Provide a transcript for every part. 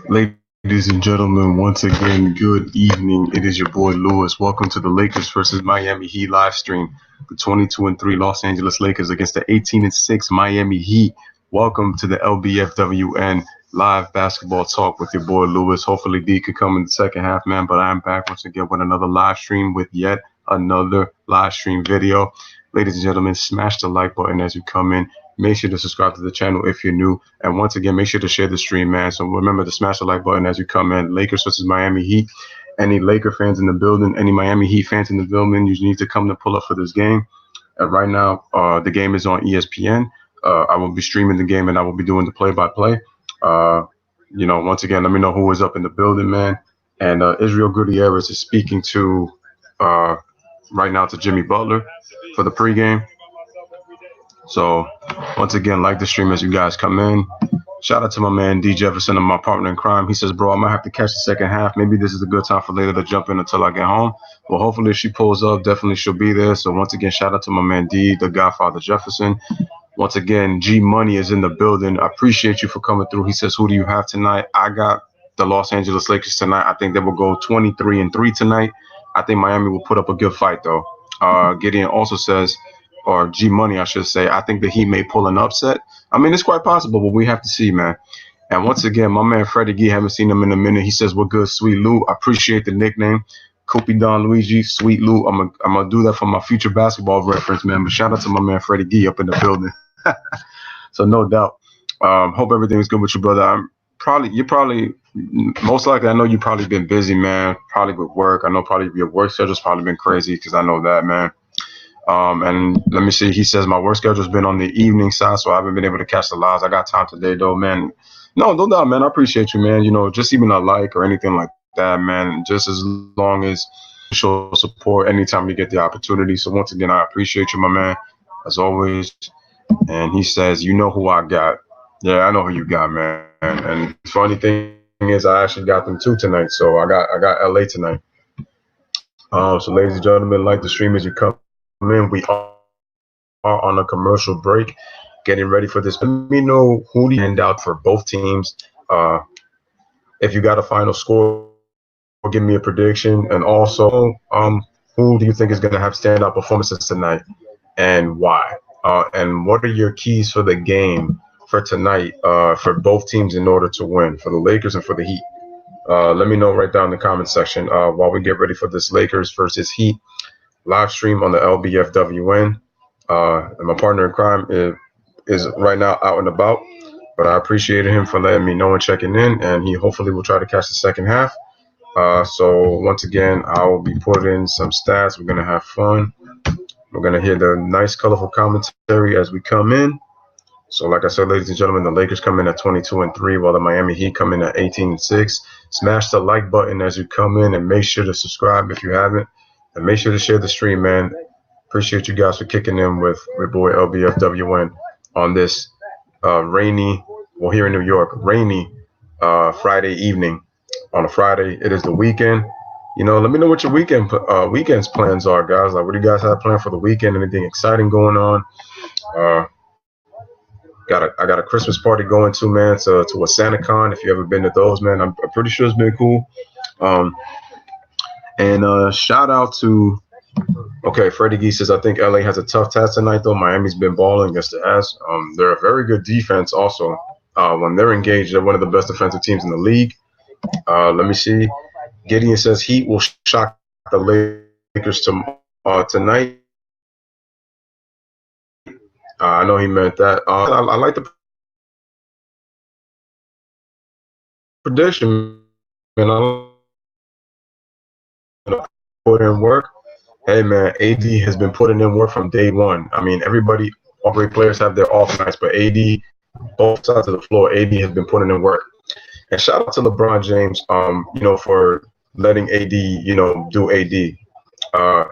Ladies and gentlemen, once again, good evening. It is your boy Lewis. Welcome to the Lakers versus Miami Heat live stream. The 22-3 Los Angeles Lakers against the 18-6 Miami Heat. Welcome to the LBFWN live basketball talk with your boy Lewis. Hopefully D could come in the second half, man, but I'm back once again with another live stream with yet another live stream video. Ladies and gentlemen, smash the like button as you come in. Make sure to subscribe to the channel if you're new. And once again, make sure to share the stream, man. So remember to smash the like button as you come in. Lakers versus Miami Heat. Any Laker fans in the building, any Miami Heat fans in the building, you need to come to pull up for this game. Right now, the game is on ESPN. I will be streaming the game and I will be doing the play-by-play. Once again, let me know who is up in the building, man. And Israel Gutierrez is speaking to right now to Jimmy Butler for the pregame. So once again, like the stream as you guys come in. Shout out to my man D Jefferson and my partner in crime. He says, bro, I might have to catch the second half. Maybe this is a good time for Layla to jump in until I get home. Well, hopefully if she pulls up, definitely she'll be there. So once again, shout out to my man D, the Godfather Jefferson. Once again, G Money is in the building. I appreciate you for coming through. He says, who do you have tonight? I got the Los Angeles Lakers tonight. I think they will go 23-3 tonight. I think Miami will put up a good fight, though. Gideon also says, or G Money, I should say, I think that he may pull an upset. I mean, it's quite possible, but we have to see, man. And once again, my man Freddie Gee, haven't seen him in a minute. He says, we're good, Sweet Lou. I appreciate the nickname. Kopi Don Luigi, Sweet Lou. I'm gonna do that for my future basketball reference, man. But shout out to my man Freddie Gee up in the building. So no doubt. Hope everything's good with you, brother. Most likely, I know you've probably been busy, man. Probably with work. I know probably your work schedule's probably been crazy because I know that, man. And let me see. He says my work schedule's been on the evening side, so I haven't been able to catch the lives. I got time today, though, man. No doubt, man. I appreciate you, man. Just even a like or anything like that, man. Just as long as you show support anytime you get the opportunity. So once again, I appreciate you, my man, as always. And he says, you know who I got. Yeah, I know who you got, man. And the funny thing is, I actually got them too tonight. So I got LA tonight. So ladies and gentlemen, like the stream as you come in, we are on a commercial break, getting ready for this. Let me know who do you hand out for both teams. If you got a final score, give me a prediction, and also who do you think is going to have standout performances tonight, and why? And what are your keys for the game for tonight for both teams in order to win, for the Lakers and for the Heat? Let me know right down in the comment section while we get ready for this Lakers versus Heat live stream on the LBFWN. And my partner in crime is right now out and about, but I appreciated him for letting me know and checking in, and he hopefully will try to catch the second half. So once again, I will be putting in some stats. We're going to have fun. We're going to hear the nice, colorful commentary as we come in. So like I said, ladies and gentlemen, the Lakers come in at 22-3, while the Miami Heat come in at 18-6. Smash the like button as you come in, and make sure to subscribe if you haven't. And make sure to share the stream, man. Appreciate you guys for kicking in with my boy LBFWN on this rainy, well, here in New York, rainy Friday evening. On a Friday, it is the weekend. Let me know what your weekend's plans are, guys. Like, what do you guys have planned for the weekend? Anything exciting going on? I got a Christmas party going to, man, to a SantaCon. If you ever been to those, man, I'm pretty sure it's been cool. And shout out to, Freddie Gee says, I think LA has a tough task tonight, though. Miami's been balling against the ass. They're a very good defense also. When they're engaged, they're one of the best defensive teams in the league. Let me see. Gideon says Heat will shock the Lakers tonight. I know he meant that. I like the prediction, and I put in work. Hey, man, AD has been putting in work from day one. I mean, all great players have their off nights, but AD, both sides of the floor, AD has been putting in work. And shout out to LeBron James, for letting AD, do AD.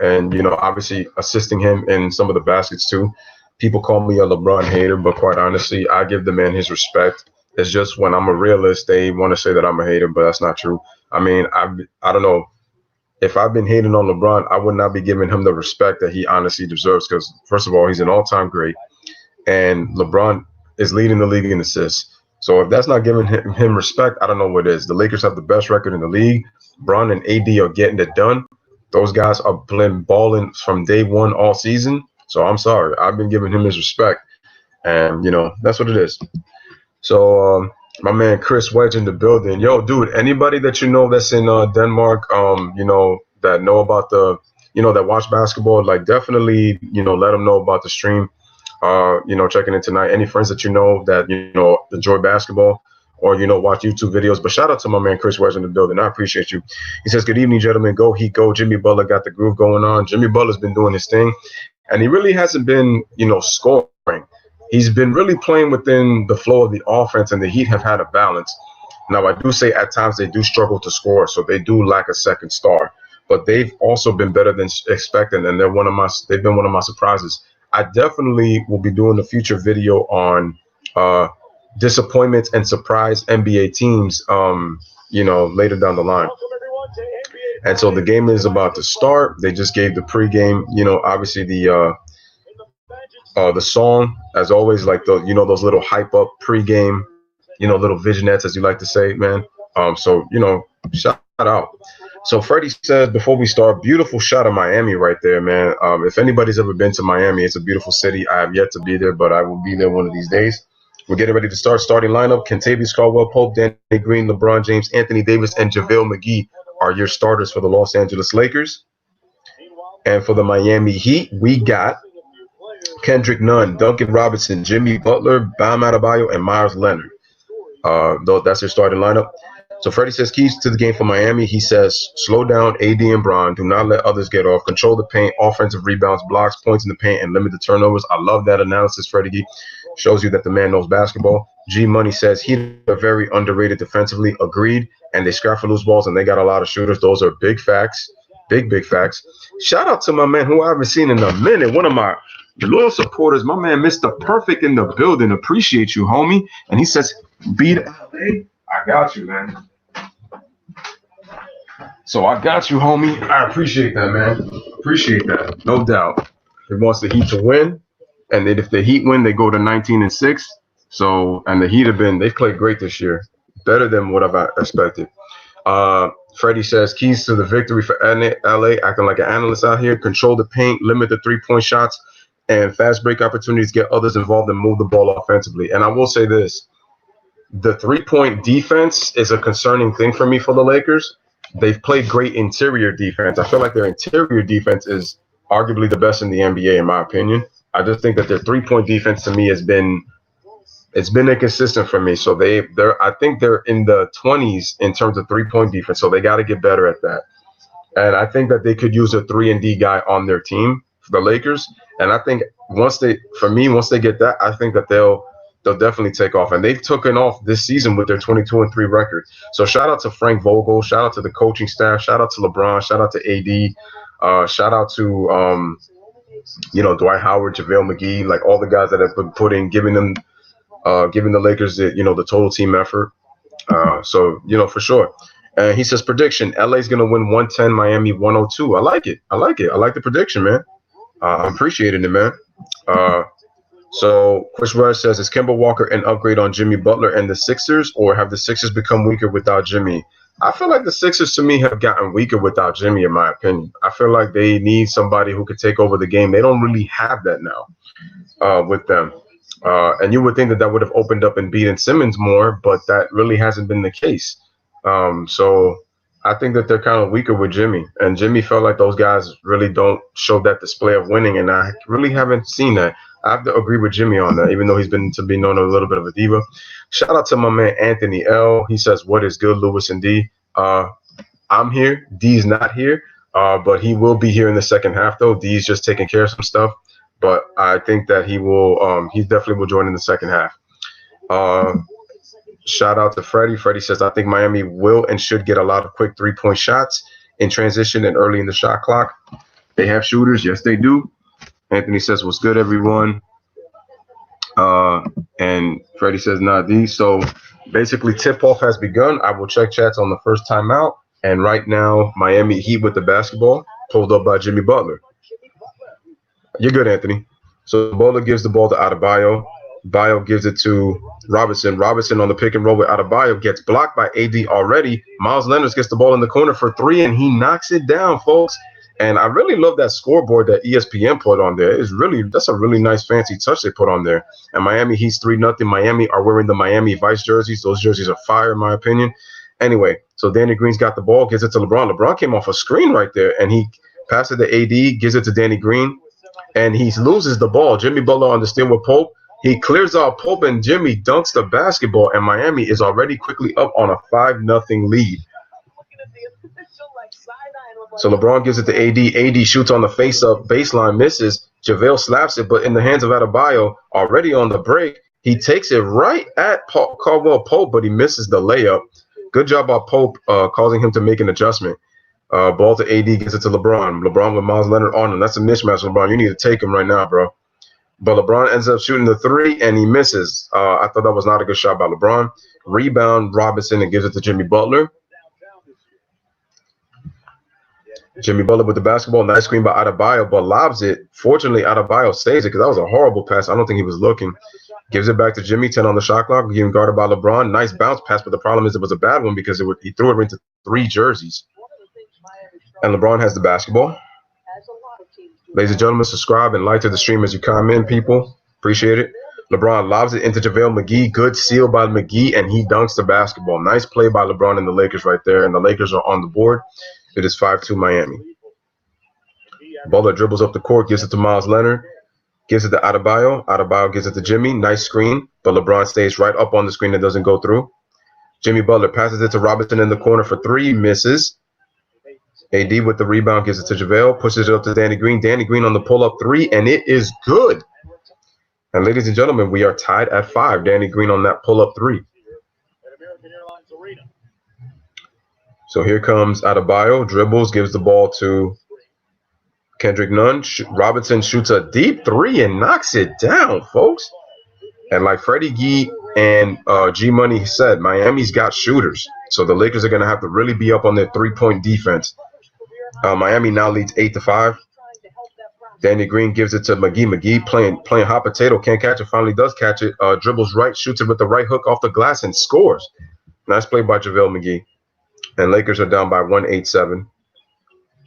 And, obviously assisting him in some of the baskets too. People call me a LeBron hater, but quite honestly, I give the man his respect. It's just when I'm a realist, they want to say that I'm a hater, but that's not true. I mean, I don't know. If I've been hating on LeBron, I would not be giving him the respect that he honestly deserves because, first of all, he's an all-time great. And LeBron is leading the league in assists. So if that's not giving him respect, I don't know what is. The Lakers have the best record in the league. Bron and AD are getting it done. Those guys are playing balling from day one all season. So I'm sorry. I've been giving him his respect. And, that's what it is. So my man Chris Wedge in the building. Yo, dude, anybody that you know that's in Denmark, that know about that watch basketball, like definitely, let them know about the stream. Checking in tonight. Any friends that you know that, enjoy basketball or, watch YouTube videos. But shout out to my man Chris Wedge in the building. I appreciate you. He says, good evening, gentlemen. Go Heat, go. Jimmy Butler got the groove going on. Jimmy Butler's been doing his thing. And he really hasn't been, scoring. He's been really playing within the flow of the offense, and the Heat have had a balance. Now, I do say at times they do struggle to score, so they do lack a second star. But they've also been better than expected, and they've been one of my surprises. I definitely will be doing a future video on disappointments and surprise NBA teams, later down the line. And so the game is about to start. They just gave the pregame, obviously the song, as always, like those little hype up pregame, little visionettes, as you like to say, man. So shout out. So Freddie says, before we start, beautiful shot of Miami right there, man. If anybody's ever been to Miami, it's a beautiful city. I have yet to be there, but I will be there one of these days. We're getting ready to start. Starting lineup: Kentavious Caldwell-Pope, Danny Green, LeBron James, Anthony Davis, and JaVale McGee are your starters for the Los Angeles Lakers. And for the Miami Heat, we got Kendrick Nunn, Duncan Robinson, Jimmy Butler, Bam Adebayo, and Myers Leonard. That's your starting lineup. So Freddie says keys to the game for Miami. He says slow down AD and Bron. Do not let others get off. Control the paint, offensive rebounds, blocks, points in the paint, and limit the turnovers. I love that analysis, Freddie. Shows you that the man knows basketball. G Money says Heat are very underrated defensively. Agreed. And they scrap for loose balls, and they got a lot of shooters. Those are big facts. Big facts. Shout out to my man who I haven't seen in a minute. One of my loyal supporters, my man Mr. Perfect in the building. Appreciate you, homie. And he says, beat LA. I got you, man. So I got you, homie. I appreciate that, man. Appreciate that. No doubt. He wants the Heat to win. And then if the Heat win, they go to 19-6. So, and the Heat they've played great this year. Better than what I've expected. Freddie says keys to the victory for LA, acting like an analyst out here. Control the paint, limit the three-point shots, and fast break opportunities, get others involved and move the ball offensively. And I will say this. The three-point defense is a concerning thing for me for the Lakers. They've played great interior defense. I feel like their interior defense is arguably the best in the NBA, in my opinion. I just think that their three-point defense to me has been inconsistent for me. So I think they're in the 20s in terms of three-point defense. So they got to get better at that. And I think that they could use a 3-and-D guy on their team for the Lakers. And I think once they get that, I think that they'll definitely take off. And they've taken off this season with their 22-3 record. So shout out to Frank Vogel. Shout out to the coaching staff. Shout out to LeBron. Shout out to AD. Shout out to, Dwight Howard, JaVale McGee, like all the guys that have been giving the Lakers the total team effort. So for sure. And he says prediction: LA's gonna win 110, Miami 102. I like it. I like the prediction, man. I'm appreciating it, man. So Chris Rush says, is Kemba Walker an upgrade on Jimmy Butler and the Sixers, or have the Sixers become weaker without Jimmy? I feel like the Sixers, to me, have gotten weaker without Jimmy, in my opinion. I feel like they need somebody who could take over the game. They don't really have that now with them. And you would think that would have opened up and beaten Simmons more, but that really hasn't been the case. So I think that they're kind of weaker with Jimmy. And Jimmy felt like those guys really don't show that display of winning, and I really haven't seen that. I have to agree with Jimmy on that, even though he's been to be known a little bit of a diva. Shout out to my man Anthony L. He says, what is good, Lewis and D? I'm here. D's not here, but he will be here in the second half, though. D's just taking care of some stuff. But I think that he definitely will join in the second half. Shout out to Freddie. Freddie says, I think Miami will and should get a lot of quick three-point shots in transition and early in the shot clock. They have shooters. Yes, they do. Anthony says, what's good, everyone? And Freddie says, nah, D. So basically, tip-off has begun. I will check chats on the first time out. And right now, Miami Heat with the basketball, pulled up by Jimmy Butler. You're good, Anthony. So Butler gives the ball to Adebayo. Bio gives it to Robinson. Robinson on the pick and roll with Adebayo gets blocked by AD already. Miles Leonard gets the ball in the corner for three, and he knocks it down, folks. And I really love that scoreboard that ESPN put on there. That's a really nice fancy touch they put on there. And Miami Heat's 3-0. Miami are wearing the Miami Vice jerseys. Those jerseys are fire, in my opinion. Anyway, so Danny Green's got the ball, gives it to LeBron. LeBron came off a screen right there, and he passes it to AD, gives it to Danny Green, and he loses the ball. Jimmy Butler on the steal with Pope. He clears out Pope, and Jimmy dunks the basketball, and Miami is already quickly up on a 5-0 lead. So LeBron gives it to AD. AD shoots on the face-up baseline, misses. JaVale slaps it, but in the hands of Adebayo, already on the break, he takes it right at Caldwell Pope, but he misses the layup. Good job by Pope causing him to make an adjustment. Ball to AD, gets it to LeBron. LeBron with Miles Leonard on him. That's a mismatch, LeBron. You need to take him right now, bro. But LeBron ends up shooting the three, and he misses. I thought that was not a good shot by LeBron. Rebound, Robinson, and gives it to Jimmy Butler. Jimmy Butler with the basketball. Nice screen by Adebayo, but lobs it. Fortunately, Adebayo saves it because that was a horrible pass. I don't think he was looking. Gives it back to Jimmy, 10 on the shot clock, getting guarded by LeBron. Nice bounce pass, but the problem is it was a bad one because he threw it into three jerseys. And LeBron has the basketball. Ladies and gentlemen, subscribe and like to the stream as you comment, people. Appreciate it. LeBron lobs it into JaVale McGee. Good seal by McGee, and he dunks the basketball. Nice play by LeBron and the Lakers right there, and the Lakers are on the board. It is 5-2 Miami. Butler dribbles up the court, gives it to Miles Leonard, gives it to Adebayo. Adebayo gives it to Jimmy. Nice screen, but LeBron stays right up on the screen and doesn't go through. Jimmy Butler passes it to Robinson in the corner for three, misses. AD with the rebound, gives it to JaVale, pushes it up to Danny Green. Danny Green on the pull-up three, and it is good. And ladies and gentlemen, we are tied at 5. Danny Green on that pull-up three. So here comes Adebayo, dribbles, gives the ball to Kendrick Nunn. Robinson shoots a deep three and knocks it down, folks. And like Freddie Gee and G-Money said, Miami's got shooters. So the Lakers are going to have to really be up on their three-point defense. Miami now leads 8-5. Danny Green gives it to McGee. McGee playing hot potato, can't catch it, finally does catch it. Dribbles right, shoots it with the right hook off the glass and scores. Nice play by JaVale McGee. And Lakers are down by 1-8-7.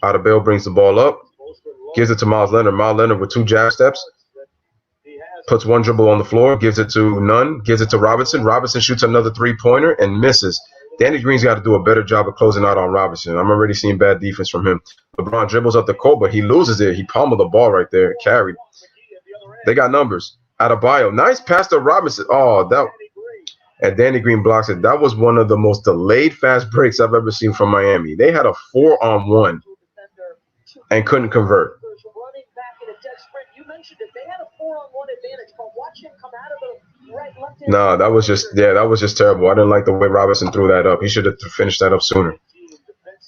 Adebayo brings the ball up, gives it to Miles Leonard. Miles Leonard with two jab steps, puts one dribble on the floor, gives it to Nunn, gives it to Robinson. Robinson shoots another three-pointer and misses. Danny Green's got to do a better job of closing out on Robinson. I'm already seeing bad defense from him. LeBron dribbles up the court, but he loses it. He pummeled the ball right there, carried. They got numbers. Adebayo, nice pass to Robinson. And Danny Green blocks it. That was one of the most delayed fast breaks I've ever seen from Miami. They had a 4-on-1 and couldn't convert. No, that was just terrible. I didn't like the way Robinson threw that up. He should have finished that up sooner.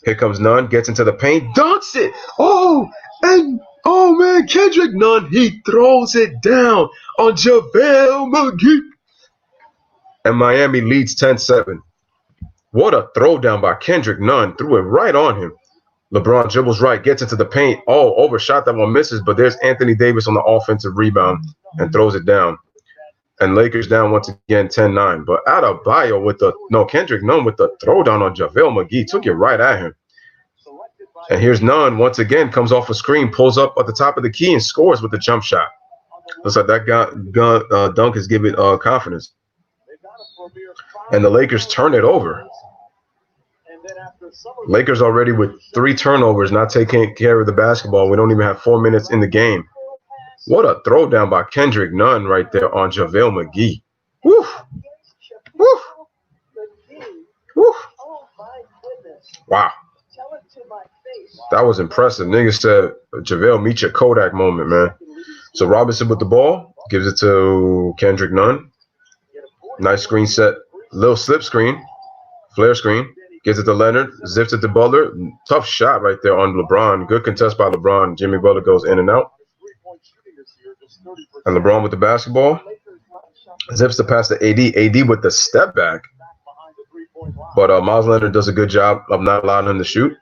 Here comes Nunn, gets into the paint, dunks it. Oh man, Kendrick Nunn, he throws it down on JaVale McGee. And Miami leads 10-7. What a throwdown by Kendrick Nunn. Threw it right on him. LeBron dribbles right, gets into the paint. Oh, overshot that one, misses. But there's Anthony Davis on the offensive rebound and throws it down. And Lakers down once again 10-9. But Adebayo Kendrick Nunn with the throwdown on JaVale McGee. Took it right at him. And here's Nunn once again, comes off a screen, pulls up at the top of the key and scores with the jump shot. Looks like that dunk is giving confidence. And the Lakers turn it over. Lakers already with 3 turnovers, not taking care of the basketball. We don't even have 4 minutes in the game. What a throwdown by Kendrick Nunn right there on JaVale McGee. Woo! Woo! Woo! Wow. That was impressive. Niggas said, JaVale, meet your Kodak moment, man. So Robinson with the ball, gives it to Kendrick Nunn. Nice screen set. Little slip screen. Flare screen. Gives it to Leonard. Zips it to Butler. Tough shot right there on LeBron. Good contest by LeBron. Jimmy Butler goes in and out. And LeBron with the basketball. Zips the pass to AD. AD with the step back. But Miles Leonard does a good job of not allowing him to shoot.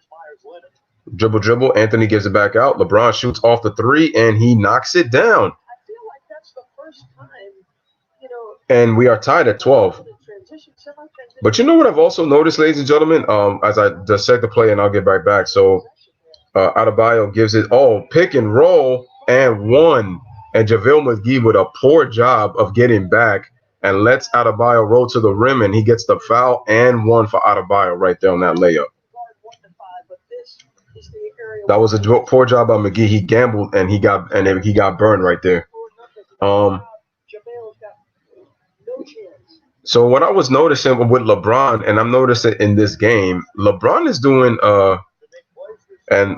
Dribble. Anthony gives it back out. LeBron shoots off the three, and he knocks it down. and we are tied at 12. But you know what I've also noticed, ladies and gentlemen, as I dissect the play, and I'll get right back. So Adebayo gives it pick and roll and one, and JaVale McGee with a poor job of getting back and lets Adebayo roll to the rim, and he gets the foul and one for Adebayo right there on that layup. That was a poor job by McGee. He gambled and he got burned right there. So what I was noticing with LeBron, and I'm noticing in this game, LeBron is doing and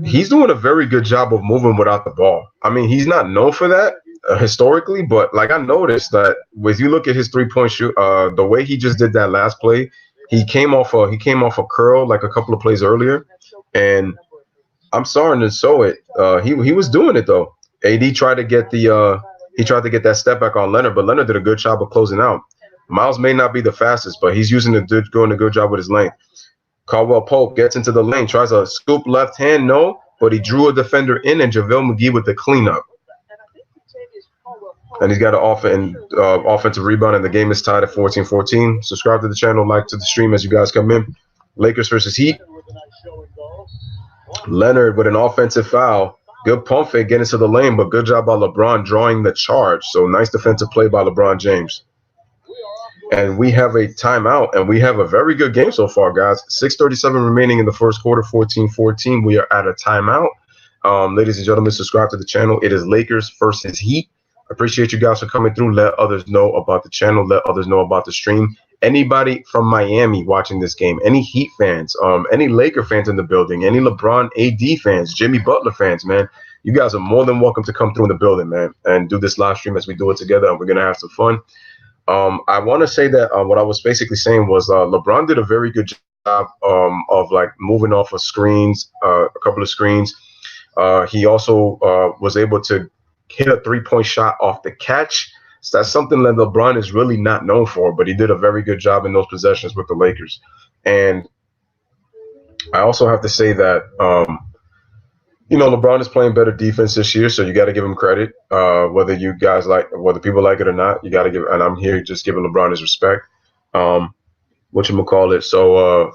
he's doing a very good job of moving without the ball. I mean, he's not known for that historically, but like I noticed that if you look at his 3-point shoot, the way he just did that last play, he came off a curl like a couple of plays earlier, and I'm starting to show it. He was doing it though. AD tried to get that step back on Leonard, but Leonard did a good job of closing out. Miles may not be the fastest, but he's doing a good job with his length. Caldwell Pope gets into the lane, tries a scoop left hand, no, but he drew a defender in, and JaVale McGee with the cleanup. And he's got an offensive rebound, and the game is tied at 14-14. Subscribe to the channel, like to the stream as you guys come in. Lakers versus Heat. Leonard with an offensive foul. Good pump fake getting into the lane, but good job by LeBron drawing the charge. So nice defensive play by LeBron James. And we have a timeout, and we have a very good game so far, guys. 6:37 remaining in the first quarter, 14-14. We are at a timeout. Ladies and gentlemen, subscribe to the channel. It is Lakers versus Heat. Appreciate you guys for coming through. Let others know about the channel. Let others know about the stream. Anybody from Miami watching this game, any Heat fans, any Laker fans in the building, any LeBron AD fans, Jimmy Butler fans, man, you guys are more than welcome to come through in the building, man, and do this live stream as we do it together. And we're going to have some fun. I want to say that what I was basically saying was LeBron did a very good job of like moving off of screens, a couple of screens. He also was able to hit a 3-point shot off the catch. So that's something that LeBron is really not known for, but he did a very good job in those possessions with the Lakers. And I also have to say that LeBron is playing better defense this year, so you got to give him credit. Whether people like it or not, you got to give. And I'm here just giving LeBron his respect. Whatchamacallit. So,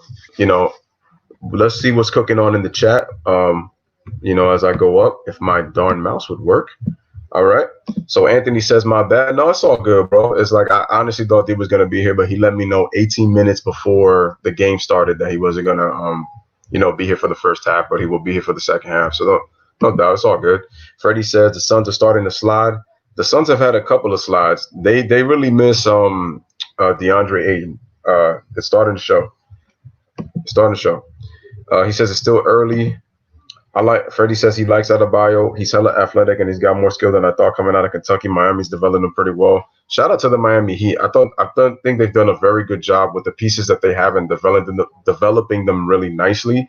let's see what's cooking on in the chat. As I go up, if my darn mouse would work. All right. So Anthony says, my bad. No, it's all good, bro. It's like I honestly thought he was going to be here, but he let me know 18 minutes before the game started that he wasn't going to be here for the first half, but he will be here for the second half. So no doubt, it's all good. Freddie says the Suns are starting to slide. The Suns have had a couple of slides. They really miss DeAndre Ayton. It's starting to show. He says it's still early. Freddie says he likes Adebayo. He's hella athletic and he's got more skill than I thought coming out of Kentucky. Miami's developing him pretty well. Shout out to the Miami Heat. I think they've done a very good job with the pieces that they have and developing them really nicely.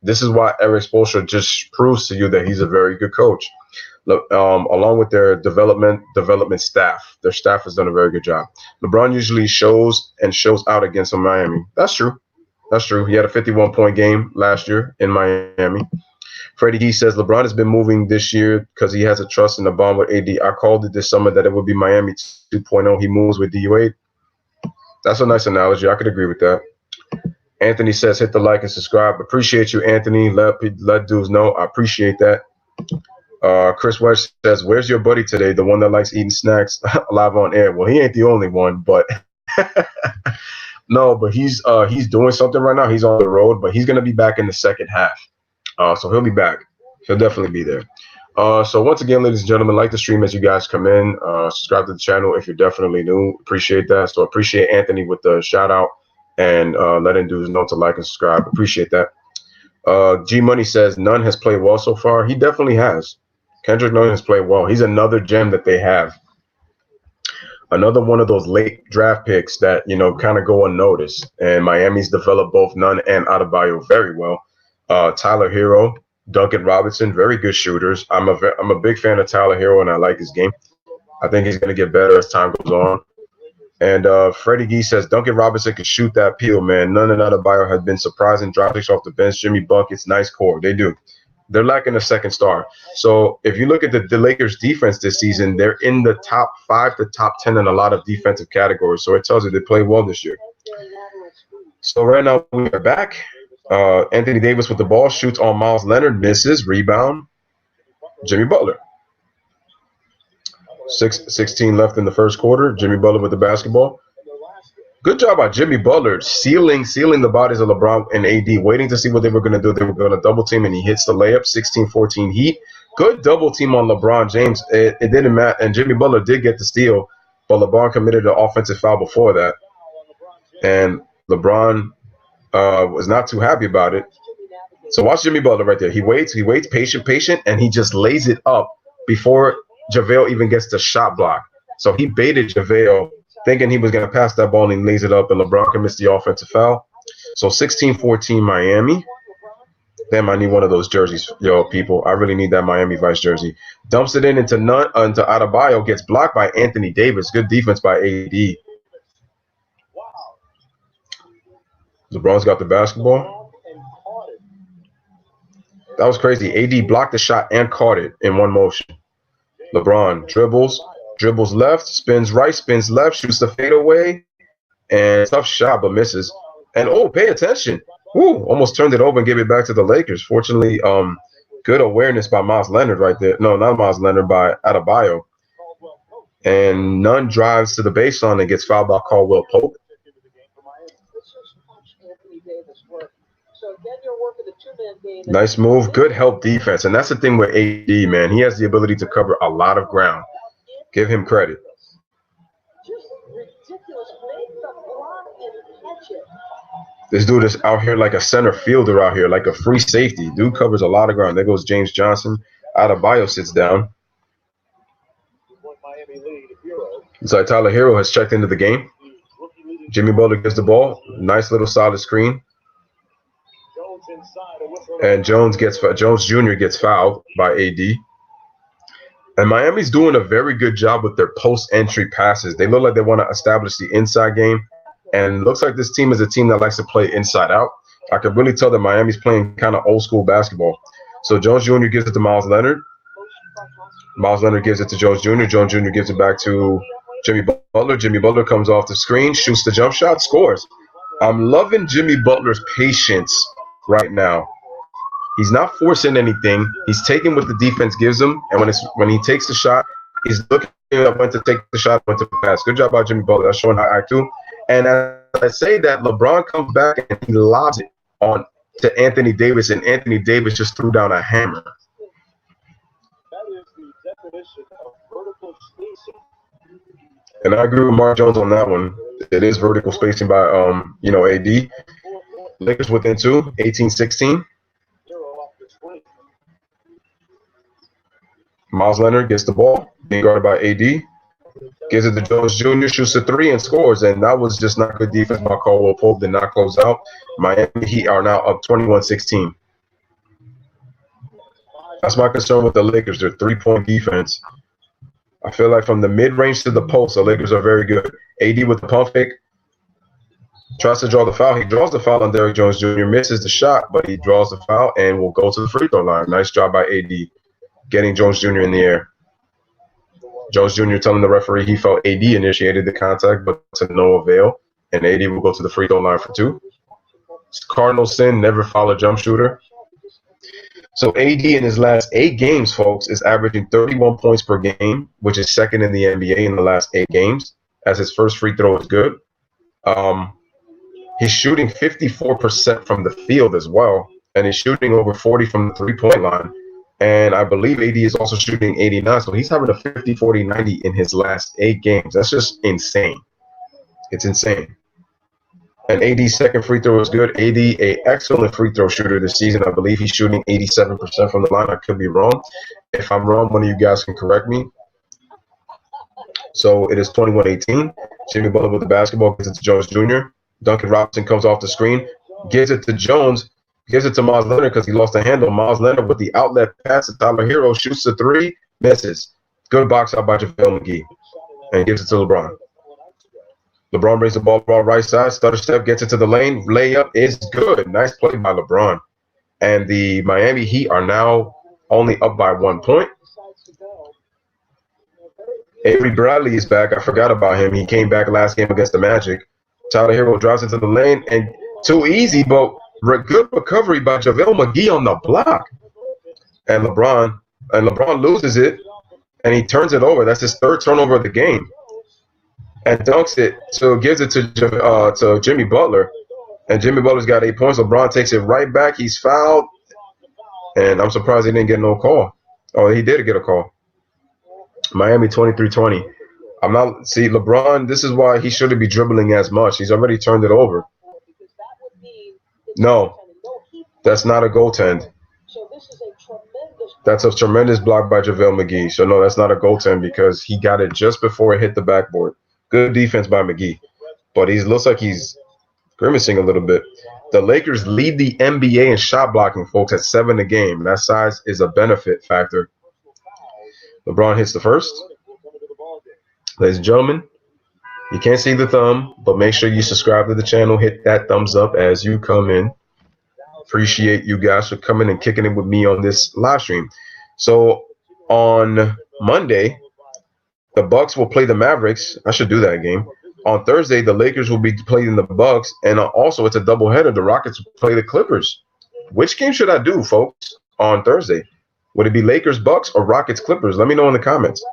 This is why Eric Spoelstra just proves to you that he's a very good coach. Along with their development staff. Their staff has done a very good job. LeBron usually shows out against Miami. That's true. He had a 51-point game last year in Miami. Freddie G says LeBron has been moving this year because he has a trust in the bond with AD. I called it this summer that it would be Miami 2.0. He moves with D Wade. That's a nice analogy. I could agree with that. Anthony says hit the like and subscribe. Appreciate you, Anthony. Let dudes know. I appreciate that. Chris West says, where's your buddy today? The one that likes eating snacks live on air. Well, he ain't the only one, but no, but he's doing something right now. He's on the road, but he's going to be back in the second half. So he'll be back. He'll definitely be there. So once again, ladies and gentlemen, like the stream as you guys come in. Subscribe to the channel if you're definitely new. Appreciate that. So appreciate Anthony with the shout out and letting dudes know to like and subscribe. Appreciate that. G Money says Nunn has played well so far. He definitely has. Kendrick Nunn has played well. He's another gem that they have. Another one of those late draft picks that kind of go unnoticed. And Miami's developed both Nunn and Adebayo very well. Tyler Hero, Duncan Robinson, very good shooters. I'm a big fan of Tyler Hero, and I like his game. I think he's going to get better as time goes on. And Freddie Gee says Duncan Robinson can shoot that peel, man. None and Adebayo have been surprising dropkicks off the bench. Jimmy buckets, nice core. They do. They're lacking a second star. So if you look at the Lakers defense this season, they're in the top 5 to top 10 in a lot of defensive categories. So it tells you they play well this year. So right now we are back. Anthony Davis with the ball, shoots on Miles Leonard, misses, rebound. Jimmy Butler. 16 left in the first quarter. Jimmy Butler with the basketball. Good job by Jimmy Butler, sealing the bodies of LeBron and AD, waiting to see what they were going to do. They were going to double team, and he hits the layup, 16-14 Heat. Good double team on LeBron James. It didn't matter, and Jimmy Butler did get the steal, but LeBron committed an offensive foul before that, and LeBron was not too happy about it. So watch Jimmy Butler right there. He waits, patient, and he just lays it up before JaVale even gets the shot block. So he baited JaVale, thinking he was going to pass that ball, and he lays it up, and LeBron commits the offensive foul. So 16-14 Miami. Damn, I need one of those jerseys, people. I really need that Miami Vice jersey. Dumps it into Adebayo, gets blocked by Anthony Davis. Good defense by AD. LeBron's got the basketball. That was crazy. AD blocked the shot and caught it in one motion. LeBron dribbles left, spins right, spins left, shoots the fadeaway, and tough shot, but misses. And pay attention. Almost turned it over and gave it back to the Lakers. Fortunately, good awareness by Miles Leonard right there. No, not Miles Leonard, by Adebayo. And Nunn drives to the baseline and gets fouled by Caldwell Pope. Nice move. Good help defense. And that's the thing with AD, man. He has the ability to cover a lot of ground. Give him credit. This dude is out here like a center fielder out here, like a free safety. Dude covers a lot of ground. There goes James Johnson. Adebayo sits down. It's like Tyler Hero has checked into the game. Jimmy Butler gets the ball. Nice little solid screen. And Jones Jr. gets fouled by AD. And Miami's doing a very good job with their post-entry passes. They look like they want to establish the inside game. And it looks like this team is a team that likes to play inside out. I could really tell that Miami's playing kind of old school basketball. So Jones Jr. gives it to Miles Leonard. Miles Leonard gives it to Jones Jr. Jones Jr. gives it back to Jimmy Butler. Jimmy Butler comes off the screen, shoots the jump shot, scores. I'm loving Jimmy Butler's patience right now. He's not forcing anything. He's taking what the defense gives him, and when he takes the shot, he's looking at when to take the shot, when to pass. Good job by Jimmy Butler. That's showing high IQ. And as I say that, LeBron comes back and he lobs it on to Anthony Davis, and Anthony Davis just threw down a hammer. That is the definition of vertical spacing. And I agree with Mark Jones on that one. It is vertical spacing by AD. Lakers within 2, 18-16. Miles Leonard gets the ball, being guarded by AD. Gives it to Jones Jr., shoots a 3 and scores. And that was just not good defense by Caldwell Pope. Did not close out. Miami Heat are now up 21-16. That's my concern with the Lakers. Their 3-point defense. I feel like from the mid-range to the post, the Lakers are very good. AD with the pump fake. Tries to draw the foul. He draws the foul on Derrick Jones Jr., misses the shot, but he draws the foul and will go to the free throw line. Nice job by AD getting Jones Jr. in the air. Jones Jr. telling the referee he felt AD initiated the contact, but to no avail, and AD will go to the free throw line for 2. It's cardinal sin, never foul a jump shooter. So AD in his last 8 games, folks, is averaging 31 points per game, which is second in the NBA in the last 8 games, as his first free throw is good. He's shooting 54% from the field as well, and he's shooting over 40 from the 3-point line. And I believe AD is also shooting 89, so he's having a 50, 40, 90 in his last 8 games. That's just insane. It's insane. And AD's second free throw is good. AD, an excellent free throw shooter this season. I believe he's shooting 87% from the line. I could be wrong. If I'm wrong, one of you guys can correct me. So it is 21-18. Jimmy Butler with the basketball, gives it to Jones Jr. Duncan Robinson comes off the screen, gives it to Jones. Gives it to Miles Leonard because he lost the handle. Miles Leonard with the outlet pass to Tyler Hero, shoots the 3, misses. Good box out by JaVale McGee. And gives it to LeBron. LeBron brings the ball right side, stutter step, gets it to the lane. Layup is good. Nice play by LeBron. and the Miami Heat are now only up by 1 point. Avery Bradley is back. I forgot about him. He came back last game against the Magic. Tyler Hero drives into the lane and too easy, but good recovery by JaVale McGee on the block. And LeBron loses it, and he turns it over. That's his third turnover of the game, and dunks it. So gives it to Jimmy Butler, and Jimmy Butler's got 8 points. LeBron takes it right back. He's fouled, and I'm surprised he didn't get no call. Oh, he did get a call. Miami 23-20. LeBron, this is why he shouldn't be dribbling as much. He's already turned it over. No, that's not a goaltend. That's a tremendous block by JaVale McGee. So, no, that's not a goaltend because he got it just before it hit the backboard. Good defense by McGee. But he looks like he's grimacing a little bit. The Lakers lead the NBA in shot blocking, folks, at 7 a game. That size is a benefit factor. LeBron hits the first. Ladies and gentlemen, you can't see the thumb, but make sure you subscribe to the channel. Hit that thumbs up as you come in. Appreciate you guys for coming and kicking it with me on this live stream. So on Monday, the Bucks will play the Mavericks. I should do that game. On Thursday, the Lakers will be playing the Bucks, and also it's a doubleheader. The Rockets will play the Clippers. Which game should I do, folks, on Thursday? Would it be Lakers, Bucks, or Rockets, Clippers? Let me know in the comments.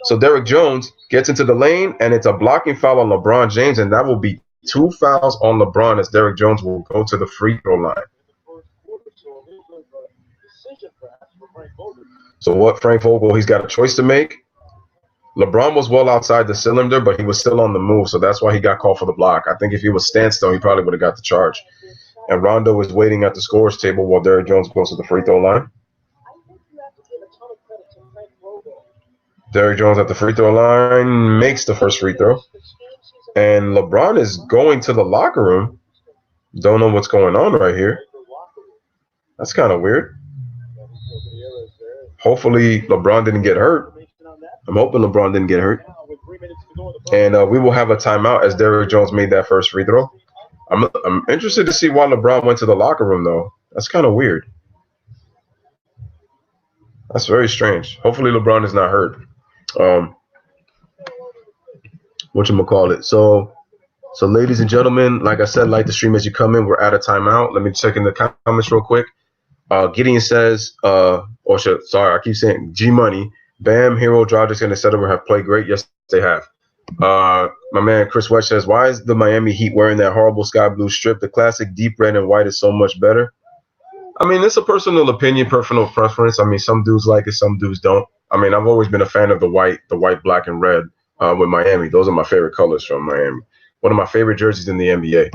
So Derrick Jones gets into the lane, and it's a blocking foul on LeBron James, and that will be 2 fouls on LeBron as Derrick Jones will go to the free throw line. So what, Frank Vogel, he's got a choice to make. LeBron was well outside the cylinder, but he was still on the move, so that's why he got called for the block. I think if he was standstill, he probably would have got the charge. And Rondo is waiting at the scorer's table while Derrick Jones goes to the free throw line. Derrick Jones at the free throw line makes the first free throw. And LeBron is going to the locker room. Don't know what's going on right here. That's kind of weird. Hopefully LeBron didn't get hurt. I'm hoping LeBron didn't get hurt. And we will have a timeout as Derrick Jones made that first free throw. I'm interested to see why LeBron went to the locker room, though. That's kind of weird. That's very strange. Hopefully LeBron is not hurt. Whatchamacallit. So ladies and gentlemen, like I said, like the stream as you come in. We're at a timeout. Let me check in the comments real quick. Gideon says, I keep saying G Money. Bam, Hero, Dragic, and etc. have played great. Yes, they have. My man Chris West says, why is the Miami Heat wearing that horrible sky blue strip? The classic deep red and white is so much better. I mean, it's a personal opinion, personal preference. I mean, some dudes like it, some dudes don't. I mean, I've always been a fan of the white, black, and red with Miami. Those are my favorite colors from Miami. One of my favorite jerseys in the NBA.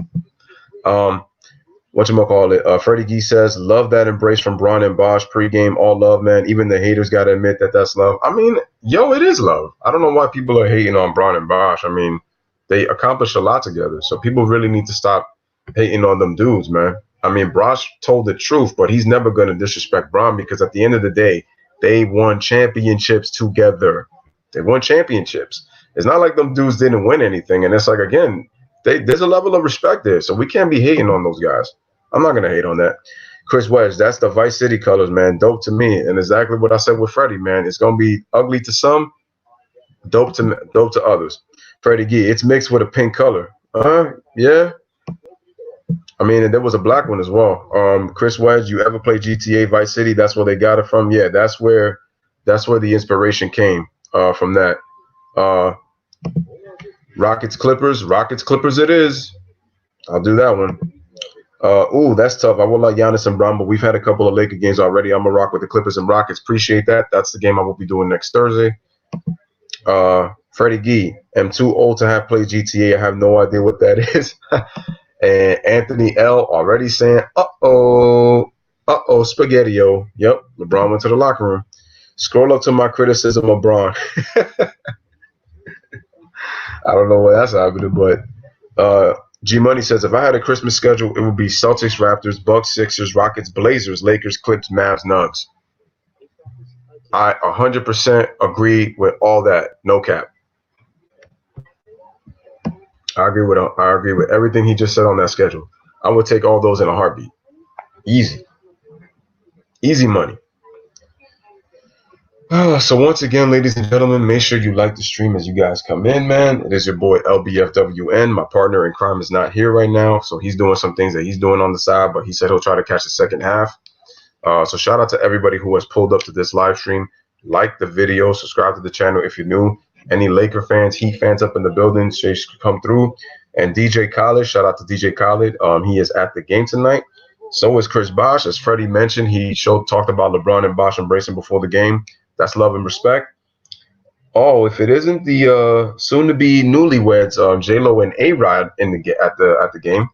Freddie Gee says, love that embrace from Braun and Bosch pregame. All love, man. Even the haters got to admit that that's love. I mean, it is love. I don't know why people are hating on Braun and Bosch. I mean, they accomplished a lot together. So people really need to stop hating on them dudes, man. I mean, Bosch told the truth, but he's never going to disrespect Braun because at the end of the day, they won championships together. They won championships. It's not like them dudes didn't win anything. And it's like, again, there's a level of respect there. So we can't be hating on those guys. I'm not going to hate on that. Chris Wedge, that's the Vice City colors, man. Dope to me. And exactly what I said with Freddie, man. It's going to be ugly to some, dope to others. Freddie Gee, it's mixed with a pink color. Yeah. I mean, and there was a black one as well. Chris Wedge, you ever play GTA Vice City? That's where they got it from. Yeah, that's where the inspiration came from that. Rockets Clippers it is. I'll do that one. That's tough. I will like Giannis and Brown, but we've had a couple of Laker games already. I'm gonna rock with the Clippers and Rockets. Appreciate that. That's the game I will be doing next Thursday. Freddie Gee, I'm too old to have played GTA. I have no idea what that is. And Anthony L already saying, spaghetti-o. Yep, LeBron went to the locker room. Scroll up to my criticism of Braun. I don't know what that's happening, but G Money says, if I had a Christmas schedule, it would be Celtics, Raptors, Bucks, Sixers, Rockets, Blazers, Lakers, Clips, Mavs, Nugs. I 100% agree with all that. No cap. I agree with everything he just said on that schedule. I would take all those in a heartbeat. Easy. Easy money. So once again, ladies and gentlemen, make sure you like the stream as you guys come in, man. It is your boy LBFWN. My partner in crime is not here right now, so he's doing some things that he's doing on the side, but he said he'll try to catch the second half. So shout out to everybody who has pulled up to this live stream. Like the video, subscribe to the channel if you're new. Any Laker fans, Heat fans up in the building, should come through. And DJ Khaled, shout out to DJ Khaled. He is at the game tonight. So is Chris Bosh. As Freddie mentioned, he talked about LeBron and Bosh embracing before the game. That's love and respect. Oh, if it isn't the soon-to-be newlyweds, J-Lo and A-Rod at the game.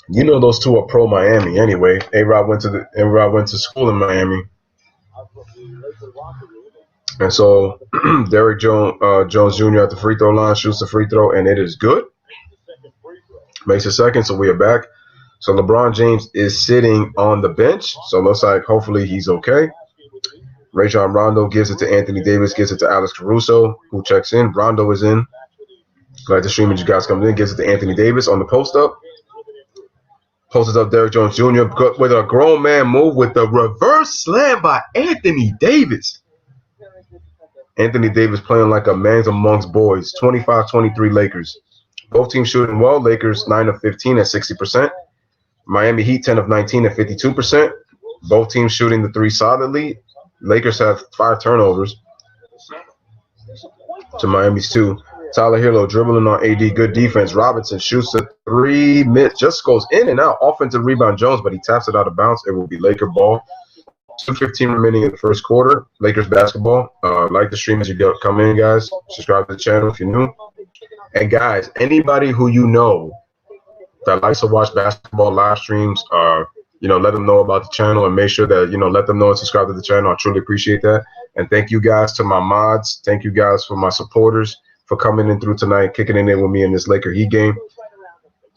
You know those two are pro Miami anyway. A-Rod went to school in Miami, and so Derrick Jones Jr. at the free throw line shoots the free throw, and it is good. Makes a second, so we are back. So LeBron James is sitting on the bench, so it looks like hopefully he's okay. Rajon Rondo gives it to Anthony Davis, gives it to Alex Caruso, who checks in. Rondo is in. Glad the stream as you guys come in. Gives it to Anthony Davis on the post up. Posted up Derrick Jones Jr. with a grown man move with the reverse slam by Anthony Davis. Anthony Davis playing like a man amongst boys. 25-23 Lakers. Both teams shooting well. Lakers 9 of 15 at 60%. Miami Heat 10 of 19 at 52%. Both teams shooting the three solidly. Lakers have 5 turnovers to Miami's 2. Tyler Herro dribbling on AD. Good defense. Robinson shoots the 3. Just goes in and out. Offensive rebound Jones, but he taps it out of bounds. It will be Laker ball. 2:15 remaining in the first quarter. Lakers basketball. Like the stream as you come in, guys. Subscribe to the channel if you're new. And guys, anybody who you know that likes to watch basketball live streams, let them know about the channel and make sure that, let them know and subscribe to the channel. I truly appreciate that. And thank you guys to my mods. Thank you guys for my supporters for coming in through tonight, kicking in there with me in this Laker Heat game.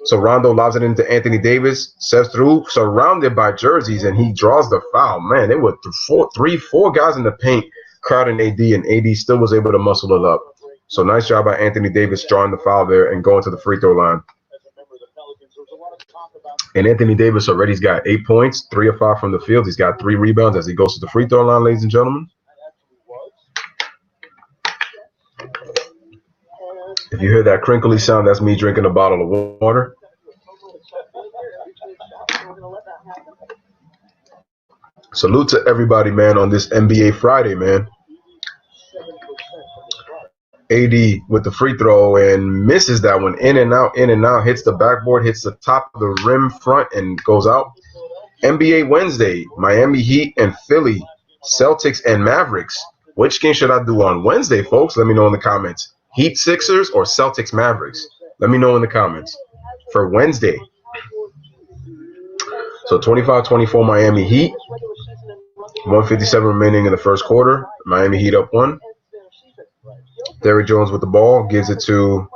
So Rondo lobs it into Anthony Davis, steps through, surrounded by jerseys, and he draws the foul. Man, there were four guys in the paint crowding AD, and AD still was able to muscle it up. So nice job by Anthony Davis drawing the foul there and going to the free throw line. And Anthony Davis already's got 8 points, 3 of 5 from the field. He's got 3 rebounds as he goes to the free throw line, ladies and gentlemen. If you hear that crinkly sound, that's me drinking a bottle of water. Salute to everybody, man, on this NBA Friday, man. AD with the free throw and misses that one. In and out, hits the backboard, hits the top of the rim front and goes out. NBA Wednesday, Miami Heat and Philly, Celtics and Mavericks. Which game should I do on Wednesday, folks? Let me know in the comments. Heat Sixers or Celtics Mavericks? Let me know in the comments for Wednesday. So 25-24 Miami Heat. 1:57 remaining in the first quarter. Miami Heat up 1. Derrick Jones with the ball. Gives it to,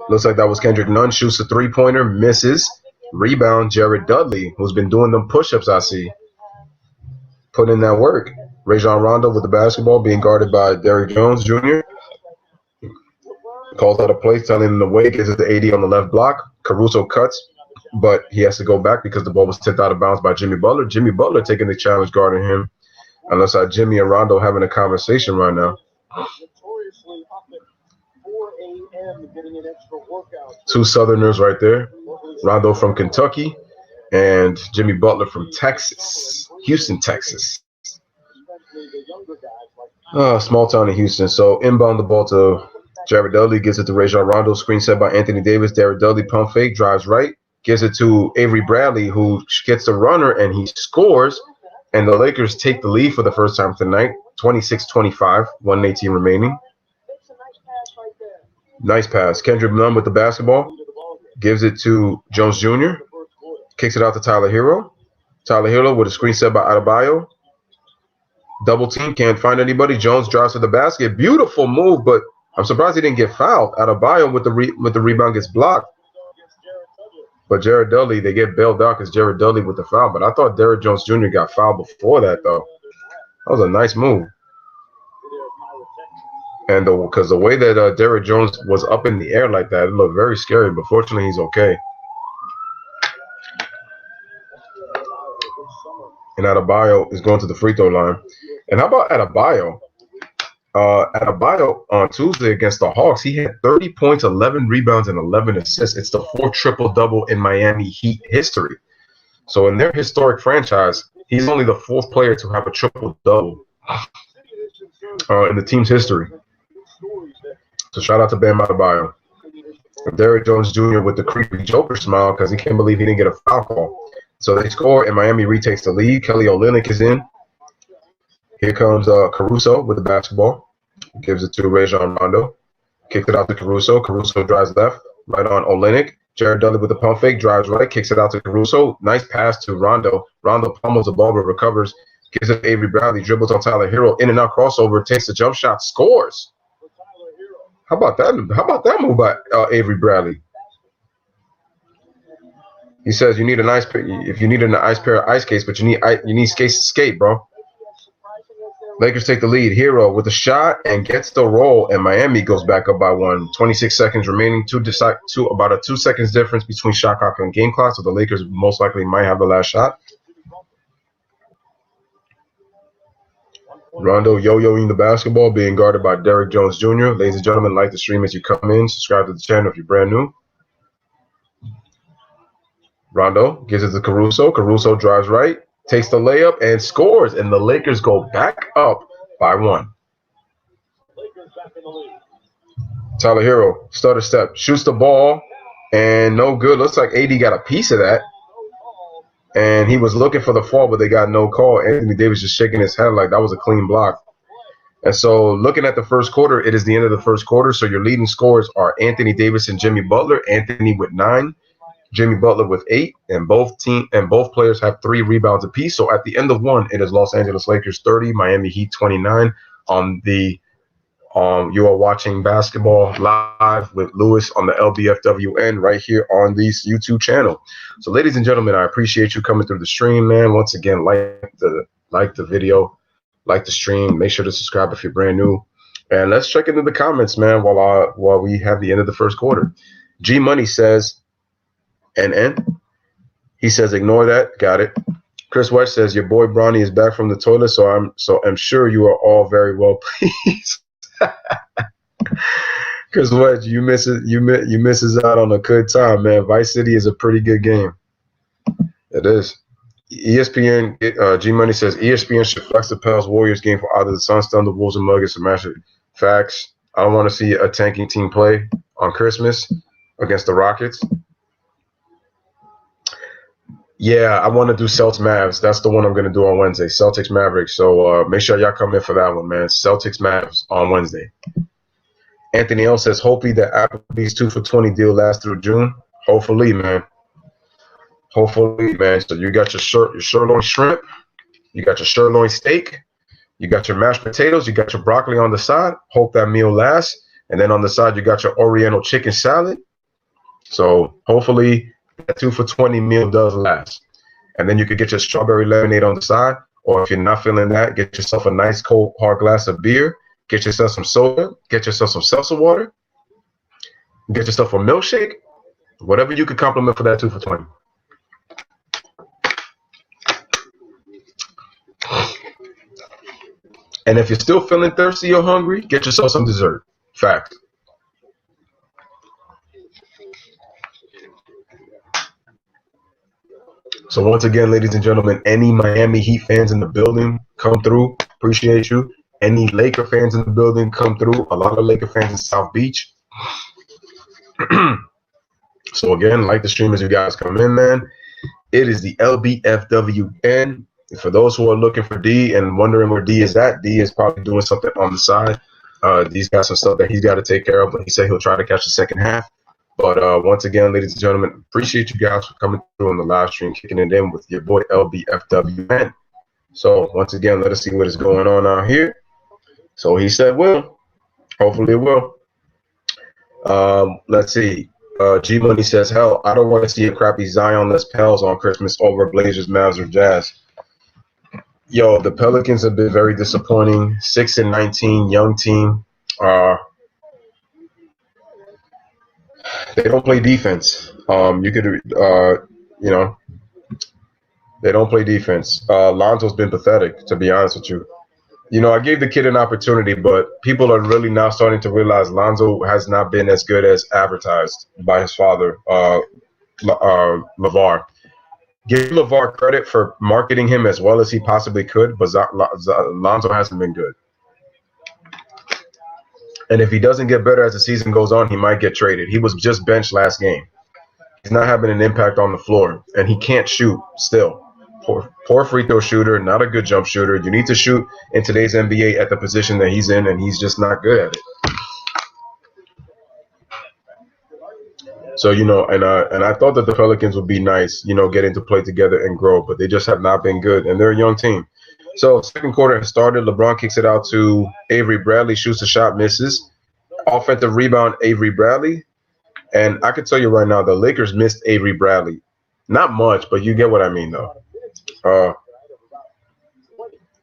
looks like that was Kendrick Nunn. Shoots a 3-pointer. Misses. Rebound, Jared Dudley, who's been doing them push-ups, I see. Put in that work. Rajon Rondo with the basketball, being guarded by Derrick Jones Jr. Calls out a play, telling him to wait. Gives it to AD on the left block. Caruso cuts, but he has to go back because the ball was tipped out of bounds by Jimmy Butler. Jimmy Butler taking the challenge, guarding him. Unless Jimmy and Rondo having a conversation right now. 2 Southerners right there. Rondo from Kentucky and Jimmy Butler from Texas. Houston, Texas. Small town in Houston. So inbound the ball to Jared Dudley. Gives it to Rajon Rondo. Screen set by Anthony Davis. Jared Dudley pump fake. Drives right. Gives it to Avery Bradley, who gets the runner, and he scores. And the Lakers take the lead for the first time tonight. 26-25. 1:18 remaining. Nice pass. Kendrick Nunn with the basketball. Gives it to Jones Jr. Kicks it out to Tyler Herro. Tyler Herro with a screen set by Adebayo. Double team. Can't find anybody. Jones drives to the basket. Beautiful move, but I'm surprised he didn't get fouled. Adebayo with the rebound gets blocked. But Jared Dudley, they get bailed out because Jared Dudley with the foul. But I thought Derrick Jones Jr. got fouled before that, though. That was a nice move. And because the way that Derrick Jones was up in the air like that, it looked very scary. But fortunately, he's okay. And Adebayo is going to the free throw line. And how about Adebayo? Adebayo on Tuesday against the Hawks, he had 30 points, 11 rebounds, and 11 assists. It's the 4th triple-double in Miami Heat history. So in their historic franchise, he's only the 4th player to have a triple-double in the team's history. So shout out to Bam Adebayo. Derrick Jones Jr. with the creepy Joker smile because he can't believe he didn't get a foul call. So they score, and Miami retakes the lead. Kelly Olynyk is in. Here comes Caruso with the basketball. Gives it to Rajon Rondo. Kicks it out to Caruso. Caruso drives left. Right on Olynyk. Jared Dudley with the pump fake. Drives right. Kicks it out to Caruso. Nice pass to Rondo. Rondo pummels the ball but recovers. Gives it to Avery Bradley. Dribbles on Tyler Hero. In and out crossover. Takes the jump shot. Scores. How about that? How about that move by Avery Bradley? He says you need a nice if you need a nice pair of ice skates, but you need skates to skate, bro. Lakers take the lead. Hero with a shot and gets the roll, and Miami goes back up by 1. 26 seconds remaining. About a 2 seconds difference between shot clock and game clock, so the Lakers most likely might have the last shot. Rondo yo-yoing the basketball, being guarded by Derrick Jones Jr. Ladies and gentlemen, like the stream as you come in. Subscribe to the channel if you're brand new. Rondo gives it to Caruso. Caruso drives right, takes the layup, and scores. And the Lakers go back up by 1. Tyler Hero, stutter step, shoots the ball, and no good. Looks like AD got a piece of that. And he was looking for the fall, but they got no call. Anthony Davis just shaking his head like that was a clean block. And so looking at the first quarter, it is the end of the first quarter. So your leading scorers are Anthony Davis and Jimmy Butler. Anthony with 9. Jimmy Butler with 8, and both players have 3 rebounds apiece. So at the end of 1, it is Los Angeles Lakers 30, Miami Heat 29. You are watching basketball live with Lewis on the LBFWN right here on this YouTube channel. So, ladies and gentlemen, I appreciate you coming through the stream, man. Once again, like the video, like the stream. Make sure to subscribe if you're brand new, and let's check into the comments, man. While we have the end of the first quarter, G Money says. He says, ignore that. Got it. Chris West says, your boy Bronny is back from the toilet, so I'm sure you are all very well pleased. Chris West, you misses out on a good time, man. Vice City is a pretty good game. It is. ESPN, G Money says, ESPN should flex the Pels Warriors game for either the Suns, Thunder, Wolves, and Nuggets to match it. Facts. I don't want to see a tanking team play on Christmas against the Rockets. Yeah, I want to do Celtics Mavs. That's the one I'm going to do on Wednesday. Celtics Mavericks. So make sure y'all come in for that one, man. Celtics Mavs on Wednesday. Anthony L says, hopefully the Applebee's 2 for $20 deal lasts through June. Hopefully, man. Hopefully, man. So you got your sirloin shrimp. You got your sirloin steak. You got your mashed potatoes. You got your broccoli on the side. Hope that meal lasts. And then on the side, you got your Oriental chicken salad. So hopefully that 2 for $20 meal does last. And then you could get your strawberry lemonade on the side. Or if you're not feeling that, get yourself a nice cold hard glass of beer. Get yourself some soda. Get yourself some seltzer water. Get yourself a milkshake. Whatever you could compliment for that 2 for $20. And if you're still feeling thirsty or hungry, get yourself some dessert. Fact. So once again, ladies and gentlemen, any Miami Heat fans in the building, come through. Appreciate you. Any Laker fans in the building, come through. A lot of Laker fans in South Beach. So again, like the stream as you guys come in, man. It is the LBFWN. For those who are looking for D and wondering where D is at, D is probably doing something on the side. D's got some stuff that he's got to take care of, but he said he'll try to catch the second half. But once again, ladies and gentlemen, appreciate you guys for coming through on the live stream, kicking it in with your boy LBFWN. So once again, let us see what is going on out here. So he said, well, hopefully it will. Let's see. G Money says, hell, I don't want to see a crappy Zion-less Pels on Christmas over Blazers, Mavs, or Jazz. Yo, the Pelicans have been very disappointing. 6-19, young team. Uh, they don't play defense. You could, you know, they don't play defense. Lonzo's been pathetic, to be honest with you. You know, I gave the kid an opportunity, but people are really now starting to realize Lonzo has not been as good as advertised by his father, LeVar. Give LeVar credit for marketing him as well as he possibly could, but Lonzo hasn't been good. And if he doesn't get better as the season goes on, he might get traded. He was just benched last game. He's not having an impact on the floor, and he can't shoot still. Poor free throw shooter, not a good jump shooter. You need to shoot in today's NBA at the position that he's in, and he's just not good at it. So, you know, and I thought that the Pelicans would be nice, you know, getting to play together and grow, but they just have not been good, and they're a young team. So, second quarter has started. LeBron kicks it out to Avery Bradley, shoots a shot, misses. Offensive rebound, Avery Bradley. And I can tell you right now, the Lakers missed Avery Bradley. Not much, but you get what I mean, though.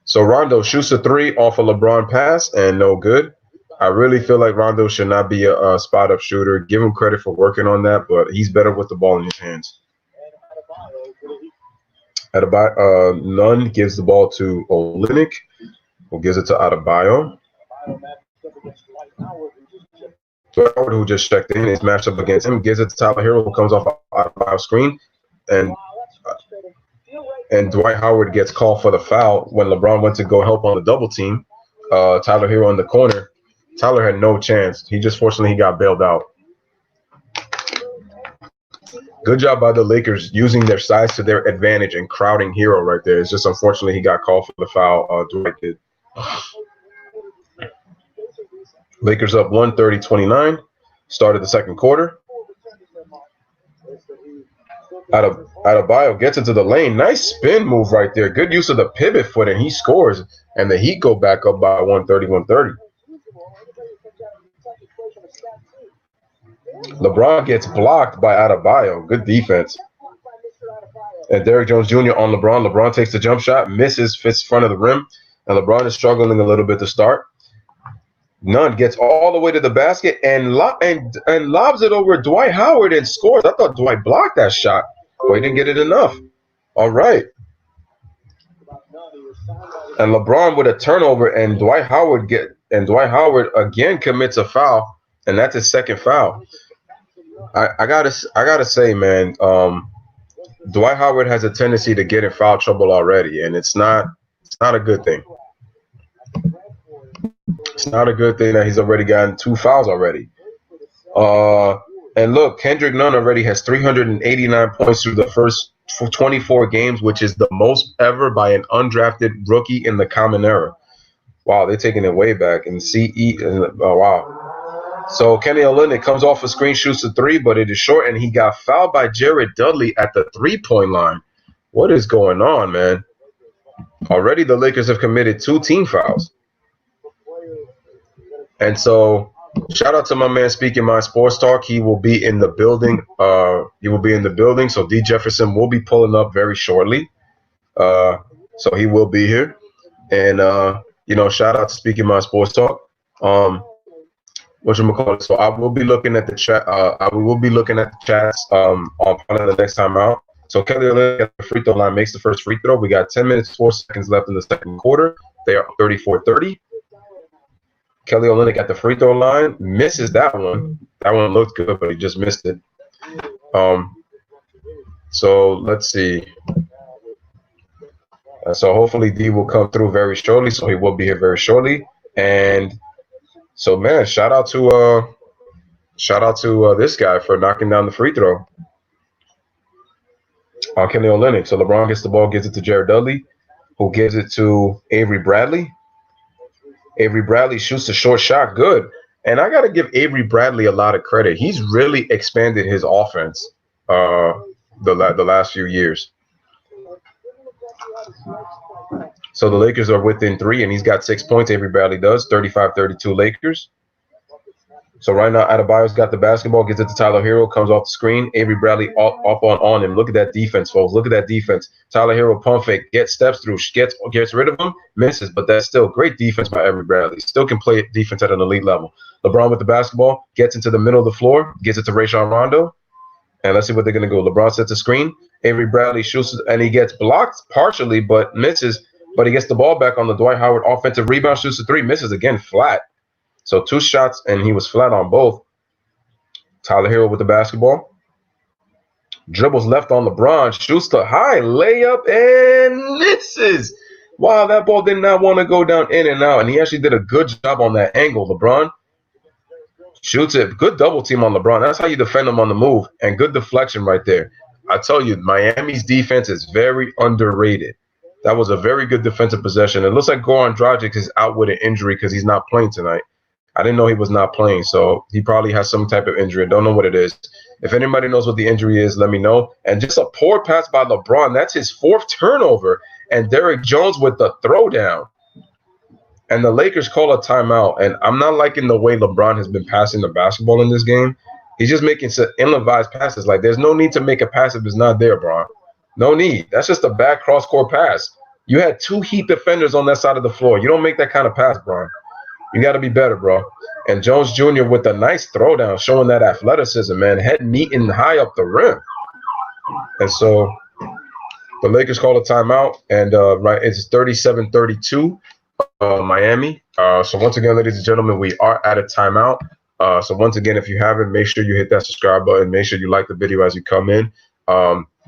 So Rondo shoots a three off a LeBron pass and no good. I really feel like Rondo should not be a spot-up shooter. Give him credit for working on that, but he's better with the ball in his hands. Nunn gives the ball to Olynyk, who gives it to Adebayo. Howard, who just checked in, is matched up against him, gives it to Tyler Hero, who comes off our screen, and Dwight Howard gets called for the foul when LeBron went to go help on the double team. Tyler Hero in the corner. Tyler had no chance. Fortunately, he got bailed out. Good job by the Lakers using their size to their advantage and crowding Hero right there. It's just unfortunately he got called for the foul. Dwight did. Lakers up 130-29. Started the second quarter. Adebayo gets into the lane. Nice spin move right there. Good use of the pivot foot, and he scores. And the Heat go back up by 130-130. LeBron gets blocked by Adebayo. Good defense. And Derrick Jones Jr. on LeBron. LeBron takes the jump shot, misses, fits front of the rim. And LeBron is struggling a little bit to start. Nunn gets all the way to the basket and lobs it over Dwight Howard and scores. I thought Dwight blocked that shot, but he didn't get it enough. All right. And LeBron with a turnover, and Dwight Howard again commits a foul, and that's his second foul. I gotta say, man, Dwight Howard has a tendency to get in foul trouble already, and it's not a good thing. It's not a good thing that he's already gotten 2 fouls already. And look, Kendrick Nunn already has 389 points through the first 24 games, which is the most ever by an undrafted rookie in the common era. Wow, they're taking it way back. And wow. So Kenny Olynyk comes off a screen, shoots a three, but it is short, and he got fouled by Jared Dudley at the 3-point line. What is going on, man? Already the Lakers have committed 2 team fouls. And so, shout out to my man Speaking My Sports Talk. He will be in the building. So D Jefferson will be pulling up very shortly. So he will be here. And shout out to Speaking My Sports Talk. Whatchamacallit. So I will be looking at the chat. I will be looking at the chats on the next time out. So Kelly Olynyk at the free throw line makes the first free throw. We got 10 minutes, 4 seconds left in the second quarter. They are 34-30. Kelly Olynyk at the free throw line misses that one. That one looked good, but he just missed it. So let's see. So hopefully D will come through very shortly. So he will be here very shortly. And so, man, shout out to this guy for knocking down the free throw. Kelly Olynyk. So LeBron gets the ball, gives it to Jared Dudley, who gives it to Avery Bradley. Avery Bradley shoots a short shot. Good. And I got to give Avery Bradley a lot of credit. He's really expanded his offense the last few years. So the Lakers are within 3, and he's got 6 points. Avery Bradley does. 35-32 Lakers. So right now, Adebayo's got the basketball, gets it to Tyler Hero, comes off the screen. Avery Bradley off on him. Look at that defense, folks. Look at that defense. Tyler Hero pump fake, gets steps through, gets rid of him, misses, but that's still great defense by Avery Bradley. Still can play defense at an elite level. LeBron with the basketball, gets into the middle of the floor, gets it to Rajon Rondo, and let's see what they're going to go. LeBron sets a screen. Avery Bradley shoots, and he gets blocked partially, but misses. But he gets the ball back on the Dwight Howard offensive rebound, shoots a three, misses again flat. So 2 shots, and he was flat on both. Tyler Hero with the basketball. Dribbles left on LeBron. Shoots the high layup and misses. Wow, that ball did not want to go down in and out. And he actually did a good job on that angle. LeBron shoots it. Good double team on LeBron. That's how you defend him on the move. And good deflection right there. I tell you, Miami's defense is very underrated. That was a very good defensive possession. It looks like Goran Dragic is out with an injury because he's not playing tonight. I didn't know he was not playing, so he probably has some type of injury. I don't know what it is. If anybody knows what the injury is, let me know. And just a poor pass by LeBron. That's his 4th turnover. And Derrick Jones with the throwdown. And the Lakers call a timeout. And I'm not liking the way LeBron has been passing the basketball in this game. He's just making some ill-advised passes. Like, there's no need to make a pass if it's not there, Bron. No need. That's just a bad cross-court pass. You had 2 Heat defenders on that side of the floor. You don't make that kind of pass, Bron. You got to be better, bro. And Jones Jr. with a nice throwdown, showing that athleticism, man. Head meeting high up the rim. And so the Lakers call a timeout, and right, it's 37-32, Miami. So once again, ladies and gentlemen, we are at a timeout. So once again, if you haven't, make sure you hit that subscribe button. Make sure you like the video as you come in.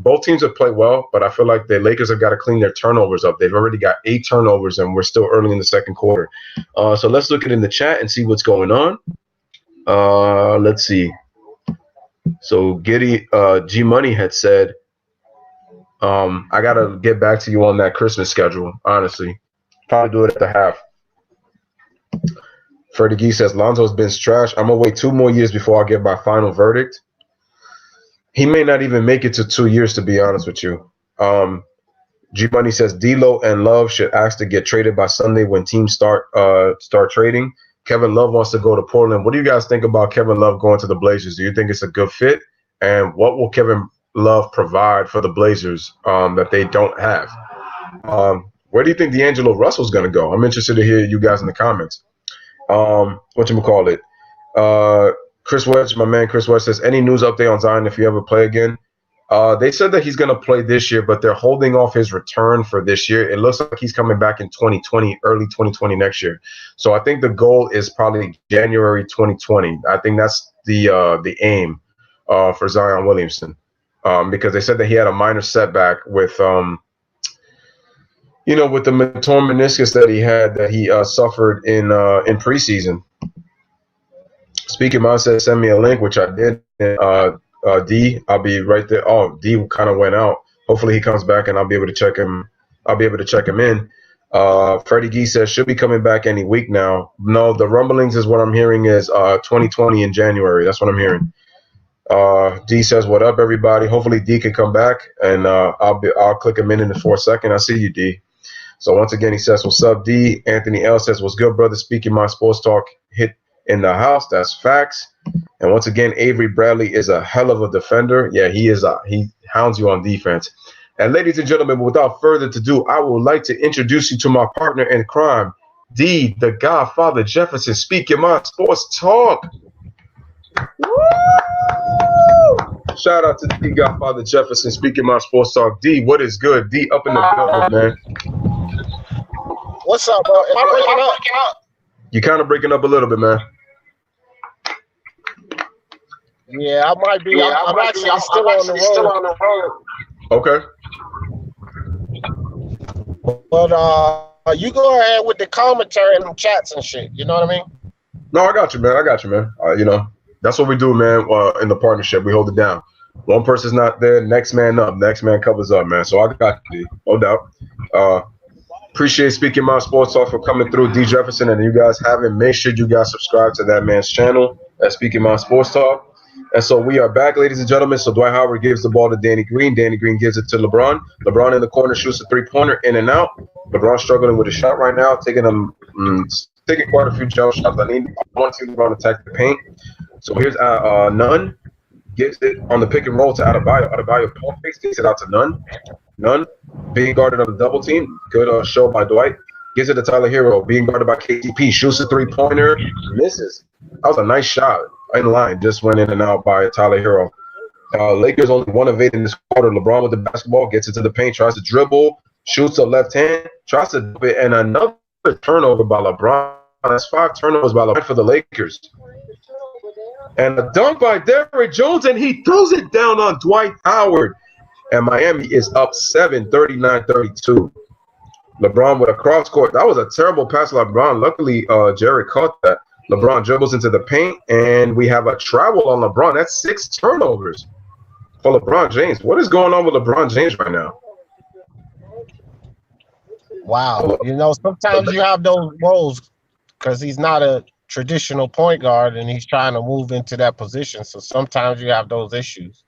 Both teams have played well, but I feel like the Lakers have got to clean their turnovers up. They've already got 8 turnovers, and we're still early in the second quarter. So let's look at it in the chat and see what's going on. Let's see. So Giddy G Money had said, I got to get back to you on that Christmas schedule, honestly. Probably do it at the half. Freddie Gee says, Lonzo's been trash. I'm going to wait 2 more years before I get my final verdict. He may not even make it to 2 years, to be honest with you. G Money says D'Lo and Love should ask to get traded by Sunday when teams start trading. Kevin Love wants to go to Portland. What do you guys think about Kevin Love going to the Blazers? Do you think it's a good fit? And what will Kevin Love provide for the Blazers that they don't have? Where do you think D'Angelo Russell's going to go? I'm interested to hear you guys in the comments. Whatchamacallit? Chris Wedge, my man Chris Wedge says, any news update on Zion if you ever play again? They said that he's going to play this year, but they're holding off his return for this year. It looks like he's coming back in 2020, early 2020 next year. So I think the goal is probably January 2020. I think that's the aim for Zion Williamson, because they said that he had a minor setback with with the torn meniscus that he suffered in preseason. Speaking Mount said, send me a link, which I did. D, I'll be right there. Oh, D kind of went out. Hopefully he comes back and I'll be able to check him. I'll be able to check him in. Freddie Gee says should be coming back any week now. No, the rumblings is what I'm hearing is 2020 in January. That's what I'm hearing. D says, what up, everybody? Hopefully D can come back, and I'll click him in for a second. I see you, D. So once again, he says, what's up, D? Anthony L says, what's good, brother? Speaking my sports talk hit in the house. That's facts. And once again, Avery Bradley is a hell of a defender. Yeah, he is. He hounds you on defense. And ladies and gentlemen, without further ado, I would like to introduce you to my partner in crime, D, the Godfather Jefferson, speaking my sports talk. Woo! Shout out to D, Godfather Jefferson, speaking my sports talk. D, what is good? D, up in the building, man. What's up, bro? Am I breaking up? You're kind of breaking up a little bit, man. Yeah, I might be. I'm actually still on the road. Okay. But you go ahead with the commentary and the chats and shit. You know what I mean? No, I got you, man. That's what we do, man. In the partnership, we hold it down. One person's not there, next man up, next man covers up, man. So I got you, no doubt. Appreciate Speaking My Sports Talk for coming through, D Jefferson, and you guys haven't, make sure you guys subscribe to that man's channel at Speaking My Sports Talk. And so we are back, ladies and gentlemen. So Dwight Howard gives the ball to Danny Green. Danny Green gives it to LeBron. LeBron in the corner shoots a three-pointer, in and out. LeBron struggling with a shot right now, taking taking quite a few jump shots. I want to see LeBron attack the paint. So here's Nunn gives it on the pick and roll to Adebayo. Adebayo pump fakes, takes it out to Nunn. Nunn being guarded on the double team. Good show by Dwight. Gives it to Tyler Hero, being guarded by KCP. Shoots a three-pointer, misses. That was a nice shot in line. Just went in and out by Tyler Hero. Lakers only 1 of 8 in this quarter. LeBron with the basketball, gets it to the paint, tries to dribble, shoots a left hand, tries to do it, and another turnover by LeBron. That's 5 turnovers by LeBron for the Lakers. And a dunk by Derrick Jones, and he throws it down on Dwight Howard. And Miami is up 7, 39-32. LeBron with a cross court. That was a terrible pass, LeBron. Luckily, Jerry caught that. LeBron dribbles into the paint, and we have a travel on LeBron. That's 6 turnovers for LeBron James. What is going on with LeBron James right now? Wow. You know, sometimes you have those roles because he's not a traditional point guard and he's trying to move into that position. So sometimes you have those issues.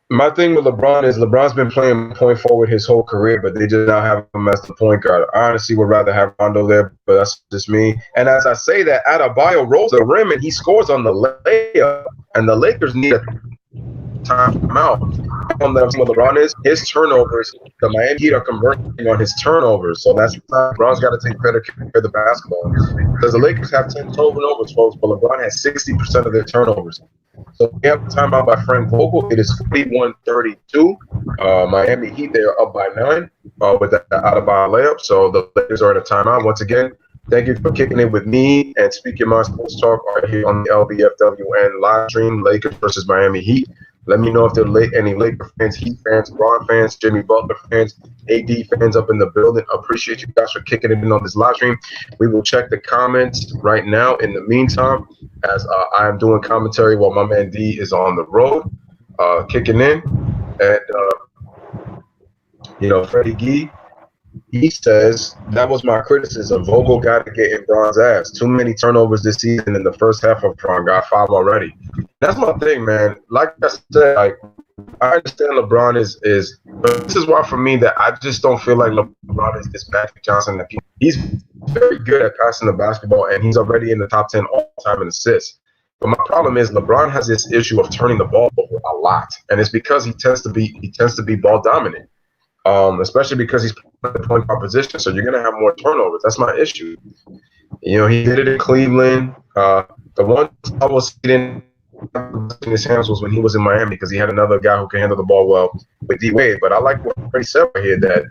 My thing with LeBron is LeBron's been playing point forward his whole career, but they just now have him as the point guard. I honestly would rather have Rondo there, but that's just me. And as I say that, Adebayo rolls the rim and he scores on the layup, and the Lakers need a timeout. What LeBron is, his turnovers, the Miami Heat are converting on his turnovers. So that's LeBron's got to take better care of the basketball. Because the Lakers have 10 turnovers, folks, but LeBron has 60% of their turnovers. So we have a timeout by Frank Vogel. It is 41-32. Miami Heat, they are up by 9 with that Adebayo layup. So the Lakers are in a timeout. Once again, thank you for kicking in with me and Speaking My Sports Talk right here on the LBFWN live stream, Lakers versus Miami Heat. Let me know if there are any Laker fans, Heat fans, Bron fans, Jimmy Butler fans, AD fans up in the building. Appreciate you guys for kicking it in on this live stream. We will check the comments right now. In the meantime, as I am doing commentary while my man D is on the road, kicking in. And, Freddie Gee, he says, that was my criticism. Vogel got to get in Bron's ass. Too many turnovers this season in the first half of Bron. Got 5 already. That's my thing, man. Like I said, I understand LeBron is but this is why for me that I just don't feel like LeBron is this Magic Johnson that he's very good at passing the basketball and he's already in the top 10 all time in assists. But my problem is LeBron has this issue of turning the ball over a lot, and it's because he tends to be ball dominant. Especially because he's playing the point guard position, so you're gonna have more turnovers. That's my issue. You know, he did it in Cleveland. The one I was in his hands was when he was in Miami because he had another guy who can handle the ball well with D Wade. But I like what Freddie said right here that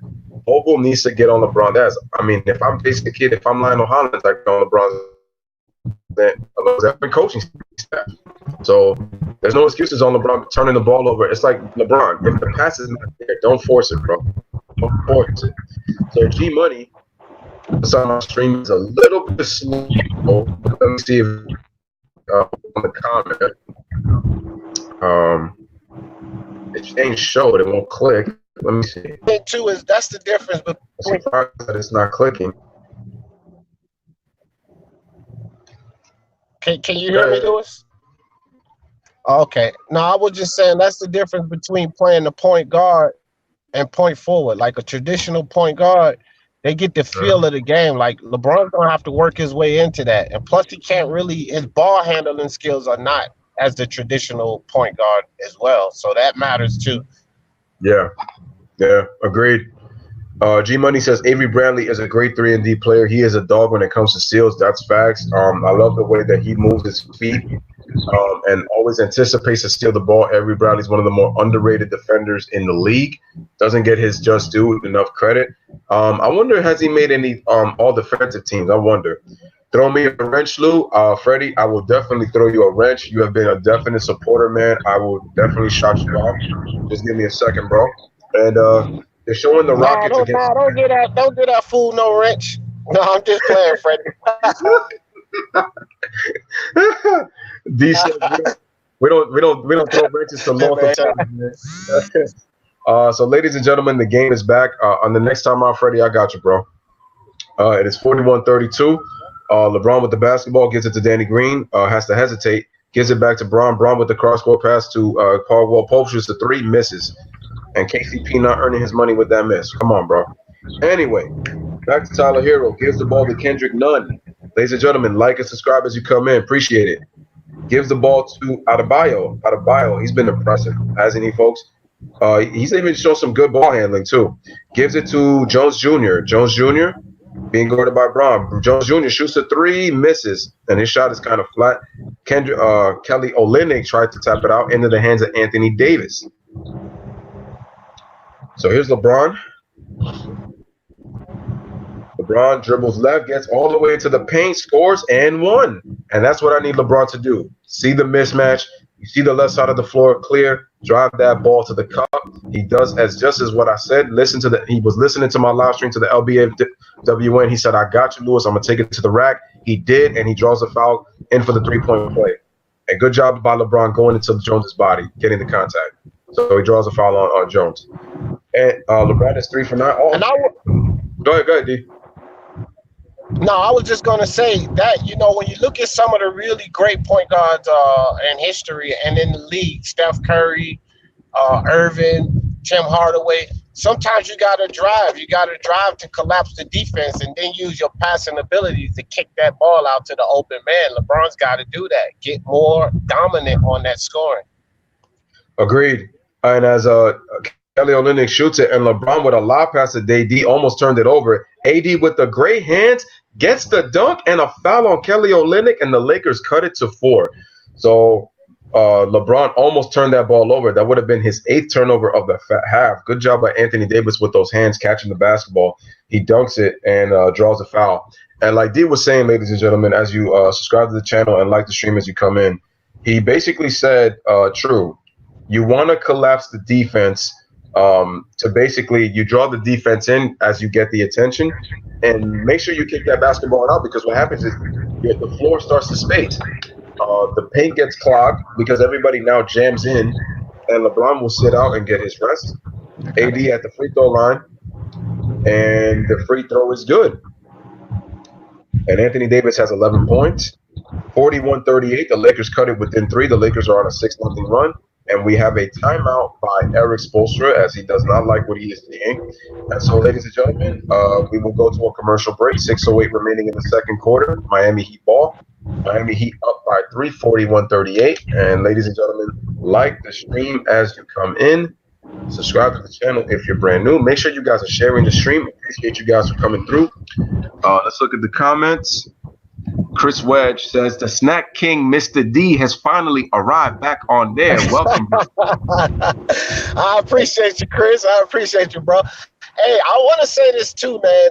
Vogel needs to get on LeBron's ass. I mean, if I'm Jason Kidd, if I'm Lionel Hollins, I get on LeBron's then I've been coaching staff. So there's no excuses on LeBron turning the ball over. It's like LeBron, if the pass is not there, don't force it, bro. Don't force it. So G Money on my stream is a little bit slow. Let me see if on the comment. It ain't showed, it won't click. Let me see. I think too is that's the difference between I'm surprised that it's not clicking. Can you hear me, Lewis? Okay. No, I was just saying that's the difference between playing the point guard and point forward. Like a traditional point guard, they get the feel of the game. Like LeBron's gonna have to work his way into that. And plus he can't really his ball handling skills are not as the traditional point guard as well. So that matters too. Yeah, agreed. G Money says Avery Bradley is a great 3-and-D player. He is a dog when it comes to steals. That's facts. I love the way that he moves his feet and always anticipates to steal the ball. Avery Bradley's one of the more underrated defenders in the league. Doesn't get his just due enough credit. I wonder, has he made any all defensive teams? I wonder. Throw me a wrench, Lou. Freddie, I will definitely throw you a wrench. You have been a definite supporter, man. I will definitely shout you out. Just give me a second, bro. And they're showing the Rockets against. Don't get that fool no wrench. No, I'm just playing, Freddie. D said, we don't throw wrenches to local teams. So, ladies and gentlemen, the game is back. On the next time out, Freddie, I got you, bro. It is 41-32. LeBron with the basketball gives it to Danny Green. Has to hesitate. Gives it back to Bron. Bron with the cross-court pass to Caldwell Pope. Shoots the 3, misses. And KCP not earning his money with that miss. Come on, bro. Anyway, back to Tyler Hero. Gives the ball to Kendrick Nunn. Ladies and gentlemen, like and subscribe as you come in. Appreciate it. Gives the ball to Adebayo. Adebayo, he's been impressive, hasn't he, folks? He's even shown some good ball handling, too. Gives it to Jones Jr. Jones Jr. being guarded by Braun. Jones Jr. shoots a three, misses, and his shot is kind of flat. Kelly Olynyk tried to tap it out into the hands of Anthony Davis. So here's LeBron. LeBron dribbles left, gets all the way to the paint, scores, and won. And that's what I need LeBron to do. See the mismatch. You see the left side of the floor clear. Drive that ball to the cup. He does just as what I said. He was listening to my live stream to the LBWN. He said, I got you, Lewis. I'm going to take it to the rack. He did, and he draws a foul in for the three-point play. And good job by LeBron going into Jones's body, getting the contact. So he draws a foul on Jones. And LeBron is 3 for 9. Go ahead, D. No, I was just going to say that, when you look at some of the really great point guards in history and in the league, Steph Curry, Irvin, Tim Hardaway, sometimes you got to drive. You got to drive to collapse the defense and then use your passing abilities to kick that ball out to the open man. LeBron's got to do that, get more dominant on that scoring. Agreed. And as Kelly Olynyk shoots it, and LeBron with a lob pass to AD almost turned it over. AD with the great hands gets the dunk and a foul on Kelly Olynyk, and the Lakers cut it to 4. So LeBron almost turned that ball over. That would have been his 8th turnover of the half. Good job by Anthony Davis with those hands catching the basketball. He dunks it and draws a foul. And like D was saying, ladies and gentlemen, as you subscribe to the channel and like the stream as you come in, he basically said, true, you want to collapse the defense to basically you draw the defense in as you get the attention and make sure you kick that basketball out, because what happens is the floor starts to space. The paint gets clogged because everybody now jams in, and LeBron will sit out and get his rest. AD at the free throw line, and the free throw is good. And Anthony Davis has 11 points, 41-38. The Lakers cut it within 3. The Lakers are on a 6-0 run. And we have a timeout by Eric Spoelstra, as he does not like what he is seeing. And so, ladies and gentlemen, we will go to a commercial break. 6:08 remaining in the second quarter. Miami Heat ball. Miami Heat up by 3, 41-38. And ladies and gentlemen, like the stream as you come in. Subscribe to the channel if you're brand new. Make sure you guys are sharing the stream. Appreciate you guys for coming through. Let's look at the comments. Chris Wedge says the snack king Mr. D has finally arrived back on there. Welcome. I appreciate you, Chris. I appreciate you, bro. Hey, I want to say this too, man.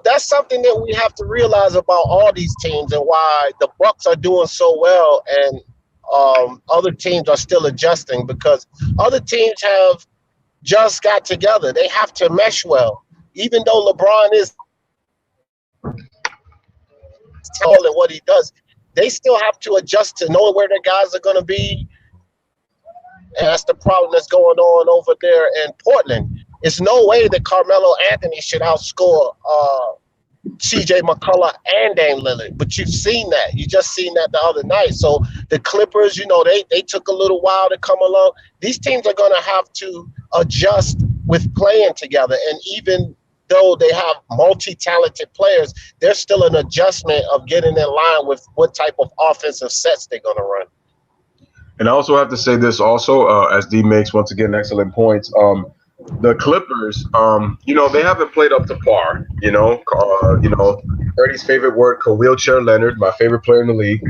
That's something that we have to realize about all these teams and why the Bucks are doing so well and other teams are still adjusting, because other teams have just got together. They have to mesh well. Even though LeBron is telling what he does, they still have to adjust to knowing where their guys are going to be. And that's the problem that's going on over there in Portland. It's no way that Carmelo Anthony should outscore CJ McCullough and Dame Lillard, but you've seen that. You just seen that the other night. So the Clippers, they took a little while to come along. These teams are going to have to adjust with playing together, and even though they have multi-talented players, there's still an adjustment of getting in line with what type of offensive sets they're going to run. And I also have to say this also, as D makes, once again, excellent points. The Clippers, they haven't played up to par. Ernie's favorite word, Wheelchair Leonard, my favorite player in the league.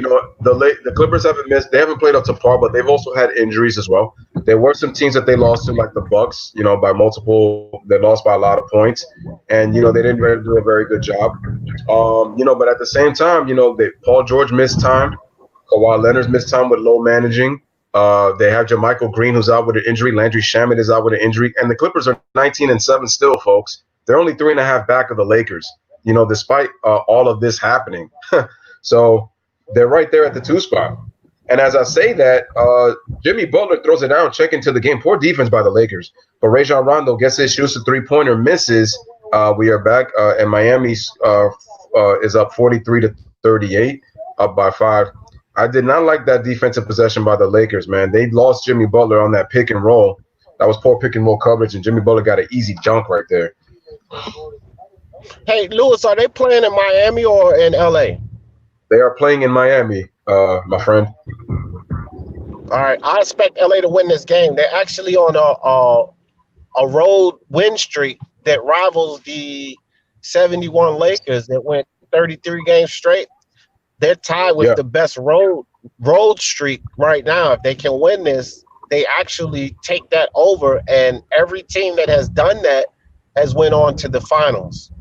The Clippers they haven't played up to par, but they've also had injuries as well. There were some teams that they lost to, like the Bucks, by multiple. They lost by a lot of points, and they didn't really do a very good job. But at the same time, Paul George missed time, Kawhi Leonard's missed time with low managing. They have JaMychal Green, who's out with an injury. Landry Shamet is out with an injury, and the Clippers are 19-7 still, folks. They're only 3.5 back of the Lakers. Despite all of this happening. So they're right there at the 2 spot. And as I say that, Jimmy Butler throws it down, check into the game. Poor defense by the Lakers. But Rajon Rondo gets his, shoots a 3-pointer, misses. We are back, and Miami is up 43-38, up by 5. I did not like that defensive possession by the Lakers, man. They lost Jimmy Butler on that pick and roll. That was poor pick and roll coverage, and Jimmy Butler got an easy dunk right there. Hey, Lewis, are they playing in Miami or in LA? They are playing in Miami, my friend. All right, I expect LA to win this game. They're actually on a road win streak that rivals the 71 Lakers that went 33 games straight. They're tied with Yeah, the best road streak right now. If they can win this, they actually take that over, and every team that has done that has went on to the finals.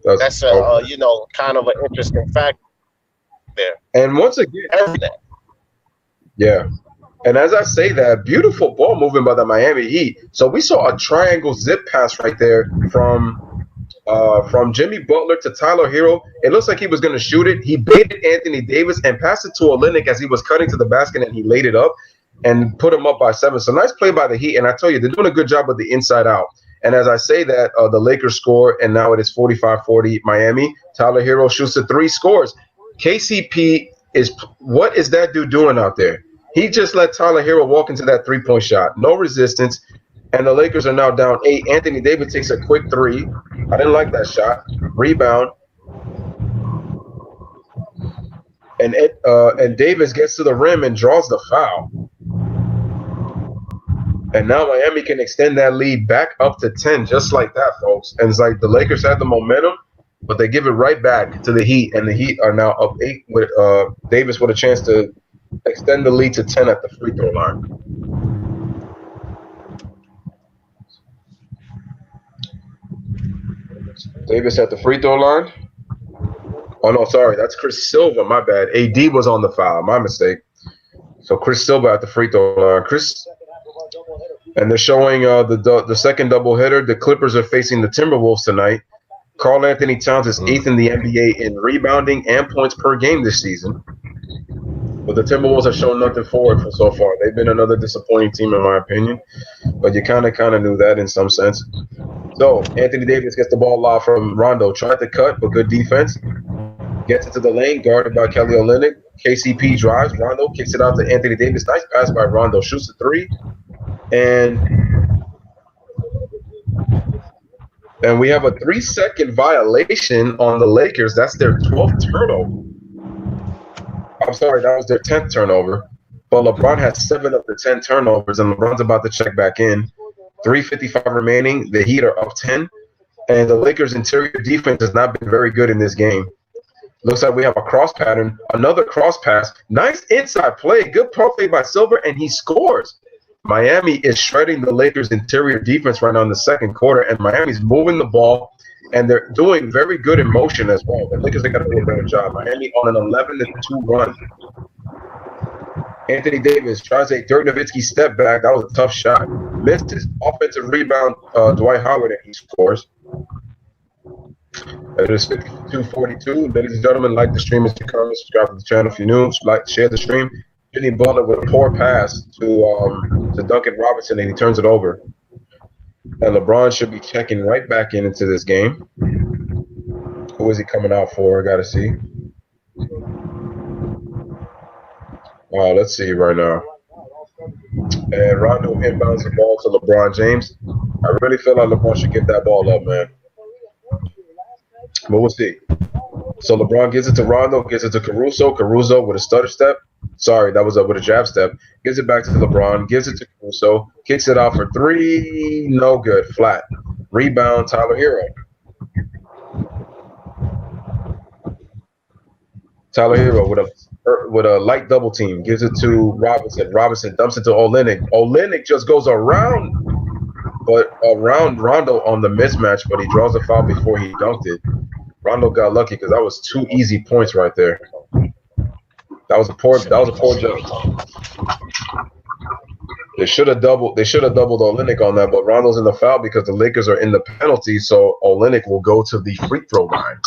that's That's okay. kind of an interesting fact there. And once again, Everything. yeah. And as I say that, beautiful ball movement by the Miami Heat. So we saw a triangle zip pass right there from Jimmy Butler to Tyler Hero. It looks like he was going to shoot it. He baited Anthony Davis and passed it to Olynyk as he was cutting to the basket, and he laid it up and put him up by 7. So nice play by the Heat. And I tell you, they're doing a good job with the inside out. And as I say that, the Lakers score, and now it is 45-40 Miami. Tyler Hero shoots the 3, scores. KCP is, what is that dude doing out there? He just let Tyler Hero walk into that 3-point shot. No resistance. And the Lakers are now down 8. Anthony Davis takes a quick 3. I didn't like that shot. Rebound. And Davis gets to the rim and draws the foul. And now Miami can extend that lead back up to 10, just like that, folks. And it's like the Lakers had the momentum, but they give it right back to the Heat, and the Heat are now up 8 with Davis with a chance to extend the lead to 10 at the free throw line. Davis at the free throw line. Oh, no, sorry. That's Chris Silva. My bad. AD was on the foul. My mistake. So Chris Silva at the free throw line. And they're showing the second doubleheader. The Clippers are facing the Timberwolves tonight. Karl Anthony Towns is 8th in the NBA in rebounding and points per game this season. But the Timberwolves have shown nothing for it so far. They've been another disappointing team, in my opinion. But you kind of knew that in some sense. So Anthony Davis gets the ball lob from Rondo. Tried to cut, but good defense. Gets into the lane, guarded by Kelly Olynyk. KCP drives. Rondo kicks it out to Anthony Davis. Nice pass by Rondo. Shoots a 3. And we have a 3-second violation on the Lakers. That's their 12th turnover. I'm sorry, that was their 10th turnover. But LeBron has 7 of the 10 turnovers, and LeBron's about to check back in. 3:55 remaining. The Heat are up 10. And the Lakers' interior defense has not been very good in this game. Looks like we have a cross pattern. Another cross pass. Nice inside play. Good play by Silver, and he scores. Miami is shredding the Lakers' interior defense right now in the second quarter, and Miami's moving the ball, and they're doing very good in motion as well. The Lakers have got to do a better job. Miami on an 11-2 run. Anthony Davis tries a Dirk Nowitzki step back. That was a tough shot. Missed his offensive rebound, Dwight Howard, and he scores. It is 52-42. Ladies and gentlemen, like the stream as you come, subscribe to the channel if you're new. Like, share the stream. Jimmy Butler with a poor pass to Duncan Robinson, and he turns it over. And LeBron should be checking right back into this game. Who is he coming out for? I got to see. Let's see right now. And Rondo inbounds the ball to LeBron James. I really feel like LeBron should get that ball up, man. But we'll see. So LeBron gives it to Rondo, gives it to Caruso. Caruso with a stutter step. Sorry, that was with a jab step. Gives it back to LeBron, gives it to Caruso, kicks it out for 3. No good, flat. Rebound, Tyler Hero. Tyler Hero with a light double team. Gives it to Robinson. Robinson dumps it to Olynyk. Olynyk just goes around Rondo on the mismatch, but he draws a foul before he dunked it. Rondo got lucky because that was 2 easy points right there. That was a poor jump. They should have doubled Olynyk on that, but Rondo's in the foul because the Lakers are in the penalty, so Olynyk will go to the free throw line.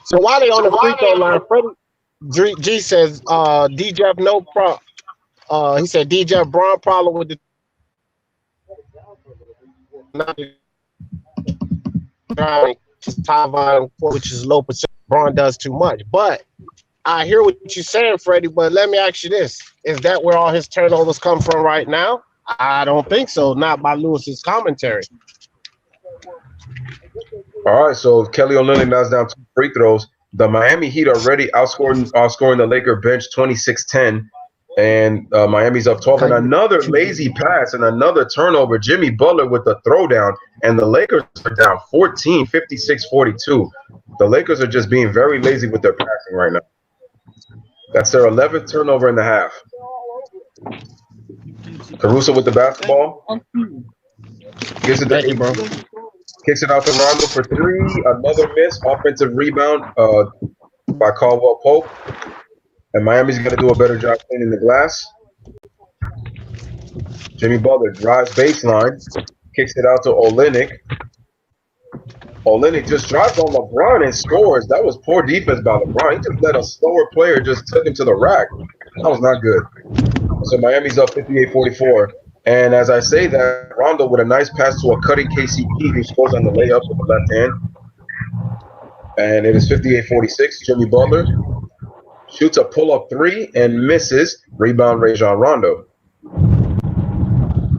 So while they on the free throw line, Freddie G says DJ no problem. He said DJ Braun problem with the which is low percent. Braun does too much. But I hear what you're saying, Freddie, but let me ask you this. Is that where all his turnovers come from right now? I don't think so. Not by Lewis's commentary. All right, so Kelly Olynyk knocks down 2 free throws. The Miami Heat are already outscoring the Laker bench 26-10, and Miami's up 12. And another lazy pass and another turnover. Jimmy Butler with the throwdown, and the Lakers are down 14, 56-42. The Lakers are just being very lazy with their passing right now. That's their 11th turnover in the half. Caruso with the basketball. Gives it to Thank you, bro. Kicks it out to Rondo for 3. Another miss. Offensive rebound by Caldwell Pope. And Miami's going to do a better job cleaning the glass. Jimmy Butler drives baseline. Kicks it out to Olynyk. Olynyk just drives on LeBron and scores. That was poor defense by LeBron. He just let a slower player just took him to the rack. That was not good. So Miami's up 58-44. And as I say that, Rondo with a nice pass to a cutting KCP who scores on the layup with the left hand. And it is 58-46. Jimmy Butler shoots a pull-up 3 and misses. Rebound, Rajon Rondo.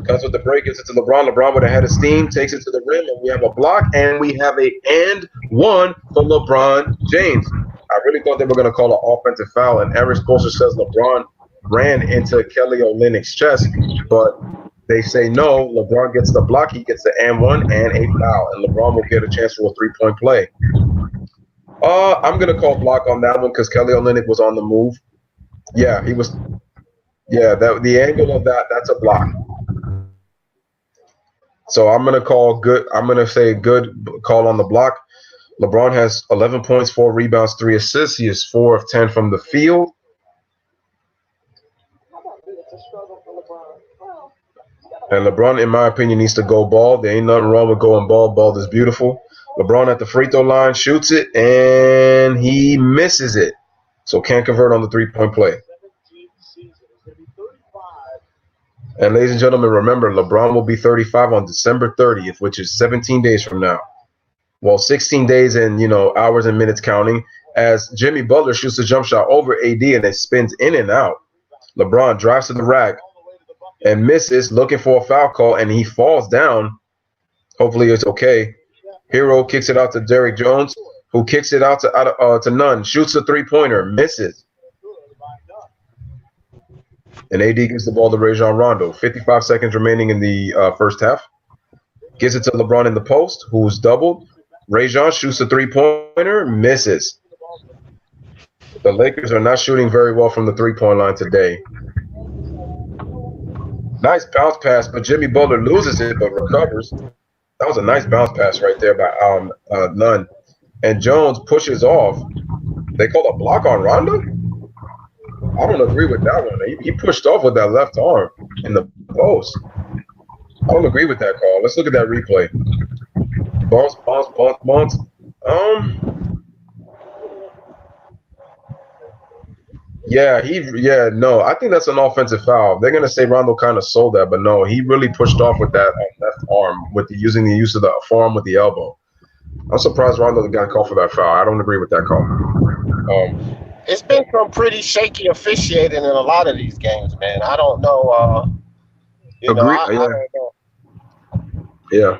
Comes with the break, gets it to LeBron. LeBron with a head of steam, takes it to the rim, and we have a block, and we have a and one for LeBron James. I really thought they were going to call an offensive foul, and Eric Spoelstra says LeBron ran into Kelly Olynyk's chest, but they say no. LeBron gets the block, he gets the and one and a foul, and LeBron will get a chance for a 3-point play. I'm going to call block on that one because Kelly Olynyk was on the move. Yeah, he was. Yeah, the angle of that's a block. So I'm going to call good. I'm going to say good call on the block. LeBron has 11 points, 4 rebounds, 3 assists. He is 4 of 10 from the field. And LeBron, in my opinion, needs to go ball. There ain't nothing wrong with going ball. Ball is beautiful. LeBron at the free throw line shoots it, and he misses it. So can't convert on the 3-point play. And ladies and gentlemen, remember, LeBron will be 35 on December 30th, which is 17 days from now. Well, 16 days and, hours and minutes counting, as Jimmy Butler shoots a jump shot over AD and it spins in and out. LeBron drives to the rack and misses, looking for a foul call, and he falls down. Hopefully it's okay. Hero kicks it out to Derrick Jones, who kicks it out to Nunn, shoots a 3-pointer, misses. And AD gives the ball to Rajon Rondo. 55 seconds remaining in the first half. Gives it to LeBron in the post, who's doubled. Rajon shoots a 3-pointer, misses. The Lakers are not shooting very well from the 3-point line today. Nice bounce pass, but Jimmy Butler loses it but recovers. That was a nice bounce pass right there by Nunn. And Jones pushes off. They call a block on Rondo? I don't agree with that one. He pushed off with that left arm in the post. I don't agree with that call. Let's look at that replay. Bounce. No. I think that's an offensive foul. They're gonna say Rondo kind of sold that, but no, he really pushed off with that left arm with using the use of the forearm with the elbow. I'm surprised Rondo got called for that foul. I don't agree with that call. It's been some pretty shaky officiating in a lot of these games, man. I don't know. I don't know. Yeah.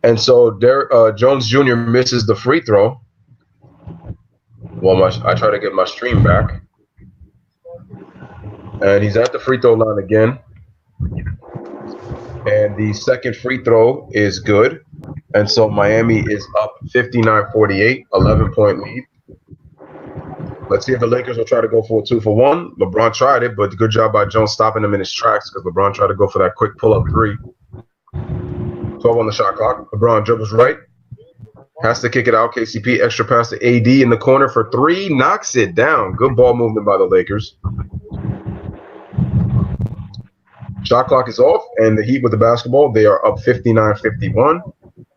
And so Jones Jr. misses the free throw. Well, I try to get my stream back. And he's at the free throw line again. And the second free throw is good. And so Miami is up 59-48, 11-point lead. Let's see if the Lakers will try to go for a 2-for-1. LeBron tried it, but good job by Jones stopping him in his tracks because LeBron tried to go for that quick pull-up 3. 12 on the shot clock. LeBron dribbles right. Has to kick it out. KCP extra pass to AD in the corner for 3. Knocks it down. Good ball movement by the Lakers. Shot clock is off, and the Heat with the basketball. They are up 59-51.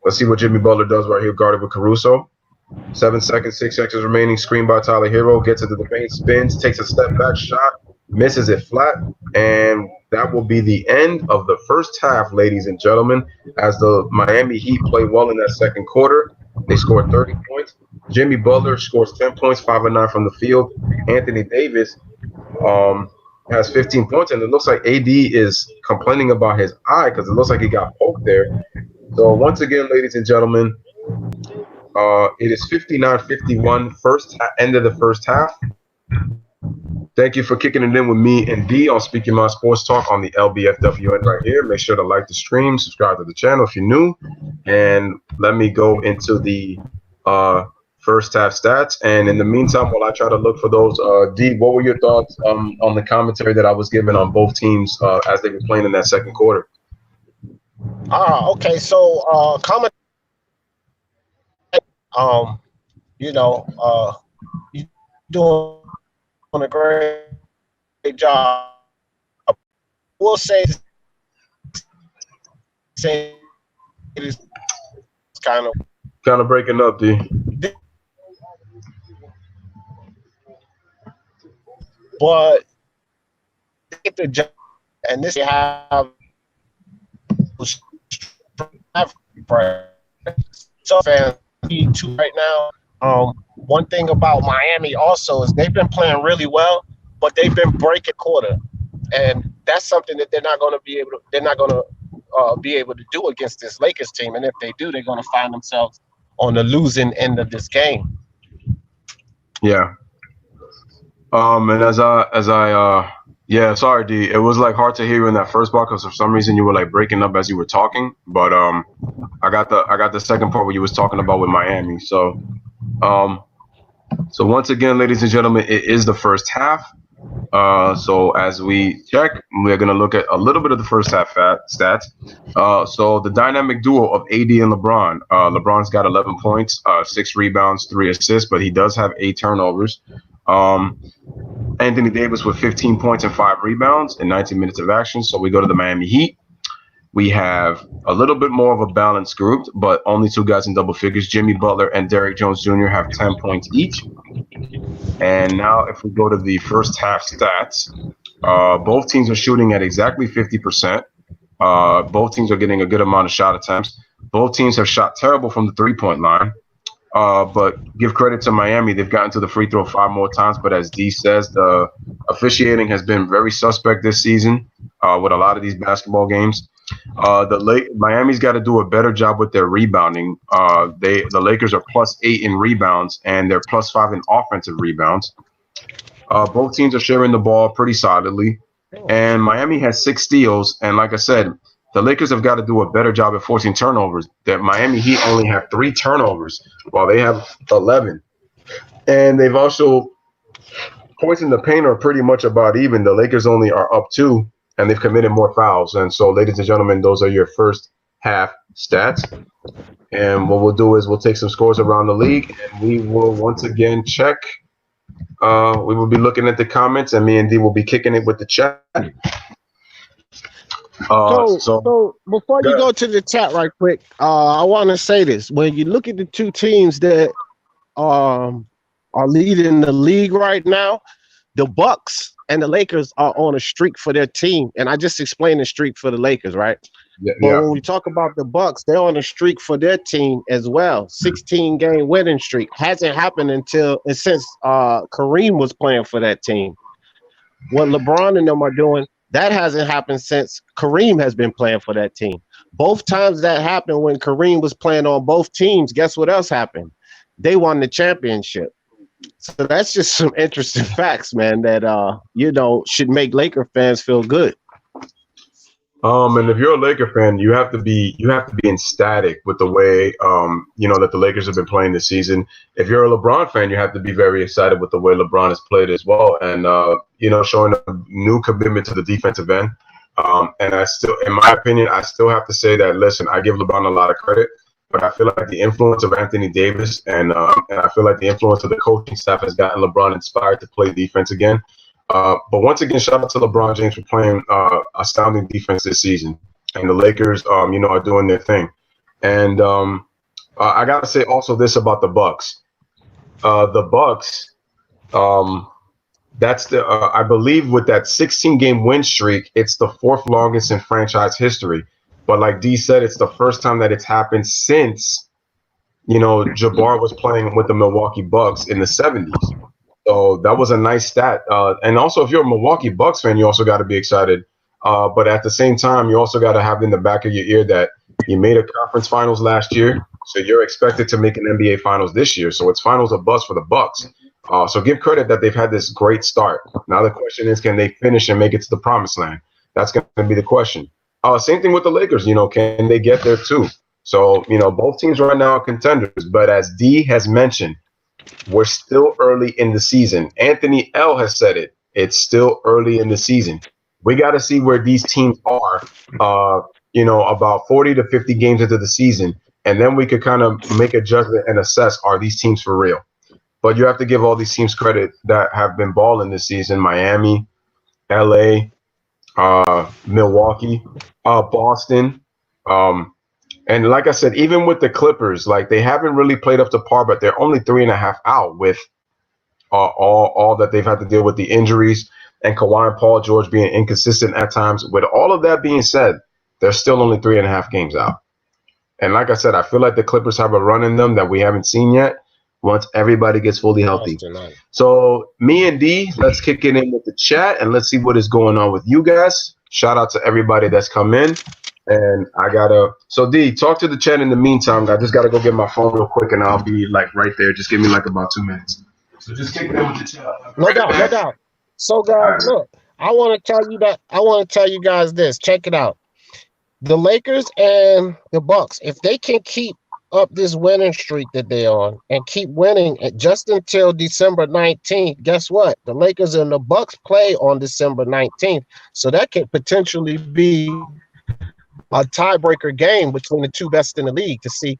Let's see what Jimmy Butler does right here, guarded with Caruso. 7 seconds, 6 seconds remaining. Screen by Tyler Hero. Gets into the paint, spins, takes a step back shot, misses it flat, and that will be the end of the first half, ladies and gentlemen, as the Miami Heat play well in that second quarter. They scored 30 points. Jimmy Butler scores 10 points, 5 of 9 from the field. Anthony Davis has 15 points, and it looks like AD is complaining about his eye because it looks like he got poked there. So once again, ladies and gentlemen, It is 59-51, end of the first half. Thank you for kicking it in with me and D on Speaking My Sports Talk on the LBFWN right here. Make sure to like the stream, subscribe to the channel if you're new, and let me go into the first half stats. And in the meantime, while I try to look for those, D, what were your thoughts on the commentary that I was given on both teams as they were playing in that second quarter? Okay. So, comment. You know, you doing a great job. We'll say it is kind of breaking up, D. But get the job, and this have so fans too right now. One thing about Miami also is they've been playing really well, but they've been breaking quarter, and that's something that they're not going to be able to. They're not going to be able to do against this Lakers team, and if they do, they're going to find themselves on the losing end of this game. Yeah. And yeah, sorry, D. It was like hard to hear you in that first part because for some reason you were like breaking up as you were talking. But I got the second part where you was talking about with Miami. So once again, ladies and gentlemen, it is the first half. So as we check, we're gonna look at a little bit of the first half stats. So the dynamic duo of AD and LeBron. LeBron's got 11 points, 6 rebounds, 3 assists, but he does have 8 turnovers. Anthony Davis with 15 points and 5 rebounds in 19 minutes of action. So we go to the Miami Heat. We have a little bit more of a balanced group, but only 2 guys in double figures. Jimmy Butler and Derrick Jones Jr. have 10 points each. And now if we go to the first half stats, both teams are shooting at exactly 50%. Both teams are getting a good amount of shot attempts. Both teams have shot terrible from the three-point line. But give credit to Miami. They've gotten to the free throw 5 more times. But as D says, the officiating has been very suspect this season with a lot of these basketball games. Miami's got to do a better job with their rebounding. The Lakers are +8 in rebounds, and they're +5 in offensive rebounds. Both teams are sharing the ball pretty solidly. And Miami has 6 steals. And like I said, the Lakers have got to do a better job at forcing turnovers. That Miami Heat only have 3 turnovers, while they have 11. And they've also points in the paint are pretty much about even. The Lakers only are up 2, and they've committed more fouls. And so, ladies and gentlemen, those are your first half stats. And what we'll do is we'll take some scores around the league, and we will once again check. We will be looking at the comments, and me and D will be kicking it with the chat. So before you go to the chat right quick, I want to say this. When you look at the 2 teams that are leading the league right now, the Bucks and the Lakers are on a streak for their team. And I just explained the streak for the Lakers, right? Yeah. But when we talk about the Bucks, they're on a streak for their team as well. 16-game winning streak. Hasn't happened since Kareem was playing for that team. What LeBron and them are doing, that hasn't happened since Kareem has been playing for that team. Both times that happened when Kareem was playing on both teams, guess what else happened? They won the championship. So that's just some interesting facts, man, that should make Laker fans feel good. And if you're a Laker fan, you have to be ecstatic with the way that the Lakers have been playing this season. If you're a LeBron fan, you have to be very excited with the way LeBron has played as well, and showing a new commitment to the defensive end. And I still, in my opinion, I still have to say that. Listen, I give LeBron a lot of credit, but I feel like the influence of Anthony Davis and I feel like the influence of the coaching staff has gotten LeBron inspired to play defense again. But once again, shout out to LeBron James for playing astounding defense this season, and the Lakers, are doing their thing. And I gotta say also this about the Bucks. The Bucks, that's I believe with that 16-game win streak, it's the 4th longest in franchise history. But like D said, it's the first time that it's happened since Jabbar was playing with the Milwaukee Bucks in the 70s. So that was a nice stat. And also, if you're a Milwaukee Bucks fan, you also got to be excited. But at the same time, you also got to have in the back of your ear that you made a conference finals last year. So you're expected to make an NBA Finals this year. So it's finals or bust for the Bucks. So give credit that they've had this great start. Now the question is, can they finish and make it to the promised land? That's going to be the question. Same thing with the Lakers. Can they get there too? So both teams right now are contenders. But as D has mentioned, we're still early in the season. Anthony L has said it. It's still early in the season. We got to see where these teams are. About 40 to 50 games into the season, and then we could kind of make a judgment and assess, are these teams for real? But you have to give all these teams credit that have been balling this season: Miami, LA, Milwaukee, Boston. And like I said, even with the Clippers, like they haven't really played up to par, but they're only 3.5 out with all that they've had to deal with, the injuries and Kawhi and Paul George being inconsistent at times. With all of that being said, they're still only 3.5 games out. And like I said, I feel like the Clippers have a run in them that we haven't seen yet once everybody gets fully healthy. So me and D, let's kick it in with the chat and let's see what is going on with you guys. Shout out to everybody that's come in. And so D, talk to the chat in the meantime. I just gotta go get my phone real quick and I'll be like right there. Just give me like about 2 minutes. So just kick it in with the chat. No doubt. So guys, look, I want to tell you guys this. Check it out. The Lakers and the Bucks, if they can keep up this winning streak that they're on and keep winning just until December 19th, guess what? The Lakers and the Bucks play on December 19th. So that could potentially be a tiebreaker game between the two best in the league to see,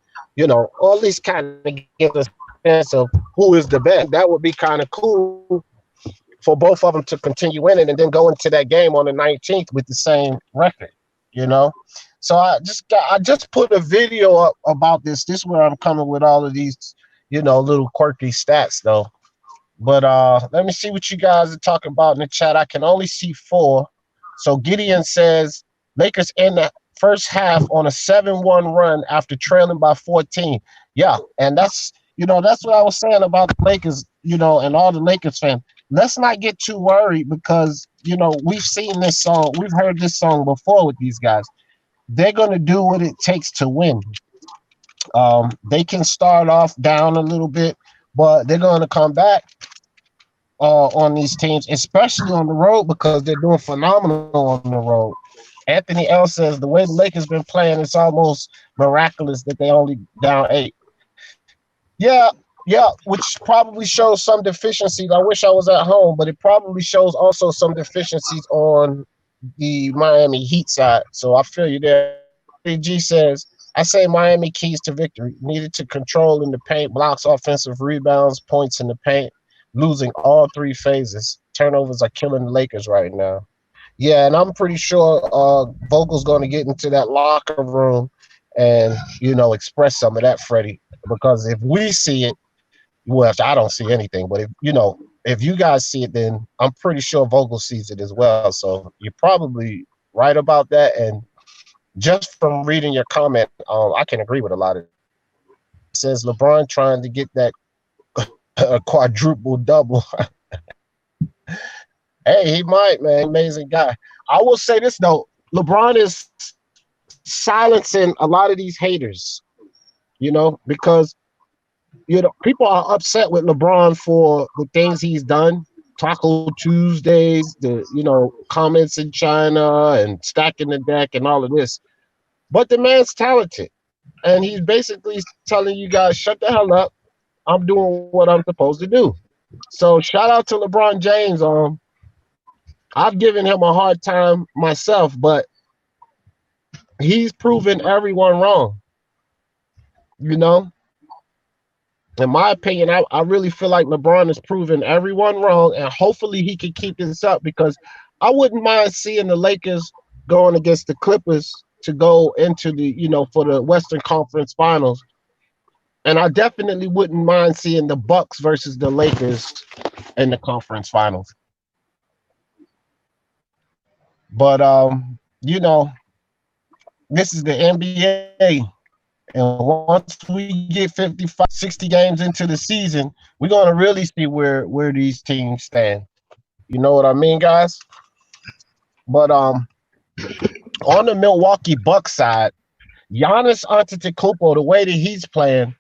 all these kind of give us a sense of who is the best. That would be kind of cool for both of them to continue winning and then go into that game on the 19th with the same record. So I just put a video up about this. This is where I'm coming with all of these, little quirky stats though. But let me see what you guys are talking about in the chat. I can only see 4. So Gideon says Lakers in the first half on a 7-1 run after trailing by 14. Yeah, and that's that's what I was saying about the Lakers, and all the Lakers fans. Let's not get too worried because we've seen this song, we've heard this song before with these guys. They're gonna do what it takes to win. They can start off down a little bit, but they're gonna come back on these teams, especially on the road, because they're doing phenomenal on the road. Anthony L says the way the Lakers been playing, it's almost miraculous that they only down 8. Yeah, which probably shows some deficiencies. I wish I was at home, but it probably shows also some deficiencies on the Miami Heat side. So I feel you there. G says, I say Miami keys to victory. Needed to control in the paint, blocks, offensive rebounds, points in the paint, losing all 3 phases. Turnovers are killing the Lakers right now. Yeah, and I'm pretty sure Vogel's going to get into that locker room and, express some of that, Freddie. Because if we see it, well, I don't see anything, but if you guys see it, then I'm pretty sure Vogel sees it as well. So you're probably right about that. And just from reading your comment, I can agree with a lot of it. It says LeBron trying to get that quadruple double. Hey, he might, man. Amazing guy. I will say this though, LeBron is silencing a lot of these haters, because people are upset with LeBron for the things he's done. Taco Tuesdays, the comments in China and stacking the deck and all of this. But the man's talented. And he's basically telling you guys, shut the hell up. I'm doing what I'm supposed to do. So shout out to LeBron James. I've given him a hard time myself, but he's proven everyone wrong. In my opinion, I really feel like LeBron has proven everyone wrong, and hopefully he can keep this up, because I wouldn't mind seeing the Lakers going against the Clippers to go into the, for the Western Conference Finals. And I definitely wouldn't mind seeing the Bucks versus the Lakers in the conference finals. But this is the NBA. And once we get 55, 60 games into the season, we're going to really see where these teams stand. You know what I mean, guys? But on the Milwaukee Bucks side, Giannis Antetokounmpo, the way that he's playing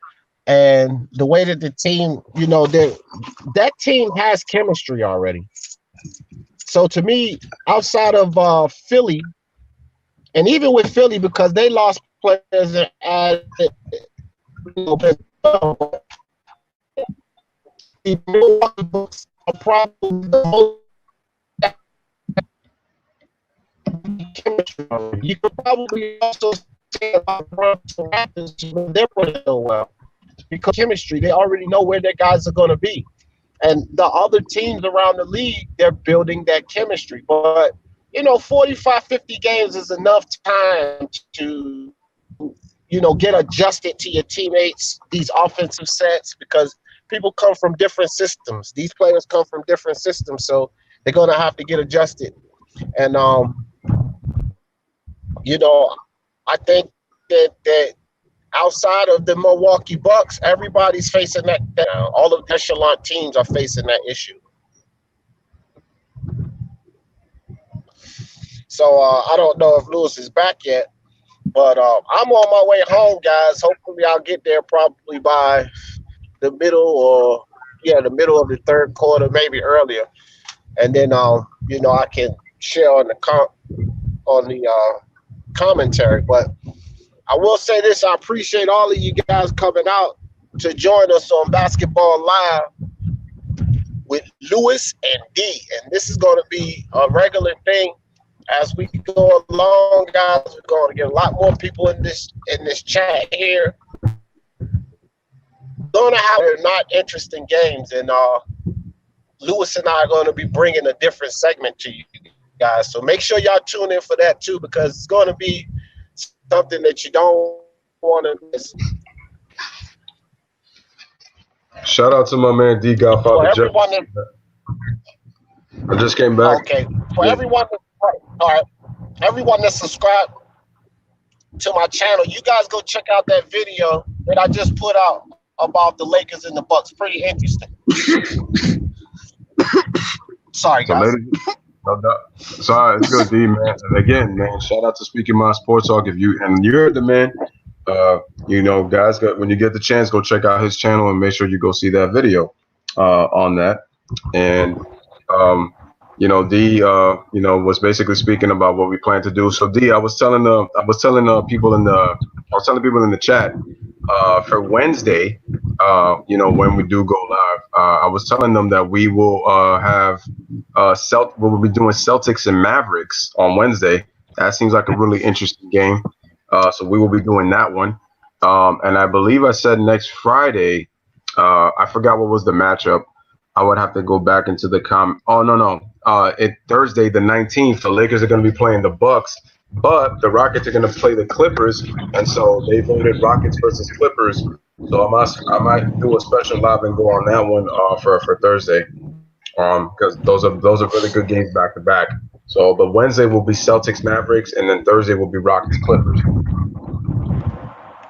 and the way that the team, that team has chemistry already. So to me, outside of Philly, and even with Philly, because they lost players and added, the Milwaukee Bucks are probably the most chemistry. You could probably also say about the Raptors, they're playing so well because chemistry. They already know where their guys are going to be, and the other teams around the league, they're building that chemistry. But 45, 50 games is enough time to get adjusted to your teammates, these offensive sets, because people come from different systems. These players come from different systems, so they're going to have to get adjusted. And I think that outside of the Milwaukee Bucks, everybody's facing that. All of the echelon teams are facing that issue. So I don't know if Lewis is back yet, but I'm on my way home, guys. Hopefully, I'll get there probably by the middle the middle of the third quarter, maybe earlier, and then I can share on the commentary. But I will say this: I appreciate all of you guys coming out to join us on Basketball Live with Lewis and D, and this is going to be a regular thing. As we go along, guys, we're going to get a lot more people in this chat here. Going to have not interesting games, and Lewis and I are going to be bringing a different segment to you guys. So make sure y'all tune in for that too, because it's going to be something that you don't want to miss. Shout out to my man D Godfather Jeff. I just came back. Okay, for everyone. All right, everyone that's subscribed to my channel, you guys go check out that video that I just put out about the Lakers and the Bucks. Pretty interesting. Sorry, guys. Sorry, it's good, D, man. And again, man, shout out to Speaking My Sports Talk. If you heard the man, guys, when you get the chance, go check out his channel and make sure you go see that video on that. And D, was basically speaking about what we plan to do. So D, I was telling people in the chat for Wednesday, when we do go live, I was telling them that we will we'll be doing Celtics and Mavericks on Wednesday. That seems like a really interesting game. So we will be doing that one. And I believe I said next Friday. I forgot what was the matchup. I would have to go back into the Thursday the 19th, the Lakers are going to be playing the Bucks, but the Rockets are going to play the Clippers, and so they voted Rockets versus Clippers. So I might do a special live and go on that one for Thursday, because those are really good games back to back. So, but Wednesday will be Celtics Mavericks, and then Thursday will be Rockets Clippers.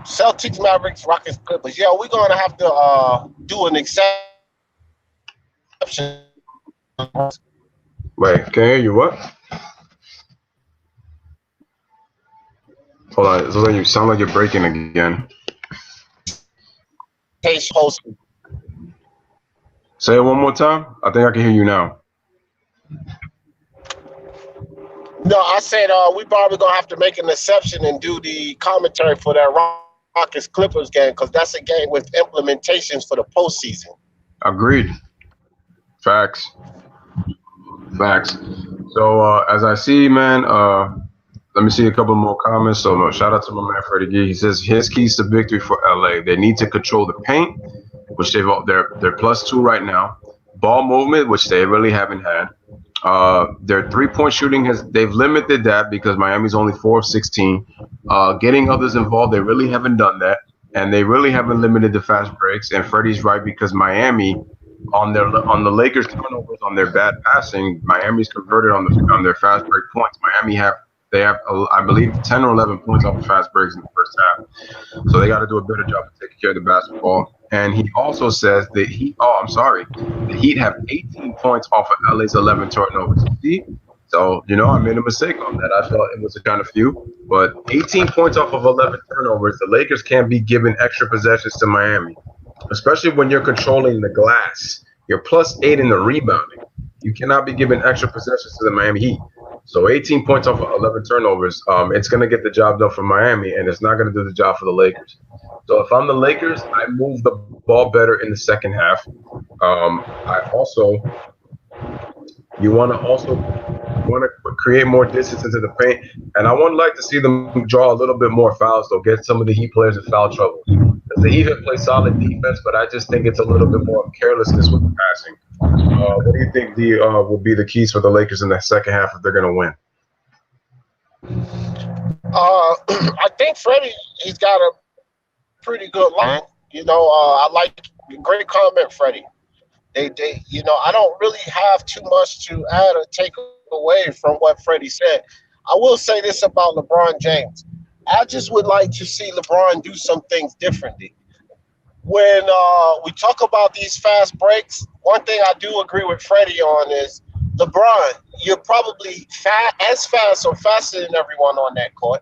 Celtics Mavericks, Rockets Clippers. Yeah, we're going to have to do an exception. Wait, can I hear you? What? Hold on, it's like you sound like you're breaking again. Say it one more time. I think I can hear you now. No, I said we probably gonna have to make an exception and do the commentary for that Rockets Clippers game, because that's a game with implementations for the postseason. Agreed. Facts. So as I see, man, let me see a couple more comments. So shout out to my man Freddie G. He says his keys to victory for LA: they need to control the paint, which they're +2 right now. Ball movement, which they really haven't had. Their 3-point shooting they've limited that because Miami's only 4 of 16. Getting others involved, they really haven't done that, and they really haven't limited the fast breaks. And Freddie's right, because Miami, on the Lakers turnovers, on their bad passing, Miami's converted on their fast break points. They have I believe 10 or 11 points off of fast breaks in the first half. So they got to do a better job of taking care of the basketball. And he also says that the Heat have 18 points off of LA's 11 turnovers. See? So, I made a mistake on that. I felt it was a kind of few. But 18 points off of 11 turnovers, the Lakers can't be giving extra possessions to Miami, especially when you're controlling the glass. You're +8 in the rebounding. You cannot be giving extra possessions to the Miami Heat. So 18 points off of 11 turnovers, it's going to get the job done for Miami, and it's not going to do the job for the Lakers. So if I'm the Lakers, I move the ball better in the second half. You want to create more distance into the paint, and I would like to see them draw a little bit more fouls, though, get some of the Heat players in foul trouble. Because the Heat have played solid defense, but I just think it's a little bit more carelessness with the passing. What do you think will be the keys for the Lakers in the second half if they're going to win? I think Freddie, he's got a pretty good line. I like great comment, Freddie. They, I don't really have too much to add or take away from what Freddie said. I will say this about LeBron James. I just would like to see LeBron do some things differently. When we talk about these fast breaks, one thing I do agree with Freddie on is LeBron, you're probably as fast or faster than everyone on that court.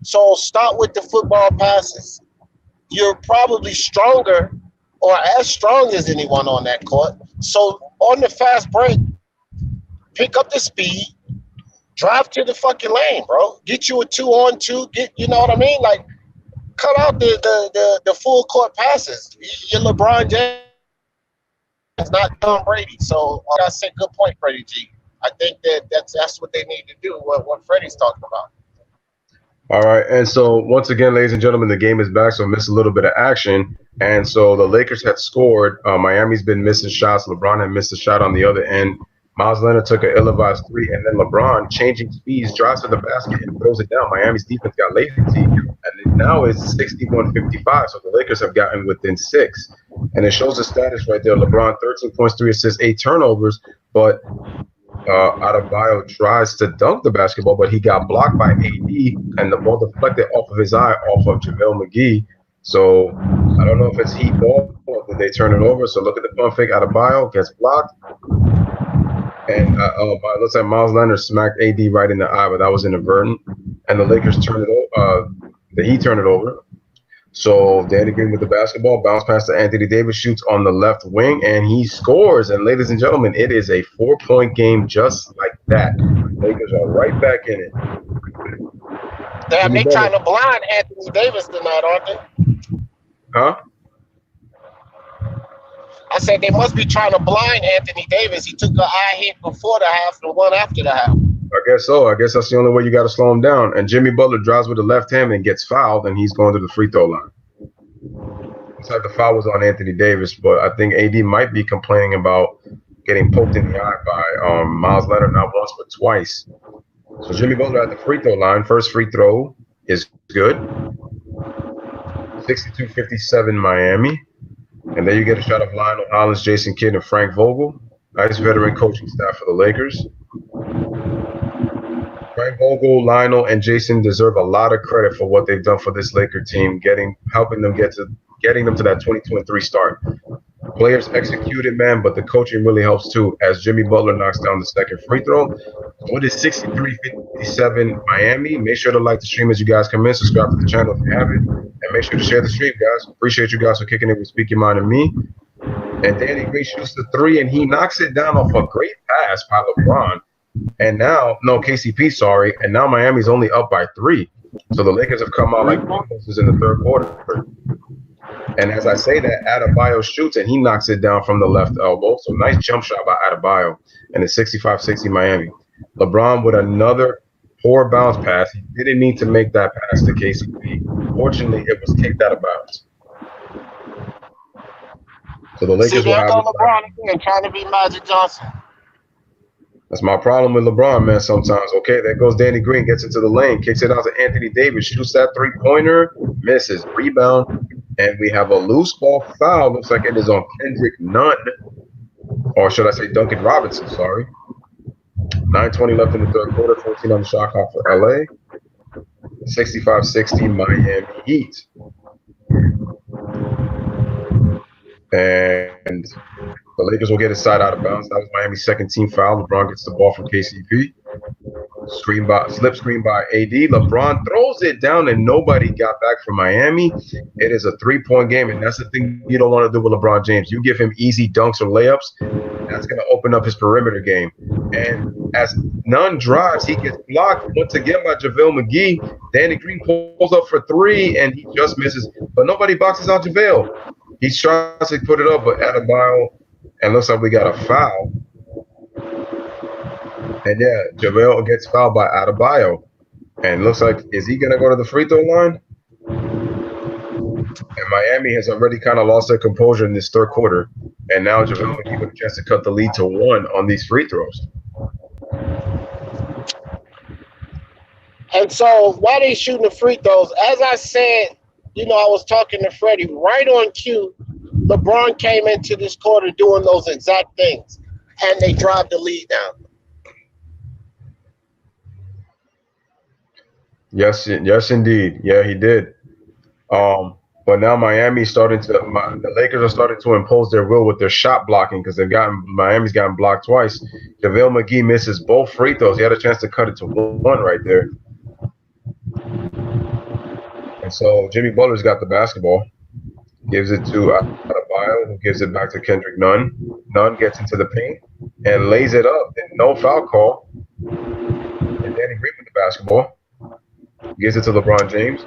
So start with the football passes. You're probably stronger or as strong as anyone on that court. So on the fast break, pick up the speed, drive to the fucking lane, bro. Get you a 2-on-2. You know what I mean? Like, cut out the full court passes. You're LeBron James, not Tom Brady. So I say good point, Freddie G. I think that's what they need to do. What Freddie's talking about. All right, and so once again, ladies and gentlemen, the game is back, so missed a little bit of action. And so the Lakers had scored. Miami's been missing shots. LeBron had missed a shot on the other end. Miles Leonard took an ill-advised three, and then LeBron, changing speeds, drives to the basket and throws it down. Miami's defense got lazy, and now it's 61-55, so the Lakers have gotten within 6. And it shows the status right there. LeBron, 13 points, 3 assists, 8 turnovers, but Adebayo tries to dunk the basketball, but he got blocked by AD, and the ball deflected off of his eye, off of JaVale McGee. So I don't know if it's Heat ball or did they turn it over. So look at the pump fake. Adebayo gets blocked, and it looks like Miles Leonard smacked AD right in the eye, but that was inadvertent. And the Lakers turned it over. The Heat turned it over. So Danny Green with the basketball, bounce pass to Anthony Davis, shoots on the left wing, and he scores. And ladies and gentlemen, it is a 4-point game just like that. Lakers are right back in it. Damn, they trying to blind Anthony Davis tonight, aren't they? Huh? I said they must be trying to blind Anthony Davis. He took an eye hit before the half and one after the half. I guess so. I guess that's the only way you got to slow him down. And Jimmy Butler drives with the left hand and gets fouled, and he's going to the free throw line. Looks like the foul was on Anthony Davis, but I think AD might be complaining about getting poked in the eye by Miles Leonard not once but twice. So Jimmy Butler at the free throw line. First free throw is good. 62-57 Miami. And then you get a shot of Lionel Hollins, Jason Kidd, and Frank Vogel. Nice veteran coaching staff for the Lakers. Frank Vogel, Lionel, and Jason deserve a lot of credit for what they've done for this Laker team, helping them getting them to that 22-3 start. Players executed, man, but the coaching really helps too. As Jimmy Butler knocks down the second free throw, so it is 63-57 Miami. Make sure to like the stream as you guys come in. Subscribe to the channel if you haven't, and make sure to share the stream, guys. Appreciate you guys for kicking it with Speak Your Mind and me. And Danny Green shoots the 3, and he knocks it down off a great pass by LeBron. And now, KCP, sorry. And now Miami's only up by 3. So the Lakers have come out like bulldozers in the third quarter. And as I say that, Adebayo shoots, and he knocks it down from the left elbow. So nice jump shot by Adebayo. And it's 65-60 Miami. LeBron with another poor bounce pass. He didn't need to make that pass to KCP. Fortunately, it was kicked out of bounds. So the Lakers will have LeBron again, trying to be Magic Johnson. That's my problem with LeBron, man, sometimes. Okay, there goes Danny Green, gets into the lane, kicks it out to Anthony Davis, shoots that three-pointer, misses, rebound, and we have a loose ball foul. Looks like it is on Kendrick Nunn, or should I say Duncan Robinson, sorry. 9:20 left in the third quarter, 14 on the shot clock for LA. 65-60 Miami Heat. And the Lakers will get a side out of bounds. That was Miami's second team foul. LeBron gets the ball from KCP. Slip screen by AD. LeBron throws it down and nobody got back from Miami. It is a 3-point game, and that's the thing you don't want to do with LeBron James. You give him easy dunks or layups, that's going to open up his perimeter game. And as none drives, he gets blocked once again by JaVale McGee. Danny Green pulls up for three, and he just misses. But nobody boxes out JaVale. He tries to put it up, but Adebayo, and looks like we got a foul. And yeah, JaVale gets fouled by Adebayo. And looks like, is he going to go to the free throw line? And Miami has already kind of lost their composure in this third quarter. And now JaVale McGee with a chance to cut the lead to 1 on these free throws. And so while they shooting the free throws, as I said, I was talking to Freddie right on cue. LeBron came into this quarter doing those exact things, and they drive the lead down. Yes, indeed. Yeah, he did. But now the Lakers are starting to impose their will with their shot blocking because Miami's gotten blocked twice. JaVale McGee misses both free throws. He had a chance to cut it to 1 right there. And so Jimmy Butler's got the basketball, gives it to Adebayo, who gives it back to Kendrick Nunn. Nunn gets into the paint and lays it up. And no foul call. And Danny Green with the basketball. Gives it to LeBron James.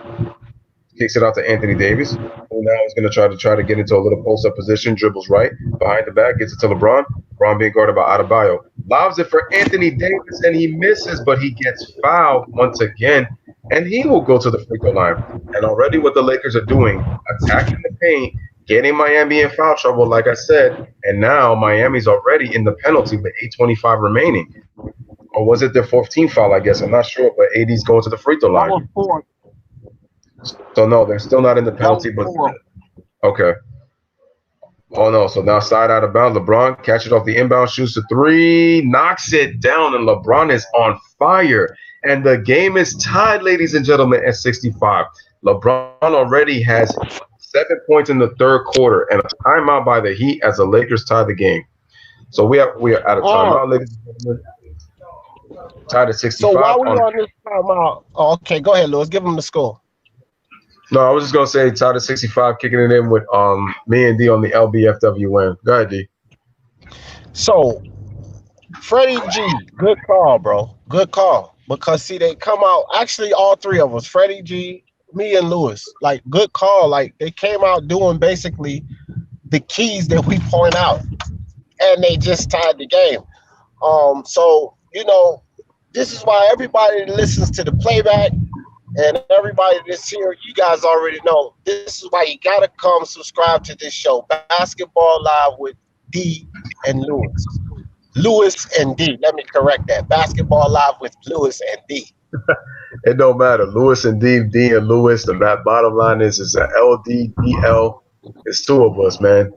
Kicks it out to Anthony Davis, who now is going to try to get into a little post-up position, dribbles right, behind the back, gets it to LeBron. LeBron being guarded by Adebayo. Lobs it for Anthony Davis, and he misses, but he gets fouled once again, and he will go to the free throw line. And already what the Lakers are doing, attacking the paint, getting Miami in foul trouble, like I said, and now Miami's already in the penalty with 8:25 remaining. Or was it their 14th foul, I guess? I'm not sure, but AD's going to the free throw line. That was 4. So no, they're still not in the penalty, but okay. Oh no, so now side out of bounds. LeBron catches off the inbound, shoots the 3, knocks it down, and LeBron is on fire. And the game is tied, ladies and gentlemen, at 65. LeBron already has 7 points in the third quarter and a timeout by the Heat as the Lakers tie the game. So we are at a timeout, ladies and gentlemen. Tied at 65. So while we're on this timeout, okay, go ahead, Lewis. Give them the score. No, I was just gonna say tied at 65, kicking it in with me and D on the LBFW win. Go ahead, D. So Freddie G, good call, bro. Good call. Because see, they come out, actually all three of us, Freddie G, me and Lewis, like good call. Like they came out doing basically the keys that we point out. And they just tied the game. So this is why everybody that listens to the playback and everybody that's here, you guys already know, this is why you got to come subscribe to this show, Basketball Live with D and Lewis. Lewis and D. Let me correct that. Basketball Live with Lewis and D. It don't matter. Lewis and D, D and Lewis. The bottom line is it's an LDDL. It's 2 of us, man.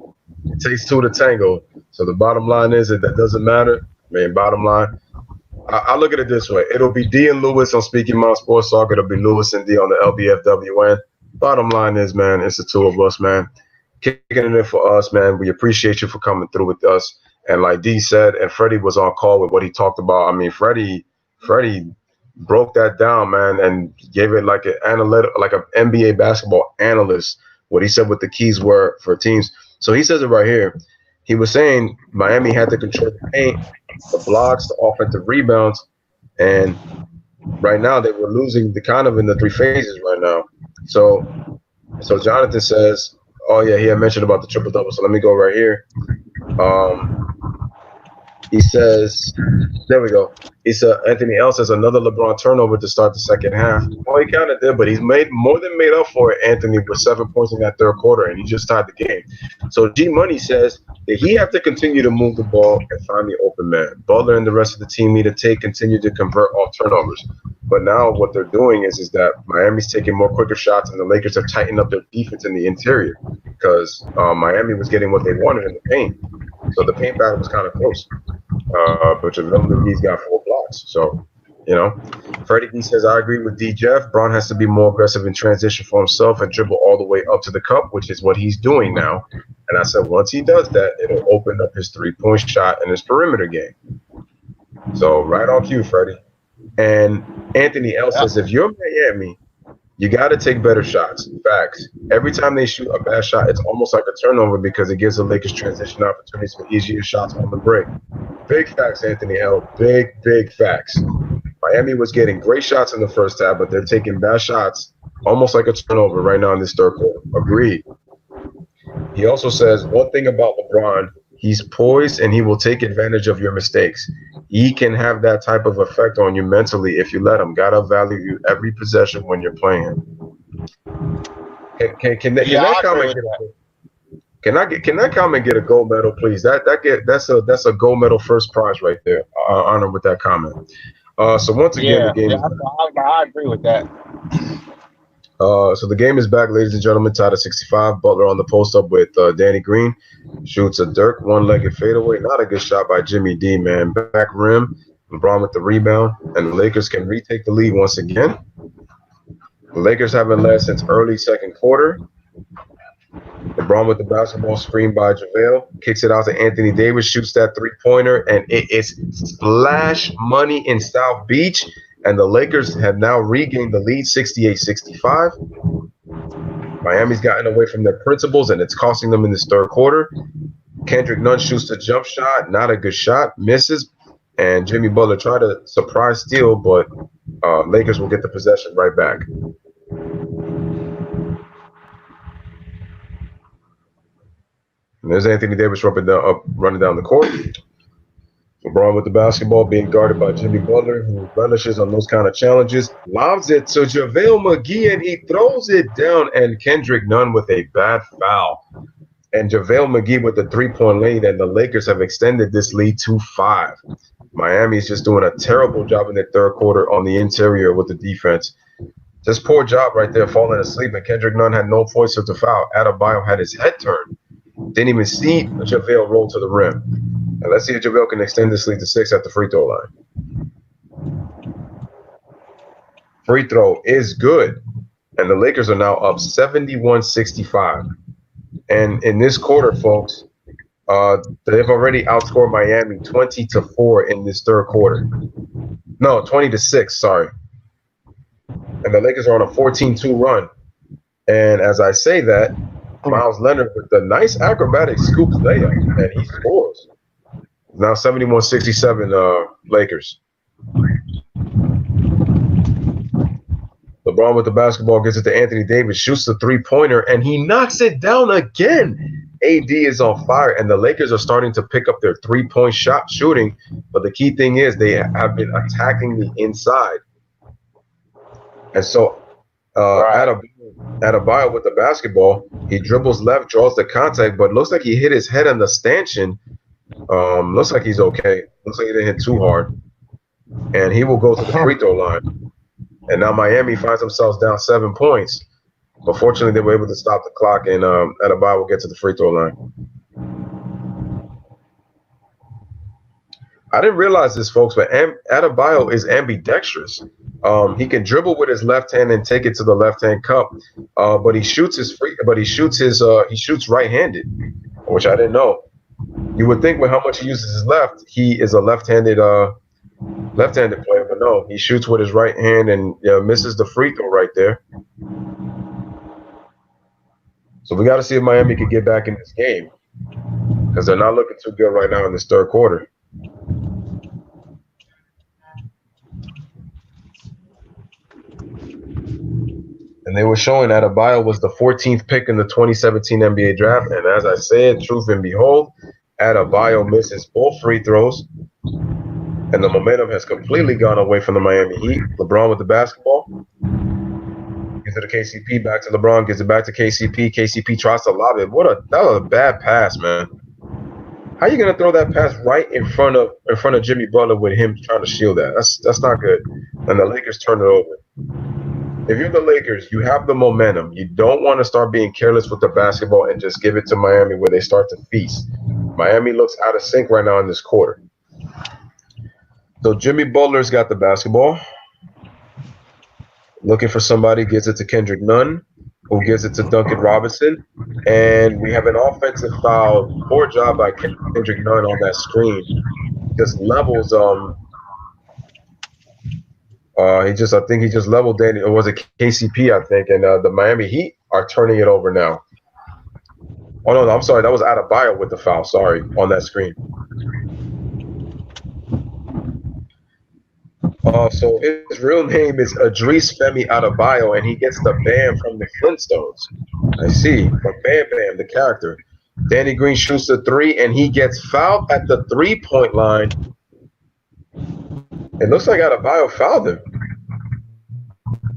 It takes 2 to tango. So the bottom line is that doesn't matter. Man, bottom line, I look at it this way. It'll be D and Lewis on Speaking Mount Sports Talk. It'll be Lewis and D on the LBFWN. Bottom line is, man, it's the 2 of us, man. Kicking it in for us, man. We appreciate you for coming through with us. And like D said, and Freddie was on call with what he talked about. I mean, Freddie broke that down, man, and gave it like an analytic, like an NBA basketball analyst, what he said what the keys were for teams. So he says it right here. He was saying Miami had to control the paint, the blocks, the offensive rebounds, and right now they were losing the kind of in the 3 phases right now. So Jonathan says, oh yeah, he had mentioned about the triple double. So let me go right here. He says, there we go. He said Anthony L says another LeBron turnover to start the second half. Well, he kind of did, but he's more than made up for it, Anthony, with 7 points in that third quarter, and he just tied the game. So G Money says that he have to continue to move the ball and find the open man. Butler and the rest of the team need to continue to convert off turnovers. But now what they're doing is that Miami's taking more quicker shots, and the Lakers have tightened up their defense in the interior because Miami was getting what they wanted in the paint. So the paint battle was kind of close. But he's got 4 blocks. So, Freddie D says, I agree with D. Jeff. Braun has to be more aggressive in transition for himself and dribble all the way up to the cup, which is what he's doing now. And I said, once he does that, it'll open up his 3-point shot and his perimeter game. So, right on cue, Freddie. And Anthony L says, if you're Miami, you got to take better shots. Facts. Every time they shoot a bad shot, it's almost like a turnover because it gives the Lakers transition opportunities for easier shots on the break. Big facts, Anthony L. Big facts. Miami was getting great shots in the first half, but they're taking bad shots, almost like a turnover right now in this third quarter. Agreed. He also says one thing about LeBron, he's poised and he will take advantage of your mistakes. He can have that type of effect on you mentally if you let him. Gotta value every possession when you're playing. Can that comment get that comment get a gold medal, please? That's a gold medal first prize right there. Honor with that comment. So once again, the game. I agree with that. So the game is back, ladies and gentlemen. Tied at 65. Butler on the post up with Danny Green. Shoots a Dirk one-legged fadeaway. Not a good shot by Jimmy D, man. Back rim. LeBron with the rebound. And the Lakers can retake the lead once again. The Lakers haven't led since early second quarter. LeBron with the basketball, screen by JaVale. Kicks it out to Anthony Davis. Shoots that three-pointer. And it is splash money in South Beach. And the Lakers have now regained the lead, 68-65. Miami's gotten away from their principles, and it's costing them in this third quarter. Kendrick Nunn shoots a jump shot, not a good shot, misses. And Jimmy Butler tried to surprise steal, but Lakers will get the possession right back. And there's Anthony Davis running down the court. LeBron with the basketball being guarded by Jimmy Butler, who relishes on those kind of challenges. Lobs it to JaVale McGee, and he throws it down. And Kendrick Nunn with a bad foul. And JaVale McGee with the three-point lead, and the Lakers have extended this lead to 5. Miami's just doing a terrible job in the third quarter on the interior with the defense. Just poor job right there, falling asleep. And Kendrick Nunn had no choice of the foul. Adebayo had his head turned. Didn't even see JaVale roll to the rim. And let's see if JaVale can extend this lead to 6 at the free throw line. Free throw is good. And the Lakers are now up 71-65. And in this quarter, folks, they've already outscored Miami 20-4 in this third quarter. No, 20-6, sorry. And the Lakers are on a 14-2 run. And as I say that, Miles Leonard with the nice acrobatic scoop layup, and he scores. Now 71-67 Lakers. LeBron with the basketball gets it to Anthony Davis, shoots the three-pointer, and he knocks it down again. AD is on fire, and the Lakers are starting to pick up their three-point shot shooting. But the key thing is they have been attacking the inside. And so Adebayo with the basketball, he dribbles left, draws the contact, but looks like he hit his head on the stanchion. Looks like he's okay. Looks like he didn't hit too hard. And he will go to the free throw line. And now Miami finds themselves down 7 points. But fortunately, they were able to stop the clock, and Adebayo will get to the free throw line. I didn't realize this, folks, but Adebayo is ambidextrous. He can dribble with his left hand and take it to the left-hand cup, but he shoots right-handed, which I didn't know. You would think with how much he uses his left, he is a left-handed player, but no, he shoots with his right hand and misses the free throw right there. So we got to see if Miami can get back in this game, because they're not looking too good right now in this third quarter. And they were showing that Adebayo was the 14th pick in the 2017 NBA draft. And as I said, truth and behold, Adebayo misses both free throws. And the momentum has completely gone away from the Miami Heat. LeBron with the basketball. Gives it to KCP, back to LeBron, gives it back to KCP. KCP tries to lob it. That was a bad pass, man. How are you gonna throw that pass right in front of Jimmy Butler with him trying to shield that? That's not good. And the Lakers turn it over. If you're the Lakers, you have the momentum. You don't want to start being careless with the basketball and just give it to Miami where they start to feast. Miami looks out of sync right now in this quarter. So Jimmy Butler's got the basketball. Looking for somebody, gives it to Kendrick Nunn, who gives it to Duncan Robinson. And we have an offensive foul. Poor job by Kendrick Nunn on that screen. Just levels I think he just leveled Danny. Or was it KCP? I think, and the Miami Heat are turning it over now. Oh no, I'm sorry, that was Adebayo with the foul. Sorry, on that screen. So his real name is Idris Femi Adebayo, and he gets the Bam from the Flintstones. I see, from Bam Bam, the character. Danny Green shoots the three, and he gets fouled at the 3-point line. It looks like Adebayo fouled him.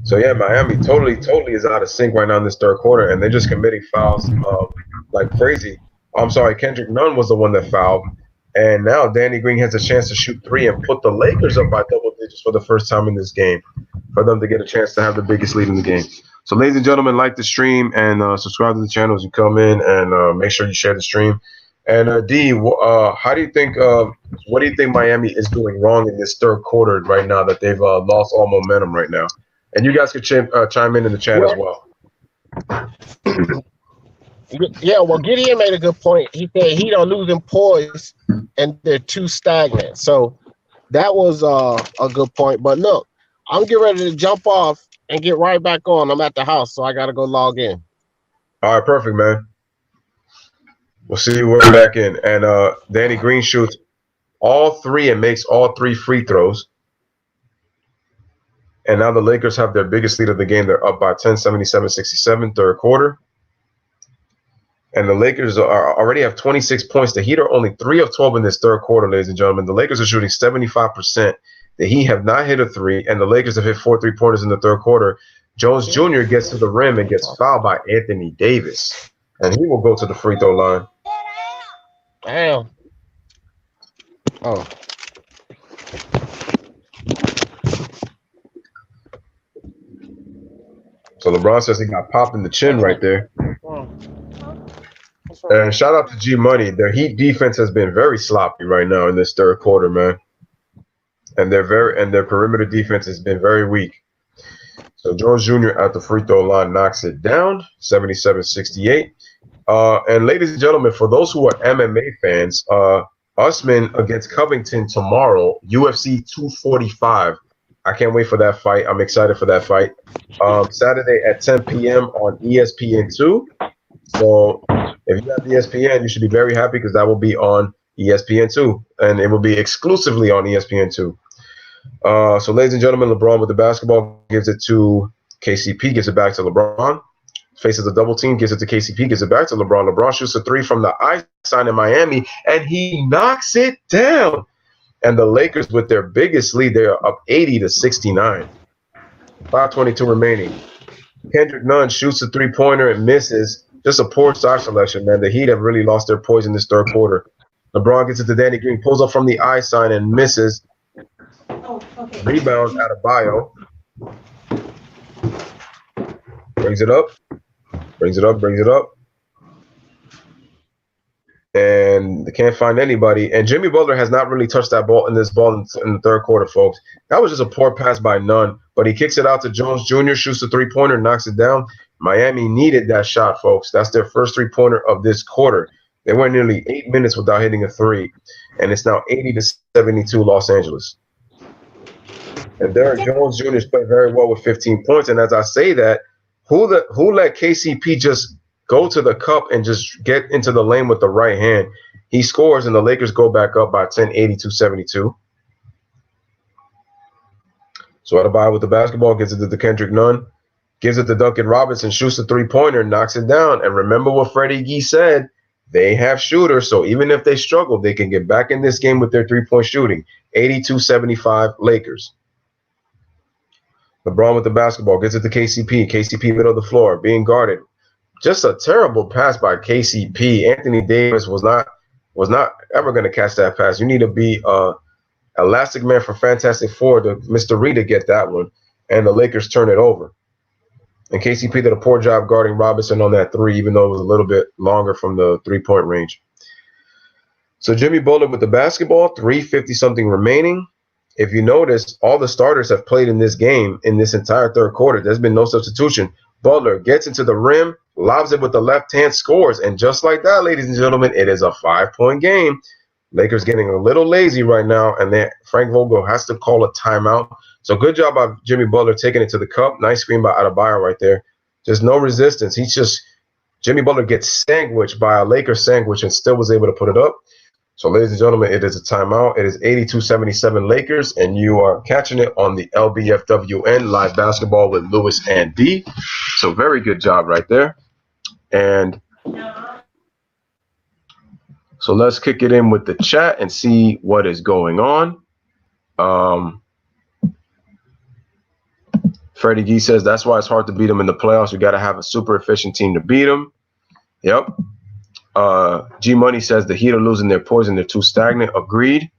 So yeah, Miami totally is out of sync right now in this third quarter, and they're just committing fouls like crazy. I'm sorry, Kendrick Nunn was the one that fouled, and now Danny Green has a chance to shoot three and put the Lakers up by double digits for the first time in this game, for them to get a chance to have the biggest lead in the game. So, ladies and gentlemen, like the stream and subscribe to the channel as you come in, and make sure you share the stream. And D, how do you think? What do you think Miami is doing wrong in this third quarter right now that they've lost all momentum right now? And you guys could chime in the chat as well. Yeah, well, Gideon made a good point. He said he don't losing poise and they're too stagnant. So that was a good point. But look, I'm getting ready to jump off and get right back on. I'm at the house, so I got to go log in. All right, perfect, man. We'll see you right back in. And Danny Green shoots all three and makes all three free throws. And now the Lakers have their biggest lead of the game. They're up by 10, 77-67, third quarter. And the Lakers already have 26 points. The Heat are only 3 of 12 in this third quarter, ladies and gentlemen. The Lakers are shooting 75%. The Heat have not hit a three, and the Lakers have hit 4 3-pointers in the third quarter. Jones Jr. gets to the rim and gets fouled by Anthony Davis. And he will go to the free throw line. Damn. Oh. So LeBron says he got popped in the chin right there. And shout out to G Money. Their Heat defense has been very sloppy right now in this third quarter, man. And their perimeter defense has been very weak. So Jones Jr. at the free throw line knocks it down, 77-68. And ladies and gentlemen, for those who are MMA fans, Usman against Covington tomorrow, UFC 245. I can't wait for that fight. I'm excited for that fight. Saturday at 10 p.m. on ESPN2. So if you have ESPN, you should be very happy because that will be on ESPN2. And it will be exclusively on ESPN2. So ladies and gentlemen, LeBron with the basketball gives it to KCP, gives it back to LeBron. Faces a double team, gives it to KCP, gives it back to LeBron. LeBron shoots a three from the I sign in Miami, and he knocks it down. And the Lakers, with their biggest lead, they are up 80-69. 5:22 remaining. Kendrick Nunn shoots a three-pointer and misses. Just a poor shot selection, man. The Heat have really lost their poise in this third quarter. LeBron gets it to Danny Green, pulls up from the I sign and misses. Rebound Adebayo. Brings it up. Brings it up. And they can't find anybody. And Jimmy Butler has not really touched that ball in the third quarter, folks. That was just a poor pass by Nunn, but he kicks it out to Jones Jr., shoots a three-pointer, knocks it down. Miami needed that shot, folks. That's their first three-pointer of this quarter. They went nearly 8 minutes without hitting a three, and it's now 80-72 Los Angeles. And Derrick Jones Jr. has played very well with 15 points. And as I say that, who let KCP just go to the cup and just get into the lane with the right hand? He scores, and the Lakers go back up by 10, 82-72. So Adebayo with the basketball, gives it to Kendrick Nunn, gives it to Duncan Robinson, shoots the three-pointer, knocks it down. And remember what Freddie Gee said, they have shooters, so even if they struggle, they can get back in this game with their three-point shooting. 82-75 Lakers. LeBron with the basketball, gets it to KCP. KCP middle of the floor, being guarded. Just a terrible pass by KCP. Anthony Davis was not ever going to catch that pass. You need to be Elastic Man for Fantastic Four to Mr. Reed to get that one. And the Lakers turn it over. And KCP did a poor job guarding Robinson on that three, even though it was a little bit longer from the three-point range. So Jimmy Butler with the basketball, 3:50-something remaining. If you notice, all the starters have played in this game in this entire third quarter. There's been no substitution. Butler gets into the rim, lobs it with the left hand, scores. And just like that, ladies and gentlemen, it is a 5-point game. Lakers getting a little lazy right now, and Frank Vogel has to call a timeout So good job by Jimmy Butler taking it to the cup. Nice screen by Adebayo right there. Just no resistance. Jimmy Butler gets sandwiched by a Lakers sandwich and still was able to put it up. So, ladies and gentlemen, it is a timeout. It is 82-77 Lakers, and you are catching it on the LBFWN live basketball with Lewis and D. So, very good job right there. And so let's kick it in with the chat and see what is going on. Freddie Gee says that's why it's hard to beat them in the playoffs. You got to have a super efficient team to beat them. Yep. G Money says the Heat are losing their poison. They're too stagnant. Agreed.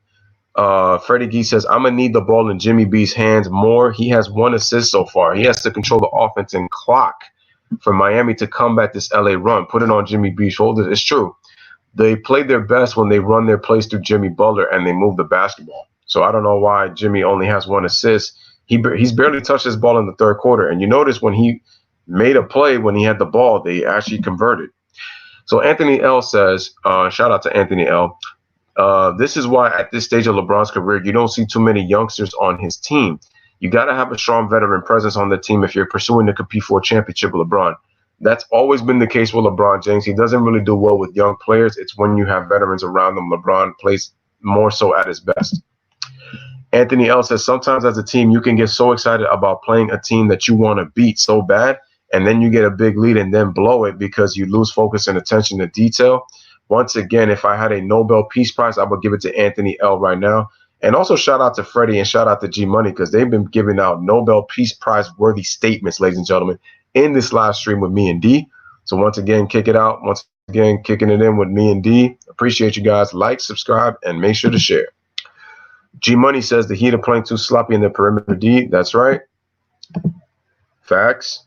Freddie Gee says I'm gonna need the ball in Jimmy B's hands more. He has 1 assist so far. He has to control the offense and clock for Miami to combat this LA run. Put it on Jimmy B's shoulders. It's true. They played their best when they run their plays through Jimmy Butler and they move the basketball. So I don't know why Jimmy only has 1 assist. He's barely touched his ball in the third quarter. And you notice when he made a play when he had the ball, they actually converted. So Anthony L says, shout out to Anthony L. This is why at this stage of LeBron's career, you don't see too many youngsters on his team. You got to have a strong veteran presence on the team if you're pursuing to compete for a championship with LeBron. That's always been the case with LeBron James. He doesn't really do well with young players. It's when you have veterans around him. LeBron plays more so at his best. Anthony L says, sometimes as a team, you can get so excited about playing a team that you want to beat so bad, and then you get a big lead and then blow it because you lose focus and attention to detail. Once again, if I had a Nobel Peace Prize, I would give it to Anthony L right now. And also shout out to Freddie and shout out to G Money because they've been giving out Nobel Peace Prize worthy statements, ladies and gentlemen, in this live stream with me and D. So once again, kick it out. Once again, kicking it in with me and D. Appreciate you guys. Like, subscribe, and make sure to share. G Money says the Heat are playing too sloppy in the perimeter D. That's right. Facts.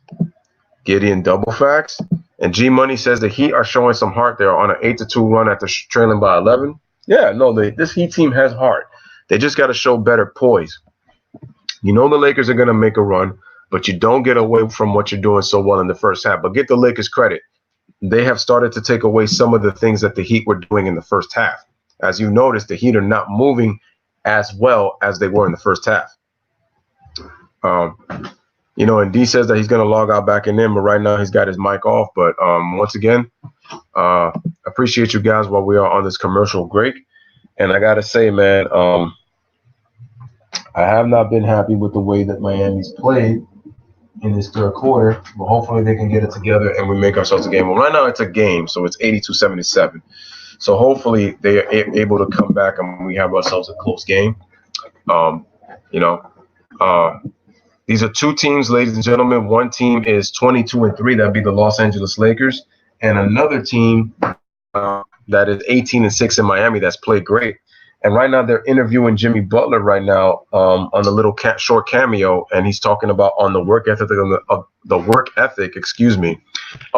Gideon double facts. And G Money says the Heat are showing some heart. They're on an 8-2 run after trailing by 11. Yeah, no, this Heat team has heart. They just got to show better poise. You know the Lakers are going to make a run, but you don't get away from what you're doing so well in the first half. But get the Lakers credit. They have started to take away some of the things that the Heat were doing in the first half. As you notice, the Heat are not moving as well as they were in the first half. And D says that he's going to log out back in, but right now he's got his mic off. But once again, appreciate you guys while we are on this commercial break. And I got to say, man, I have not been happy with the way that Miami's played in this third quarter, but hopefully they can get it together and we make ourselves a game. Well, right now it's a game, so it's 82-77. So hopefully they are able to come back and we have ourselves a close game. These are 2 teams, ladies and gentlemen. One team is 22-3. That'd be the Los Angeles Lakers. And another team that is 18-6 in Miami that's played great. And right now they're interviewing Jimmy Butler right now on a little short cameo. And he's talking about on the work ethic of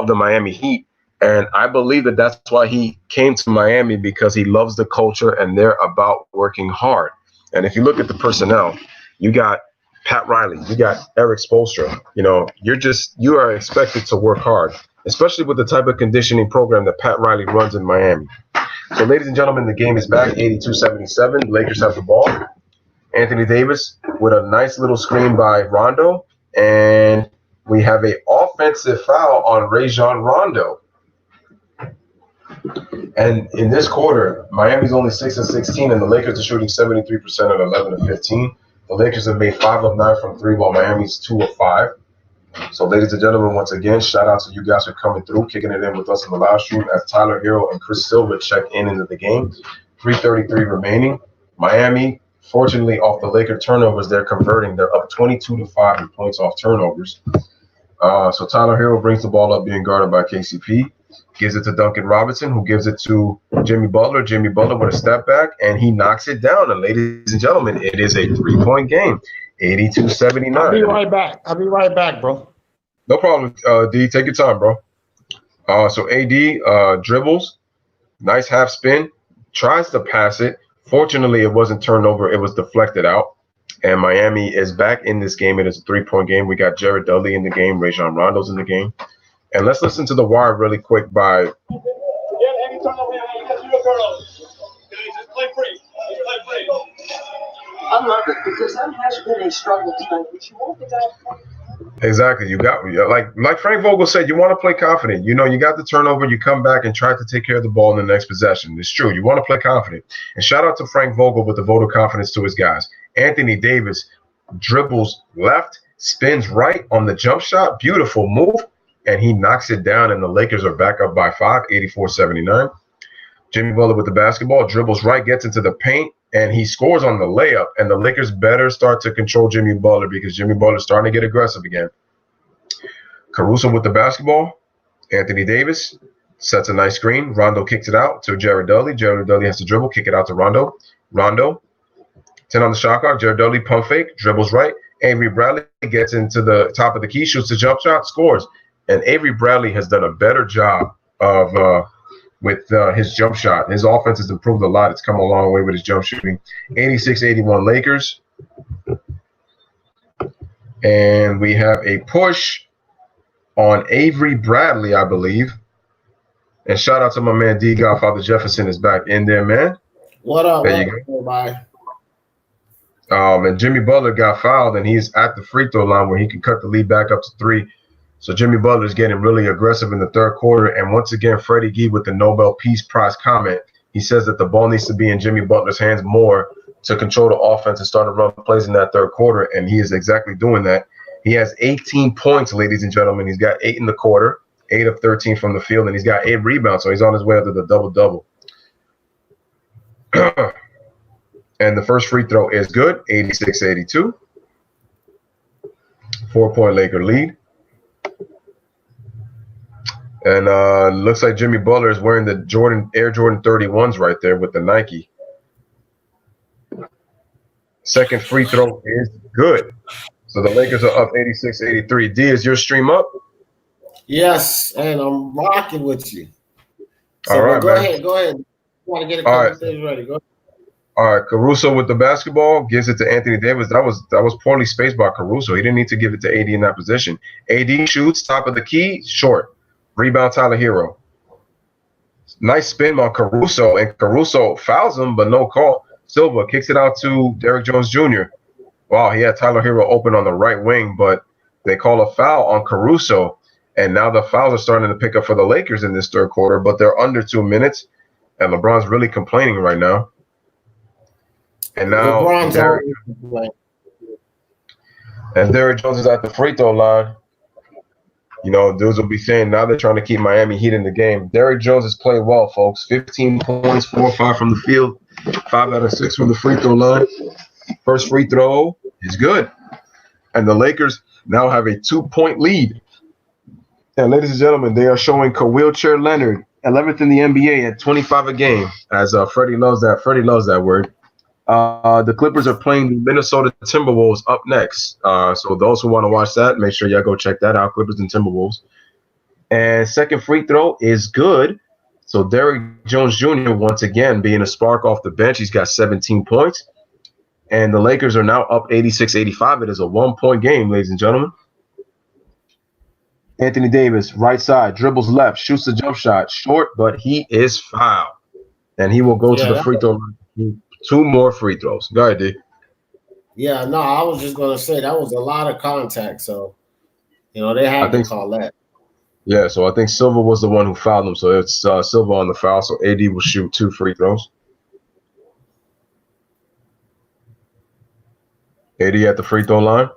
the Miami Heat. And I believe that that's why he came to Miami, because he loves the culture and they're about working hard. And if you look at the personnel, you got Pat Riley, you got Eric Spoelstra. You are expected to work hard, especially with the type of conditioning program that Pat Riley runs in Miami. So, ladies and gentlemen, the game is back, 82-77. Lakers have the ball. Anthony Davis with a nice little screen by Rondo, and we have an offensive foul on Rajon Rondo. And in this quarter, Miami's only 6-16, and the Lakers are shooting 73% at 11-15. The Lakers have made 5 of 9 from 3, while Miami's 2 of 5. So, ladies and gentlemen, once again, shout out to you guys for coming through, kicking it in with us in the live stream as Tyler Hero and Chris Silva check into the game. 3:33 remaining. Miami, fortunately, off the Laker turnovers, they're converting. They're up 22-5 in points off turnovers. So Tyler Hero brings the ball up, being guarded by KCP. Gives it to Duncan Robinson, who gives it to Jimmy Butler. Jimmy Butler with a step back, and he knocks it down. And ladies and gentlemen, it is a 3-point game, 82-79. I'll be right back, bro. No problem, D. Take your time, bro. So AD dribbles, nice half spin, tries to pass it. Fortunately, it wasn't turned over. It was deflected out. And Miami is back in this game. It is a 3-point game. We got Jared Dudley in the game. Rajon Rondo's in the game. And let's listen to The Wire really quick by. Any turnover, just play free. Play free. I love it because that has been a struggle tonight. But you want the guy. Exactly. You got like Frank Vogel said, you want to play confident. You know, you got the turnover, you come back and try to take care of the ball in the next possession. It's true. You want to play confident. And shout out to Frank Vogel with the vote of confidence to his guys. Anthony Davis dribbles left, spins right on the jump shot. Beautiful move. And he knocks it down, and the Lakers are back up by 5, 84-79. Jimmy Butler with the basketball, dribbles right, gets into the paint, and he scores on the layup. And the Lakers better start to control Jimmy Butler because Jimmy Butler's starting to get aggressive again. Caruso with the basketball. Anthony Davis sets a nice screen. Rondo kicks it out to Jared Dudley. Jared Dudley has to dribble, kick it out to Rondo. Rondo, 10 on the shot clock. Jared Dudley pump fake, dribbles right. Avery Bradley gets into the top of the key, shoots the jump shot, scores. And Avery Bradley has done a better job of with his jump shot. His offense has improved a lot. It's come a long way with his jump shooting. 86-81 Lakers. And we have a push on Avery Bradley, I believe. And shout out to my man D. Godfather Jefferson is back in there, man. What up? There you go. Bye. And Jimmy Butler got fouled, and he's at the free throw line where he can cut the lead back up to 3. So Jimmy Butler is getting really aggressive in the third quarter. And once again, Freddie Gee with the Nobel Peace Prize comment. He says that the ball needs to be in Jimmy Butler's hands more to control the offense and start to run plays in that third quarter. And he is exactly doing that. He has 18 points, ladies and gentlemen. He's got 8 in the quarter, 8 of 13 from the field, and he's got 8 rebounds. So he's on his way up to the double-double. And the first free throw is good, 86-82. 4-point Laker lead. And looks like Jimmy Butler is wearing the Air Jordan 31s right there with the Nike. Second free throw is good. So the Lakers are up 86-83. D, is your stream up? Yes, and I'm rocking with you. So all right, go ahead. I want to get a couple things ready. Go ahead. All right, Caruso with the basketball gives it to Anthony Davis. That was poorly spaced by Caruso. He didn't need to give it to AD in that position. AD shoots, top of the key, short. Rebound, Tyler Hero. Nice spin on Caruso, and Caruso fouls him, but no call. Silva kicks it out to Derrick Jones Jr. Wow, he had Tyler Hero open on the right wing, but they call a foul on Caruso, and now the fouls are starting to pick up for the Lakers in this third quarter, but they're under 2 minutes, and LeBron's really complaining right now. And now Derrick Jones is at the free throw line. You know, dudes will be saying now they're trying to keep Miami Heat in the game. Derrick Jones has played well, folks. 15 points, 4 or 5 from the field, 5 out of 6 from the free throw line. First free throw is good. And the Lakers now have a 2-point lead. And ladies and gentlemen, they are showing Kawhi Leonard, 11th in the NBA at 25 a game, as Freddie loves that. Freddie loves that word. The Clippers are playing the Minnesota Timberwolves up next. So those who want to watch that, make sure y'all go check that out, Clippers and Timberwolves. And second free throw is good. So Derrick Jones Jr. once again being a spark off the bench. He's got 17 points. And the Lakers are now up 86-85. It is a 1-point game, ladies and gentlemen. Anthony Davis, right side, dribbles left, shoots the jump shot. Short, but he is fouled. And he will go to the free throw line. 2 more free throws. Go ahead, D. Yeah, no, I was just going to say that was a lot of contact. So, you know, they had to call that. Yeah, so I think Silva was the one who fouled him. So it's Silva on the foul. So AD will shoot 2 free throws. AD at the free throw line.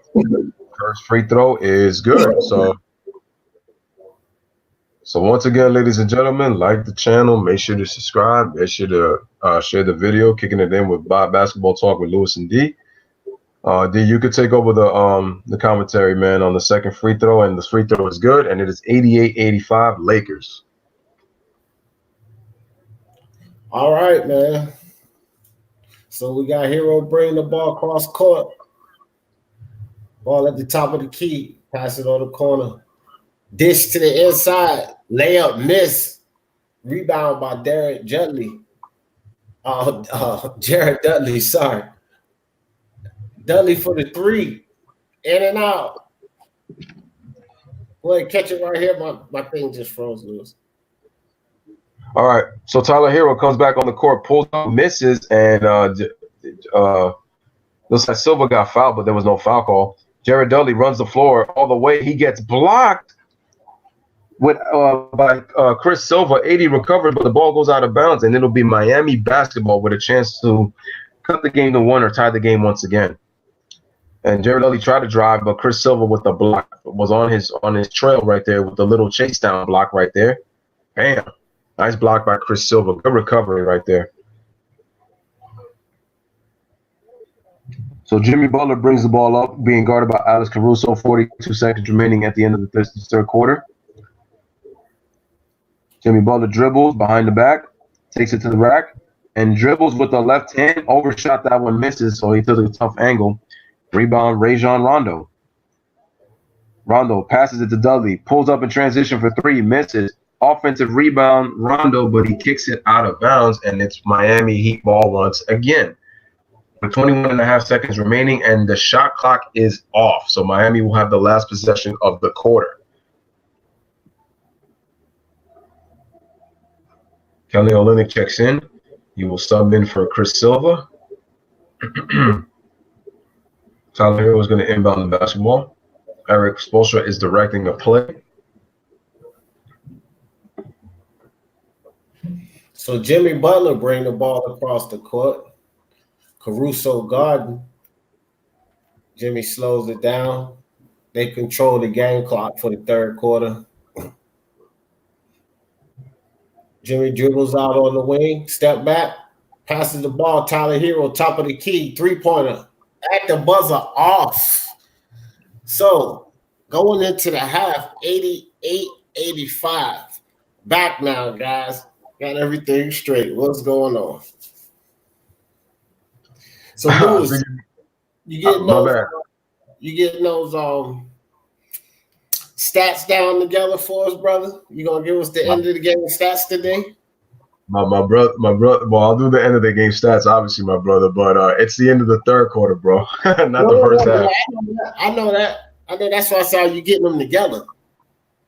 First free throw is good. So once again, ladies and gentlemen, like the channel, make sure to subscribe, make sure to share the video, kicking it in with Bob Basketball Talk with Lewis and D. D, you could take over the commentary, man, on the second free throw, and the free throw is good, and it is 88-85 Lakers. All right, man. So we got Hero bringing the ball across court. Ball at the top of the key, pass it on the corner. Dish to the inside, layup, miss. Rebound by Jared Dudley. Jared Dudley, sorry. Dudley for the 3. In and out. Go ahead, catch it right here. My thing just froze loose. All right. So Tyler Hero comes back on the court, pulls up, misses, and Looks like Silva got fouled, but there was no foul call. Jared Dudley runs the floor all the way. He gets blocked by Chris Silva. 80 recovered, but the ball goes out of bounds, and it'll be Miami basketball with a chance to cut the game to 1 or tie the game once again. And Jared Dudley tried to drive, but Chris Silva with the block was on his trail right there with the little chase down block right there. Bam. Nice block by Chris Silva. Good recovery right there. So Jimmy Butler brings the ball up, being guarded by Alex Caruso. 42 seconds remaining at the end of the third quarter. Jimmy Butler dribbles behind the back, takes it to the rack, and dribbles with the left hand. Overshot that one, misses, so he took a tough angle. Rebound, Rajon Rondo. Rondo passes it to Dudley, pulls up in transition for 3, misses. Offensive rebound, Rondo, but he kicks it out of bounds, and it's Miami Heat ball once again. With 21.5 seconds remaining, and the shot clock is off. So Miami will have the last possession of the quarter. Kelly Olynyk checks in. He will sub in for Chris Silva. Tyler Hero is going to inbound the basketball. Eric Spoelstra is directing a play. So Jimmy Butler bring the ball across the court. Caruso guarding. Jimmy slows it down. They control the game clock for the third quarter. Jimmy dribbles out on the wing, step back, passes the ball. Tyler Hero, top of the key, 3-pointer. At the buzzer, off. So going into the half, 88-85. Back now, guys. Got everything straight. What's going on? So Lewis, you getting those stats down together for us, brother? You gonna give us the end of the game stats today? My brother. Well, I'll do the end of the game stats, obviously, my brother. But it's the end of the third quarter, bro. Not the first half. I know that. I know that's why I saw you getting them together.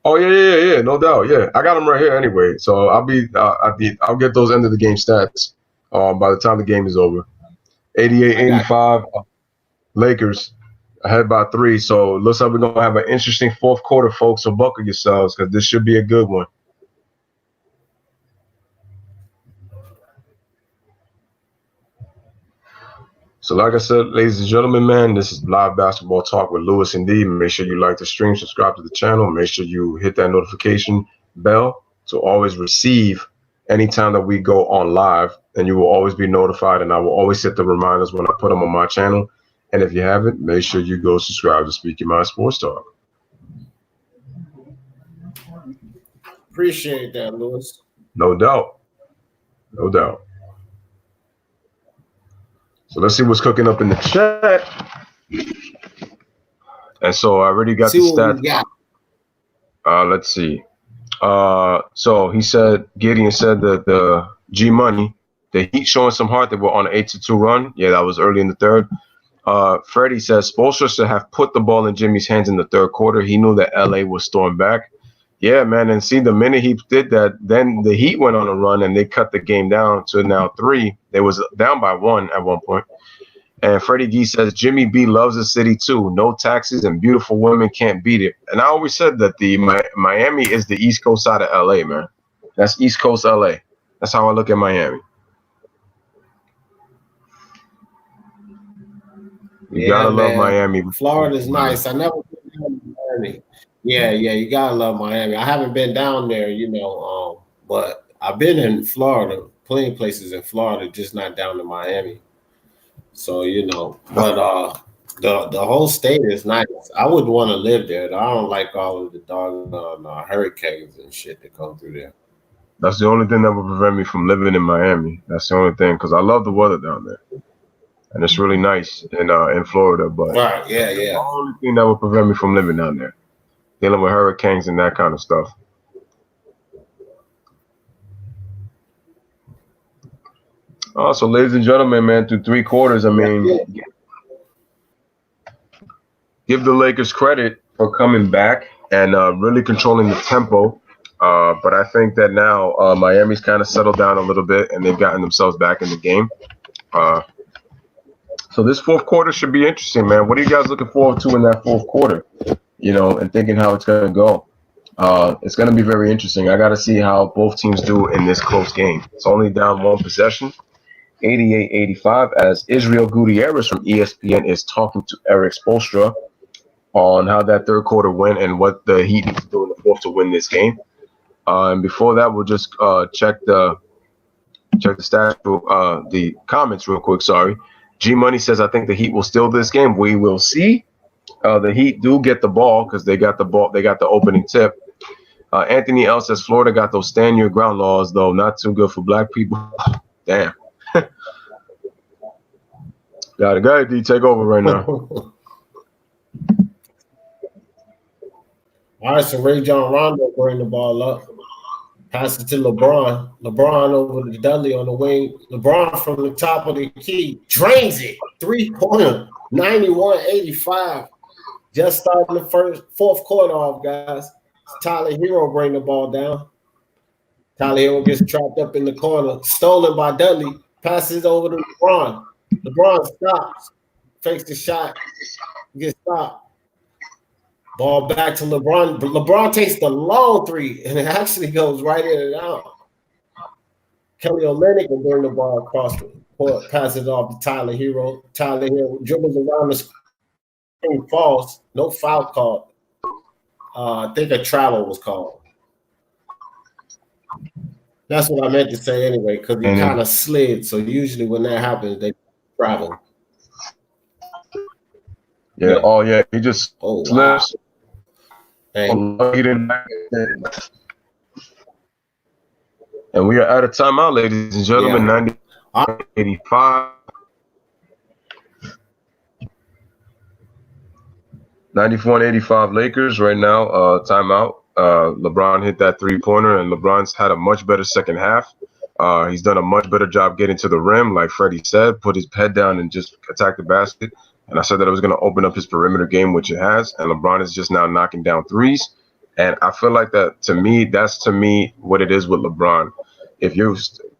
Oh yeah, no doubt. Yeah, I got them right here anyway. So I'll get those end of the game stats by the time the game is over. 88-85, Lakers ahead by 3. So it looks like we're gonna have an interesting fourth quarter, folks. So buckle yourselves because this should be a good one. So like I said, ladies and gentlemen, man, this is live basketball talk with Lewis and D. Make sure you like the stream, subscribe to the channel. Make sure you hit that notification bell to always receive anytime that we go on live, and you will always be notified, and I will always set the reminders when I put them on my channel. And if you haven't, make sure you go subscribe to Speak Your Mind Sports Talk. Appreciate that, Lewis. No doubt. So let's see what's cooking up in the chat. And so I already got the stats. Let's see. So he said, Gideon said that the G Money, the Heat showing some heart. They were on an 8-2 run. Yeah, that was early in the third. Freddie says Spoelstra should have put the ball in Jimmy's hands in the third quarter. He knew that LA was stormed back. Yeah, man. And see, the minute he did that, then the Heat went on a run and they cut the game down to now 3. They was down by 1 at one point. And Freddie D says Jimmy B loves the city too. No taxes and beautiful women can't beat it. And I always said that the Miami is the East Coast side of LA, man. That's East Coast LA. That's how I look at Miami. You gotta love Miami. Florida's nice. I never been down to Miami. Yeah, you gotta love Miami. I haven't been down there, but I've been in Florida, plenty of places in Florida, just not down to Miami. So but the whole state is nice. I would want to live there. I don't like all of the doggone hurricanes and shit that come through there. That's the only thing that would prevent me from living in Miami. That's the only thing, because I love the weather down there, and it's really nice in Florida. But right, yeah. The only thing that would prevent me from living down there, dealing with hurricanes and that kind of stuff. So, ladies and gentlemen, man, through 3 quarters, I mean, give the Lakers credit for coming back and really controlling the tempo. But I think that now Miami's kind of settled down a little bit and they've gotten themselves back in the game. So this fourth quarter should be interesting, man. What are you guys looking forward to in that fourth quarter? And thinking how it's going to go. It's going to be very interesting. I got to see how both teams do in this close game. It's only down one possession, 88-85, as Israel Gutierrez from ESPN is talking to Eric Spoelstra on how that third quarter went and what the Heat need to do in the fourth to win this game. And before that, we'll just check the stats, the comments real quick. Sorry. G Money says, I think the Heat will steal this game. We will see. The Heat do get the ball because they got the ball. They got the opening tip. Anthony L says Florida got those stand your ground laws, though not too good for black people. Damn. Got it. Go ahead, D. Take over right now. All right, so Ray John Rondo bring the ball up. Pass it to LeBron. LeBron over to Dudley on the wing. LeBron from the top of the key drains it. 3-pointer, 91-85. Just starting the fourth quarter off, guys. Tyler Hero bring the ball down. Tyler Hero gets trapped up in the corner. Stolen by Dudley. Passes over to LeBron. LeBron stops. Fakes the shot. Gets stopped. Ball back to LeBron. But LeBron takes the long three, and it actually goes right in and out. Kelly Olynyk will bring the ball across the court, pass it off to Tyler Hero. Tyler Hero dribbles around the screen, falls. No foul called. I think a travel was called. That's what I meant to say anyway, because he kind of slid. So usually when that happens, they travel. Yeah. Oh, yeah. He just slips. Wow. And we are out of timeout, ladies and gentlemen. 90-85. 94-85 Lakers right now. Timeout. LeBron hit that three-pointer, and LeBron's had a much better second half. He's done a much better job getting to the rim, like Freddie said, put his head down and just attack the basket. And I said that it was going to open up his perimeter game, which it has. And LeBron is just now knocking down threes. And I feel like that's to me what it is with LeBron. If you're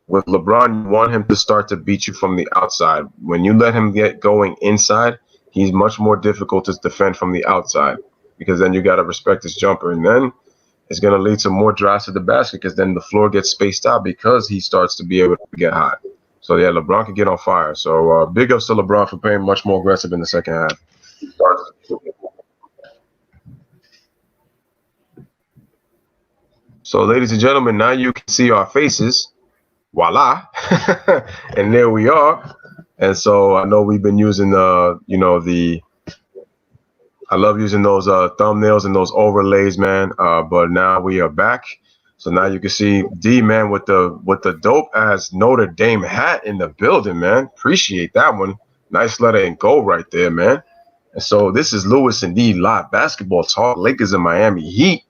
with LeBron, you want him to start to beat you from the outside. When you let him get going inside, he's much more difficult to defend from the outside, because then you got to respect his jumper. And then it's going to lead to more drives to the basket, because then the floor gets spaced out because he starts to be able to get hot. So, yeah, LeBron can get on fire. So, big ups to LeBron for playing much more aggressive in the second half. So, ladies and gentlemen, now you can see our faces. Voila. And there we are. And so I know we've been using, I love using those thumbnails and those overlays, man. But now we are back. So now you can see D, man, with the dope ass Notre Dame hat in the building, man. Appreciate that one. Nice letter and gold right there, man. And so this is Lewis and D live basketball talk. Lakers and Miami Heat.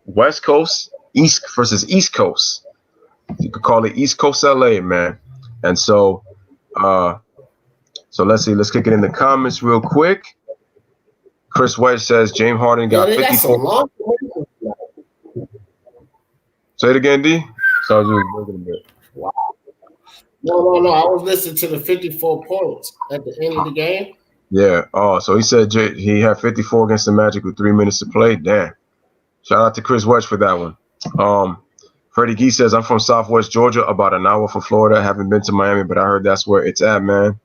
West Coast, East versus East Coast. You could call it East Coast LA, man. And so let's see. Let's kick it in the comments real quick. Chris Wedge says James Harden got 54. Say it again, D. So I was just looking a bit. Wow. No. I was listening to the 54 points at the end of the game. Yeah. Oh, so he said he had 54 against the Magic with 3 minutes to play. Damn. Shout out to Chris Wedge for that one. Freddie Gee says, I'm from Southwest Georgia, about an hour from Florida. Haven't been to Miami, but I heard that's where it's at, man.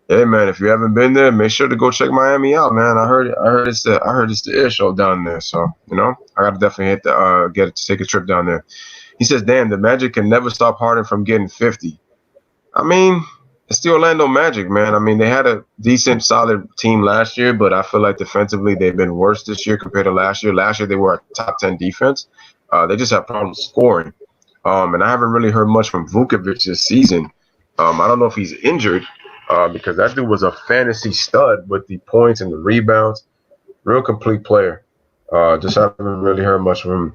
Hey, man, if you haven't been there, make sure to go check Miami out, man. I heard it's the air show down there. So, I gotta definitely take a trip down there. He says, damn, the Magic can never stop Harden from getting 50. I mean, it's the Orlando Magic, man. I mean, they had a decent, solid team last year, but I feel like defensively they've been worse this year compared to last year. Last year they were a top 10 defense. They just have problems scoring. And I haven't really heard much from Vucevic this season. I don't know if he's injured. Because that dude was a fantasy stud with the points and the rebounds. Real complete player. Just haven't really heard much from him.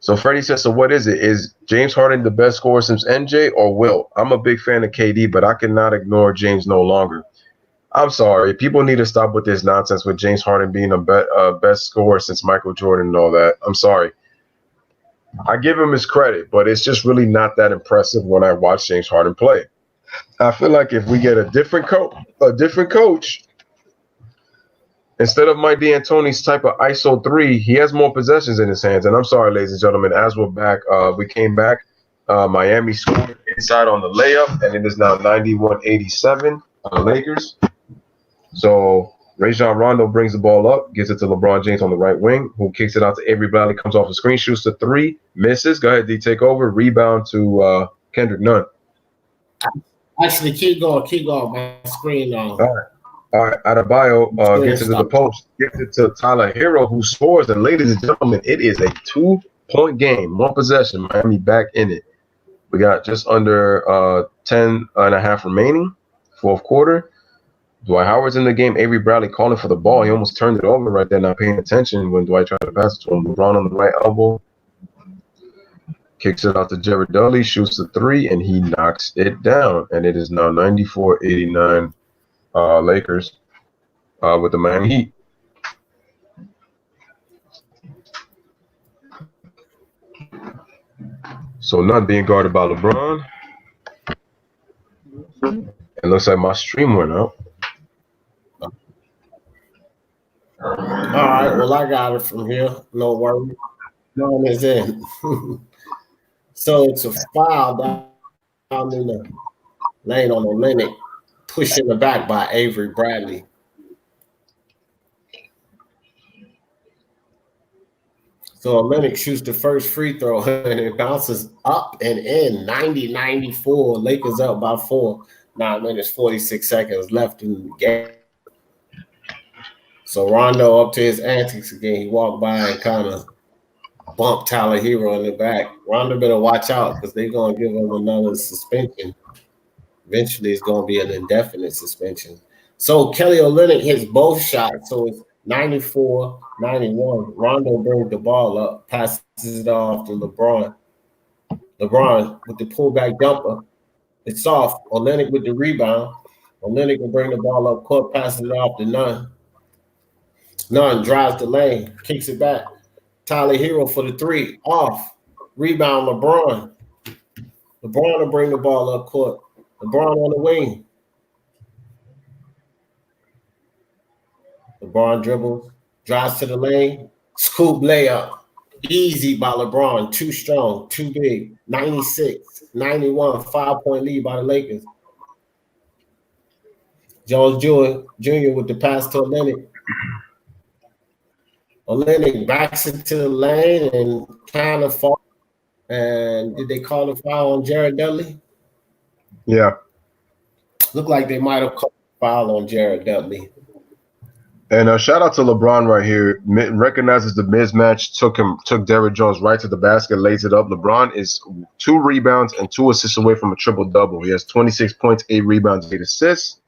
So Freddie says, so what is it? Is James Harden the best scorer since NJ or Wilt? I'm a big fan of KD, but I cannot ignore James no longer. I'm sorry. People need to stop with this nonsense with James Harden being a best scorer since Michael Jordan and all that. I'm sorry. I give him his credit, but it's just really not that impressive when I watch James Harden play. I feel like if we get a different coach, instead of Mike D'Antoni's type of ISO 3, he has more possessions in his hands. And I'm sorry, ladies and gentlemen, as we're back, we came back. Miami scored inside on the layup, and it is now 91-87 on the Lakers. So Rajon Rondo brings the ball up, gives it to LeBron James on the right wing, who kicks it out to Avery Bradley, comes off the screen, shoots the three, misses. Go ahead, D, take over. Rebound to Kendrick Nunn. Actually, keep going. My screen on. All right, Adebayo gets it to the post, gets it to Tyler Hero, who scores. And ladies and gentlemen, it is a 2-point game, one possession. Miami back in it. We got just under 10 and a half remaining, fourth quarter. Dwight Howard's in the game. Avery Bradley calling for the ball. He almost turned it over right there, not paying attention when Dwight tried to pass it to him. LeBron on the right elbow. Kicks it out to Jared Dudley, shoots the three, and he knocks it down. And it is now 94-89 Lakers with the Miami Heat. So not being guarded by LeBron. It looks like my stream went out. All right, well, I got it from here. No worries. None is in. So it's a foul down in the lane on Olynyk, pushing the back by Avery Bradley. So Olynyk shoots the first free throw, and it bounces up and in. 90-94. Lakers up by 4. 9 minutes, 46 seconds left in the game. So Rondo up to his antics again. He walked by and kind of bumped Tyler Hero in the back. Rondo better watch out because they're going to give him another suspension. Eventually, it's going to be an indefinite suspension. So Kelly Olynyk hits both shots. So it's 94-91. Rondo brings the ball up, passes it off to LeBron. LeBron with the pullback jumper. It's off. Olynyk with the rebound. Olynyk will bring the ball up court, passes it off to Nunn. Nunn drives the lane, kicks it back. Tyler Hero for the three, off. Rebound, LeBron. LeBron will bring the ball up court. LeBron on the wing. LeBron dribbles, drives to the lane, scoop layup. Easy by LeBron, too strong, too big. 96-91, 5-point lead by the Lakers. Jones Jr. with the pass to Olynyk. Olynyk backs into the lane and kind of falls. And did they call a foul on Jared Dudley? Yeah. Looked like they might have called a foul on Jared Dudley. And shout out to LeBron right here. Recognizes the mismatch, took Derrick Jones right to the basket, lays it up. LeBron is 2 rebounds and 2 assists away from a triple-double. He has 26 points, 8 rebounds, 8 assists.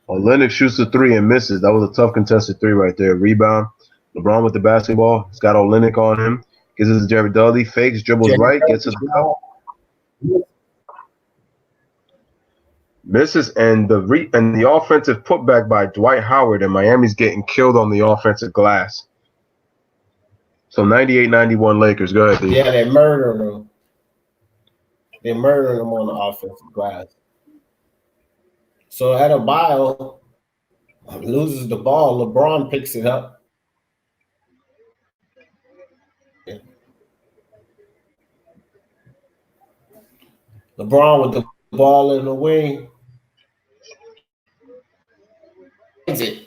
Olynyk shoots the 3 and misses. That was a tough contested 3 right there. Rebound. LeBron with the basketball. He's got Olynyk on him. Gives it to Jared Dudley. Fakes, dribbles right, gets to the ball. Misses, and the offensive putback by Dwight Howard, and Miami's getting killed on the offensive glass. So 98-91 Lakers. Go ahead, D. Yeah, they murdered him. They murdered him on the offensive glass. So Adebayo loses the ball. LeBron picks it up. LeBron with the ball in the wing.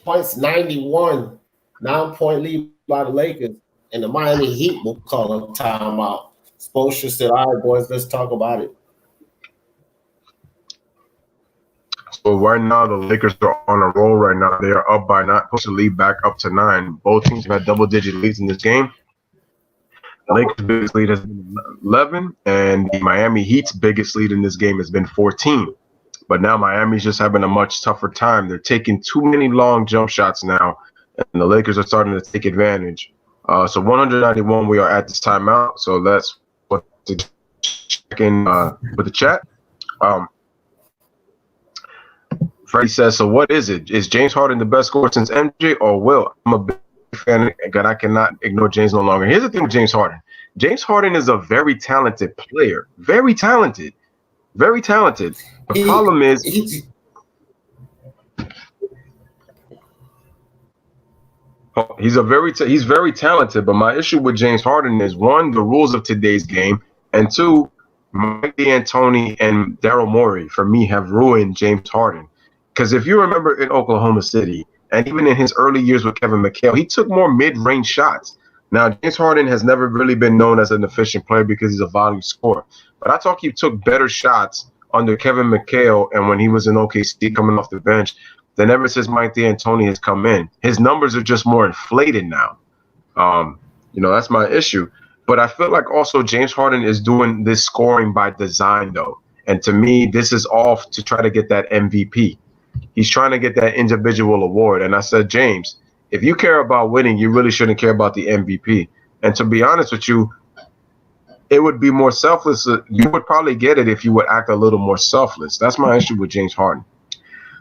Points 91, 9-point lead by the Lakers, and the Miami Heat will call a timeout. Spoelstra said, all right, boys, let's talk about it. So right now, the Lakers are on a roll right now. They are up by 9, push the lead back up to 9. Both teams have had double-digit leads in this game. The Lakers' biggest lead has been 11, and the Miami Heat's biggest lead in this game has been 14. But now Miami's just having a much tougher time. They're taking too many long jump shots now, and the Lakers are starting to take advantage. So 191, we are at this timeout. So that's what to check in with the chat. Freddie says, so what is it? Is James Harden the best scorer since MJ or Will? I'm a big fan, and I cannot ignore James no longer. Here's the thing with James Harden. James Harden is a very talented player. Very talented. Very talented. The problem is he's very talented, but my issue with James Harden is, one, the rules of today's game, and two, Mike D'Antoni and Daryl Morey, for me, have ruined James Harden. Because if you remember in Oklahoma City, and even in his early years with Kevin McHale, he took more mid-range shots. Now, James Harden has never really been known as an efficient player because he's a volume scorer. But I thought he took better shots under Kevin McHale and when he was in OKC coming off the bench than ever since Mike D'Antoni has come in. His numbers are just more inflated now. That's my issue. But I feel like also James Harden is doing this scoring by design, though. And to me, this is off to try to get that MVP. He's trying to get that individual award. And I said, James, if you care about winning, you really shouldn't care about the MVP. And to be honest with you, it would be more selfless. You would probably get it if you would act a little more selfless. That's my issue with James Harden.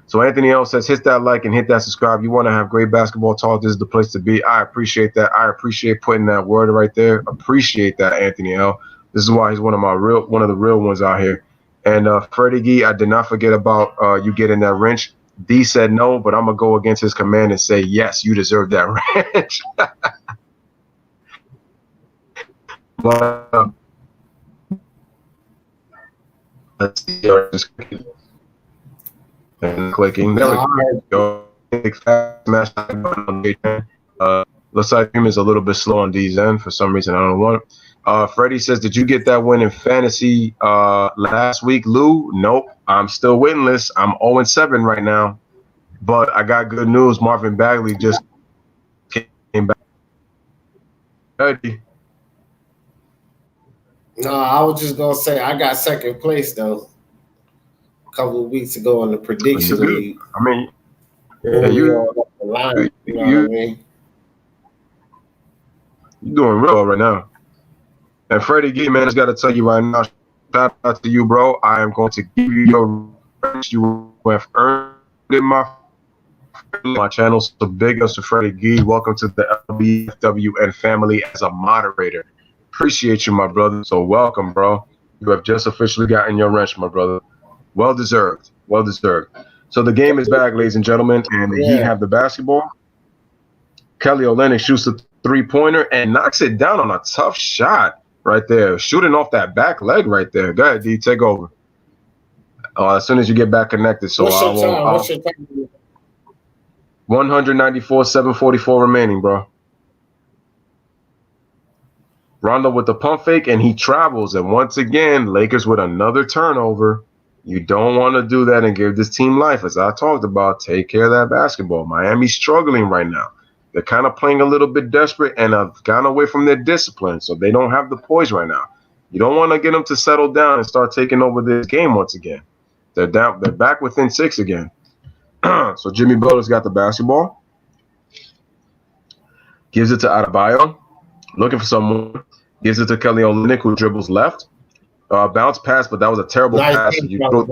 So Anthony L says, hit that like and hit that subscribe. You want to have great basketball talk, this is the place to be. I appreciate that. I appreciate putting that word right there. Appreciate that, Anthony L. This is why he's one of the real ones out here. And Freddie Gee, I did not forget about you getting that wrench. D said no, but I'm going to go against his command and say, yes, you deserve that wrench. But, let's see. Just and clicking. There we go. Big fast smash on D10. Looks like him is a little bit slow on D's end for some reason. I don't know. Freddie says, did you get that win in fantasy last week, Lou? Nope. I'm still winless. I'm 0-7 right now. But I got good news. Marvin Bagley just came back. Ready. No, I was just going to say I got second place, though. Couple of weeks ago in the prediction league. I mean, you're doing real right now. And Freddie Gee, man, I just got to tell you right now, shout out to you, bro. I am going to give you your you have earned in my channel. So big ups to Freddie Gee. Welcome to the LBFWN family as a moderator. Appreciate you, my brother. So welcome, bro. You have just officially gotten your wrench, my brother. Well deserved. Well deserved. So the game is back, ladies and gentlemen, and the Heat have the basketball. Kelly Olynyk shoots a three-pointer and knocks it down on a tough shot right there, shooting off that back leg right there. Go ahead, D, take over. As soon as you get back connected. So What's your time? 194, 744 remaining, bro. Rondo with the pump fake, and he travels. And once again, Lakers with another turnover. You don't want to do that and give this team life. As I talked about, take care of that basketball. Miami's struggling right now. They're kind of playing a little bit desperate and have gone away from their discipline, so they don't have the poise right now. You don't want to get them to settle down and start taking over this game once again. They're down. They're back within 6 again. So Jimmy Butler's got the basketball. Gives it to Adebayo. Looking for someone. Gives it to Kelly Olynyk, who dribbles left. Bounce pass, but that was a terrible pass. You throw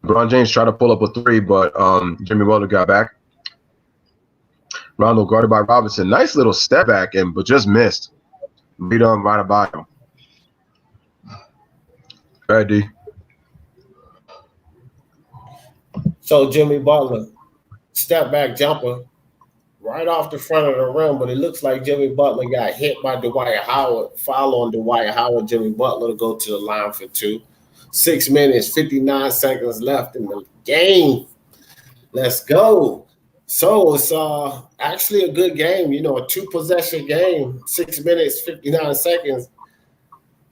LeBron James tried to pull up a three, but Jimmy Butler got back. Rondo guarded by Robinson. Nice little step back, but just missed. Beat on Adebayo. Ready. So Jimmy Butler, step back jumper. Right off the front of the rim, but it looks like Jimmy Butler got hit by Dwight Howard. Foul on Dwight Howard. Jimmy Butler to go to the line for 2. 6 minutes, 59 seconds left in the game. Let's go. So it's actually a good game, a 2-possession game, 6 minutes, 59 seconds.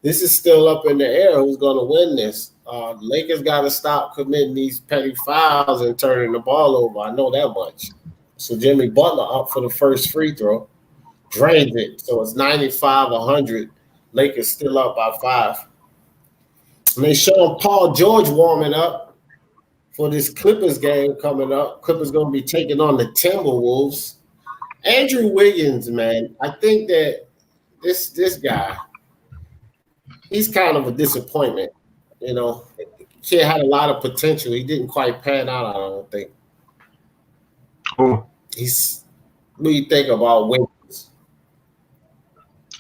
This is still up in the air. Who's going to win this? Lakers got to stop committing these petty fouls and turning the ball over. I know that much. So Jimmy Butler up for the first free throw, drains it. So it's 95-100. Lakers still up by 5. And they showing Paul George warming up for this Clippers game coming up. Clippers going to be taking on the Timberwolves. Andrew Wiggins, man, I think that this guy, he's kind of a disappointment. Kid had a lot of potential. He didn't quite pan out, I don't think. Oh. What do you think about Wiggins?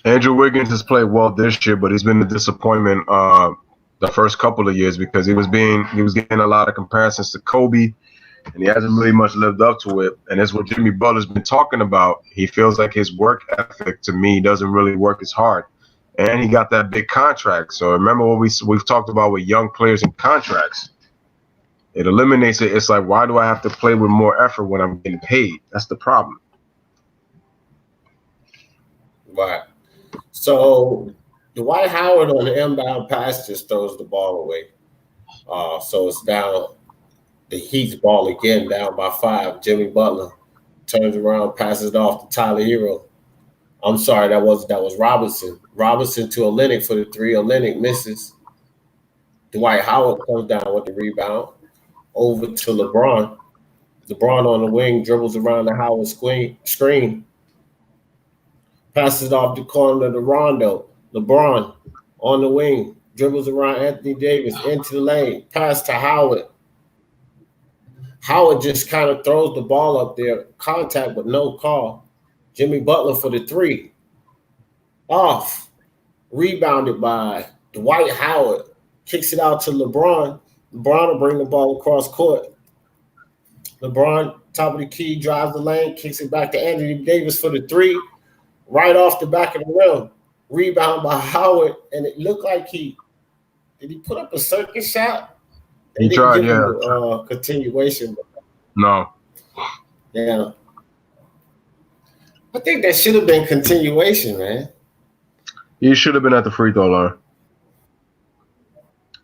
Andrew Wiggins has played well this year, but he's been a disappointment the first couple of years because he was getting a lot of comparisons to Kobe, and he hasn't really much lived up to it. And that's what Jimmy Butler's been talking about. He feels like his work ethic, to me, doesn't really work as hard. And he got that big contract. So remember what we've talked about with young players and contracts. It eliminates it. It's like, why do I have to play with more effort when I'm getting paid? That's the problem. Right. So Dwight Howard on the inbound pass just throws the ball away. So it's down. The Heat's ball again, down by 5. Jimmy Butler turns around, passes it off to Tyler Hero. I'm sorry, that was Robinson. Robinson to Olynyk for the 3. Olynyk misses. Dwight Howard comes down with the rebound. Over to LeBron. LeBron on the wing, dribbles around the Howard screen. Passes it off the corner to Rondo. LeBron on the wing, dribbles around Anthony Davis into the lane. Pass to Howard. Howard just kind of throws the ball up there. Contact, but no call. Jimmy Butler for the 3. Off. Rebounded by Dwight Howard. Kicks it out to LeBron. LeBron will bring the ball across court. LeBron, top of the key, drives the lane, kicks it back to Anthony Davis for the 3. Right off the back of the rim. Rebound by Howard. And it looked like did he put up a circus shot? He tried, yeah. Continuation. No. Yeah. I think that should have been continuation, man. He should have been at the free throw line.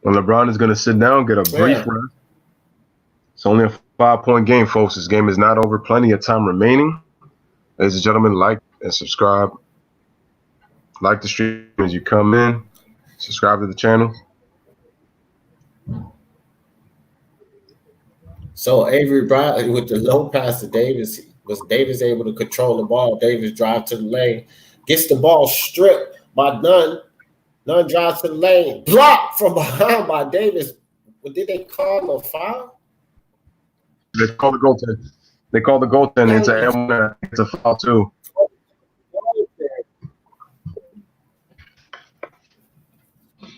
When LeBron is going to sit down, get a brief rest. It's only a 5-point game, folks. This game is not over. Plenty of time remaining. Ladies and gentlemen, like and subscribe. Like the stream as you come in. Subscribe to the channel. So Avery Bradley with the low pass to Davis. Was Davis able to control the ball? Davis drives to the lane. Gets the ball stripped by Nunn. Nunn drives to the lane. Blocked from behind by Davis. What did they call a foul? They call the goaltend. They call the goaltend. It's a foul too.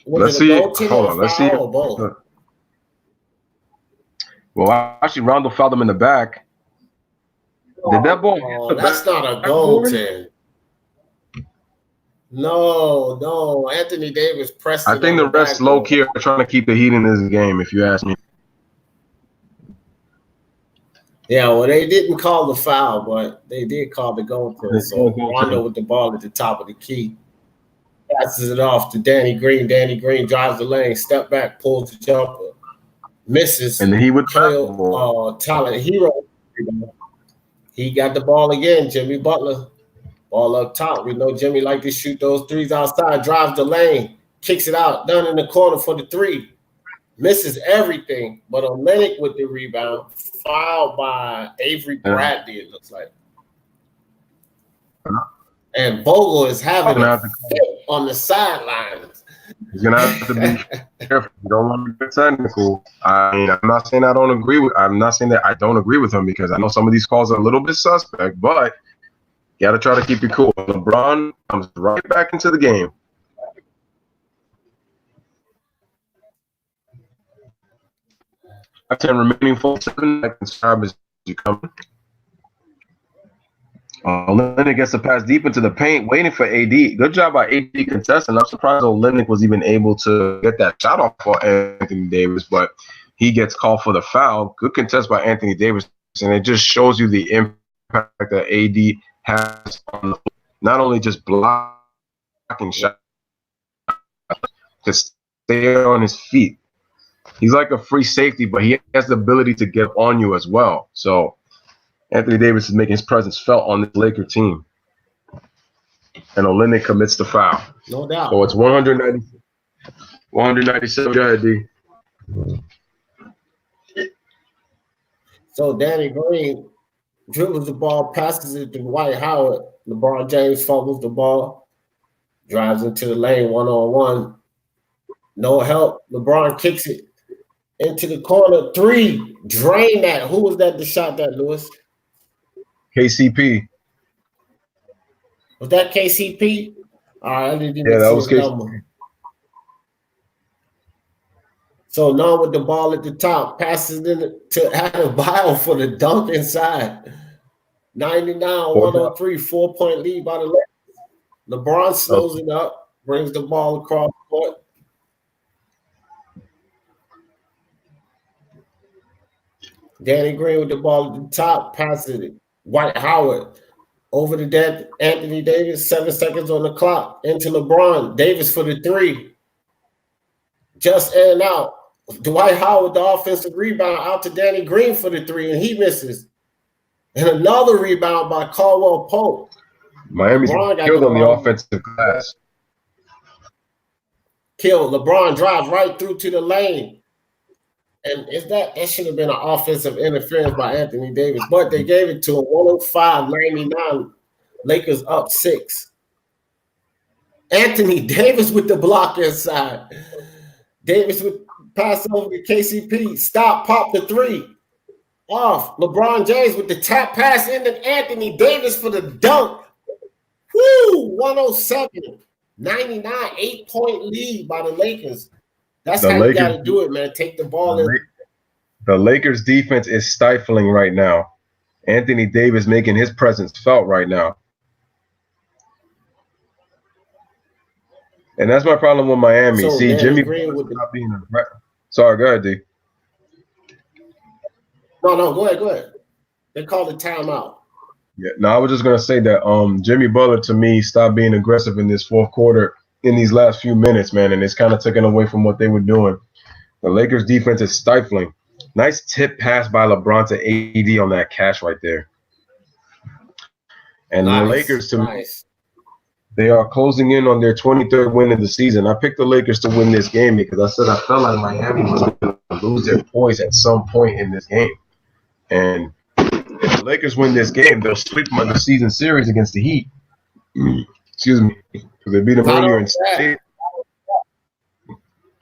Let's see. Hold on. Let's see. Well, actually, Rondo fouled him in the back. Did that ball hit the that's back? not a goaltend. No. Anthony Davis pressed. I think the refs low key are trying to keep the heat in this game, if you ask me. Yeah, well, they didn't call the foul, but they did call the goaltend. So Rondo with the ball at the top of the key. Passes it off to Danny Green. Danny Green drives the lane, step back, pulls the jumper, misses. And he would Tyler Hero. He got the ball again. Jimmy Butler, ball up top. We know Jimmy like to shoot those 3s outside. Drives the lane, kicks it out, down in the corner for the 3. Misses everything, but Olynyk with the rebound. Fouled by Avery Bradley, it looks like. And Vogel is having a fit on the sidelines. He's gonna have to be careful. You don't want to be technical. I mean, I'm not saying that I don't agree with him because I know some of these calls are a little bit suspect, but you gotta try to keep it cool. LeBron comes right back into the game. I 10 remaining 47 seconds. As you come. Olynyk gets the pass deep into the paint, waiting for AD. Good job by AD contesting. I'm surprised Olynyk was even able to get that shot off for Anthony Davis, but he gets called for the foul. Good contest by Anthony Davis, and it just shows you the impact that AD has on the, not only just blocking shots, to stay on his feet. He's like a free safety, but he has the ability to get on you as well. So Anthony Davis is making his presence felt on this Laker team. And Olynyk commits the foul. No doubt. So it's 197. Go ahead, D. So Danny Green dribbles the ball, passes it to Dwight Howard. LeBron James fumbles the ball, drives into the lane one-on-one. No help. LeBron kicks it into the corner. 3. Drain that. Who was that that shot that, Lewis? KCP. Was that KCP? All right, I didn't Yeah, even that see was his Casey. number. So now with the ball at the top, passes in to Adebayo for the dunk inside. 99-103, 4-point lead by the Lakers. LeBron slows it up, brings the ball across court. Danny Green with the ball at the top, passes it. Dwight Howard over to Anthony Davis, 7 seconds on the clock. Into LeBron. Davis for the three. Just in and out. Dwight Howard, the offensive rebound, out to Danny Green for the three, and he misses. And another rebound by Caldwell Pope. Miami's killed on the offensive glass. Killed. LeBron drives right through to the lane. And that should have been an offensive interference by Anthony Davis, but they gave it to him. 105-99. Lakers up 6. Anthony Davis with the block inside. Davis would pass over to KCP. Stop, pop the three. Off. LeBron James with the tap pass into Anthony Davis for the dunk. Woo! 107-99. 8-point lead by the Lakers. That's how you got to do it, man. Take the ball in. The Lakers defense is stifling right now. Anthony Davis making his presence felt right now. And that's my problem with Miami. So See, Jimmy Green would not being aggressive. Sorry, go ahead, D. No, go ahead. They called a timeout. Yeah, no, I was just gonna say that Jimmy Butler to me stopped being aggressive in this fourth quarter in these last few minutes, man, and it's kind of taken away from what they were doing. The Lakers defense is stifling. Nice tip pass by LeBron to AD on that catch right there. And the Lakers to me, they are closing in on their 23rd win of the season. I picked the Lakers to win this game because I said I felt like Miami was going to lose their poise at some point in this game. And if the Lakers win this game, they'll sweep them in the season series against the Heat. Excuse me, because they beat them earlier in state.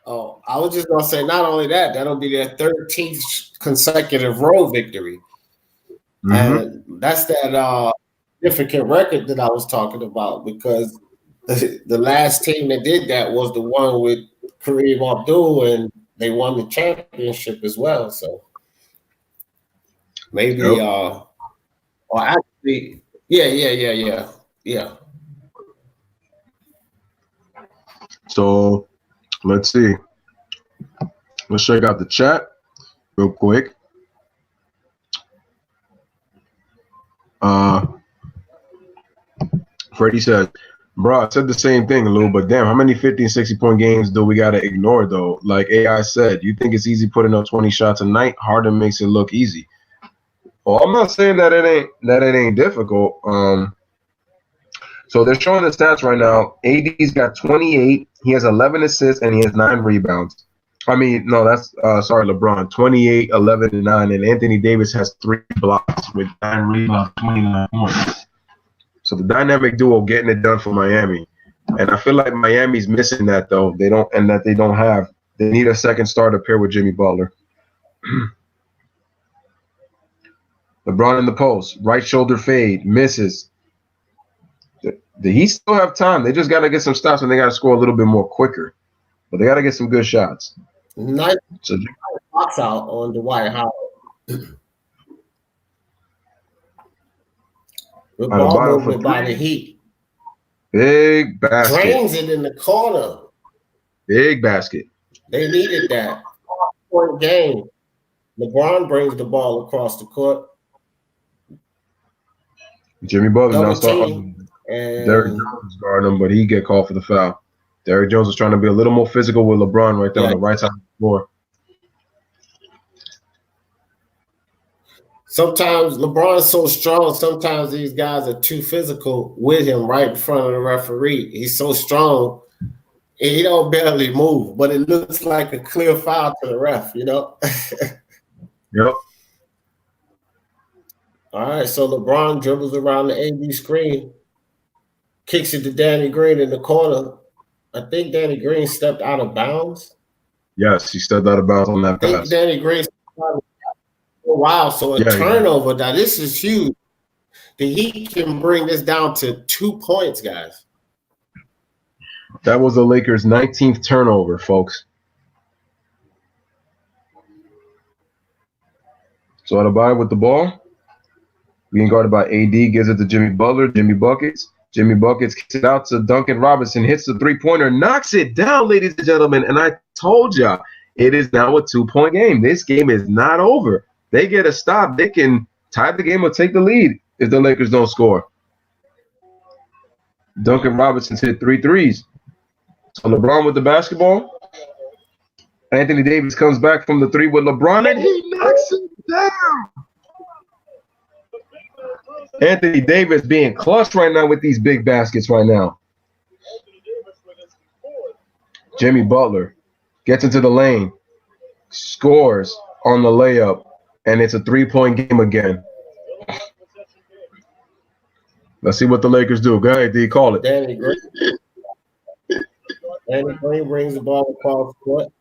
Oh, I was just going to say, not only that, that'll be their 13th consecutive road victory. Mm-hmm. And that's that significant record that I was talking about, because the last team that did that was the one with Kareem Abdul, and they won the championship as well. So maybe, or actually, yeah. So let's see. Let's check out the chat real quick. Freddie says, bro, I said the same thing, Lou, but damn, how many 50 and 60-point games do we got to ignore, though? Like AI said, you think it's easy putting up 20 shots a night? Harden makes it look easy. Well, I'm not saying that it ain't difficult. So they're showing the stats right now. AD's got 28. He has 11 assists, and he has 9 rebounds. I mean, no, that's sorry, LeBron. 28, 11, and 9. And Anthony Davis has 3 blocks with 9 rebounds, 29 points. So the dynamic duo getting it done for Miami. And I feel like Miami's missing that, though. They need a second starter pair with Jimmy Butler. LeBron in the post, right shoulder fade, misses. The Heat still have time. They just got to get some stops, and they got to score a little bit more quicker. But they got to get some good shots. Nice box out on Dwight Howard. The ball movement by the Heat. Big basket. Drains it in the corner. Big basket. They needed that. 4-point game. LeBron brings the ball across the court. Jimmy Butler now starting. Derrick Jones guarding him, but he get called for the foul. Derrick Jones was trying to be a little more physical with LeBron right there on the right side of the floor. Sometimes LeBron's so strong, sometimes these guys are too physical with him right in front of the referee. He's so strong, and he don't barely move, but it looks like a clear foul to the ref, you know? Yep. All right, so LeBron dribbles around the AD screen, kicks it to Danny Green in the corner. I think Danny Green stepped out of bounds. Yes, he stepped out of bounds on that pass. I think Danny Green stepped out of bounds for a while, so a turnover. Now, this is huge. the Heat can bring this down to 2 points, guys. That was the Lakers' 19th turnover, folks. So Adebayo with the ball. Being guarded by AD, gives it to Jimmy Butler. Jimmy Buckets kicks it out to Duncan Robinson, hits the three-pointer, knocks it down, ladies and gentlemen. And I told y'all, it is now a 2-point game. This game is not over. They get a stop. They can tie the game or take the lead if the Lakers don't score. Duncan Robinson's hit 3 threes. So LeBron with the basketball. Anthony Davis comes back from the 3 with LeBron, and he knocks it down. Anthony Davis being clutch right now with these big baskets right now. Jimmy Butler gets into the lane, scores on the layup, and it's a 3-point game again. Let's see what the Lakers do. Go ahead, D. Call it. Danny Green brings the ball across court.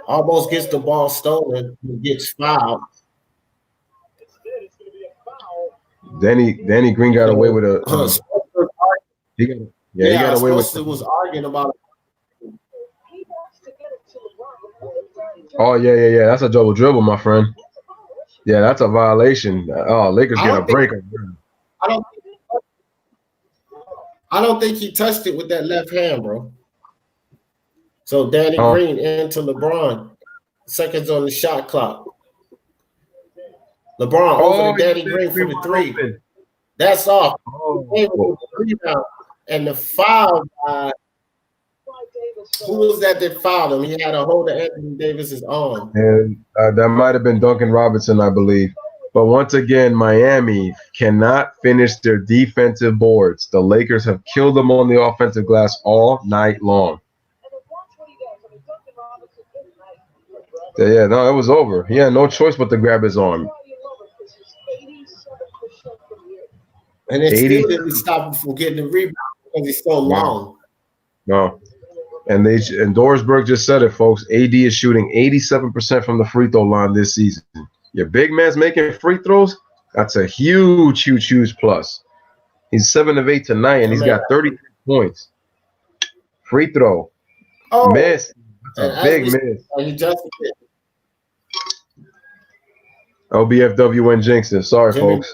Almost gets the ball stolen and gets fouled. Danny Green got away with a. He got away with. Was arguing about it. Oh yeah. That's a double dribble, my friend. Yeah, that's a violation. Oh, Lakers get a break. I don't think he touched it with that left hand, bro. So Danny Green into LeBron. Seconds on the shot clock. LeBron over to Danny Green for the 3. That's off. And the foul by who was that fouled him? He had a hold of Anthony Davis's arm. And that might have been Duncan Robinson, I believe. But once again, Miami cannot finish their defensive boards. The Lakers have killed them on the offensive glass all night long. Yeah, no, it was over. He had no choice but to grab his arm. And it still didn't stop him from getting the rebound because he's so long. No. And Dorsberg just said it, folks. AD is shooting 87% from the free throw line this season. Your big man's making free throws, that's a huge plus. He's 7 of 8 tonight, and he's got 33 points. Free throw. Oh. Miss. That's a big miss. He just did. LBFW and Jinxon. Sorry, folks.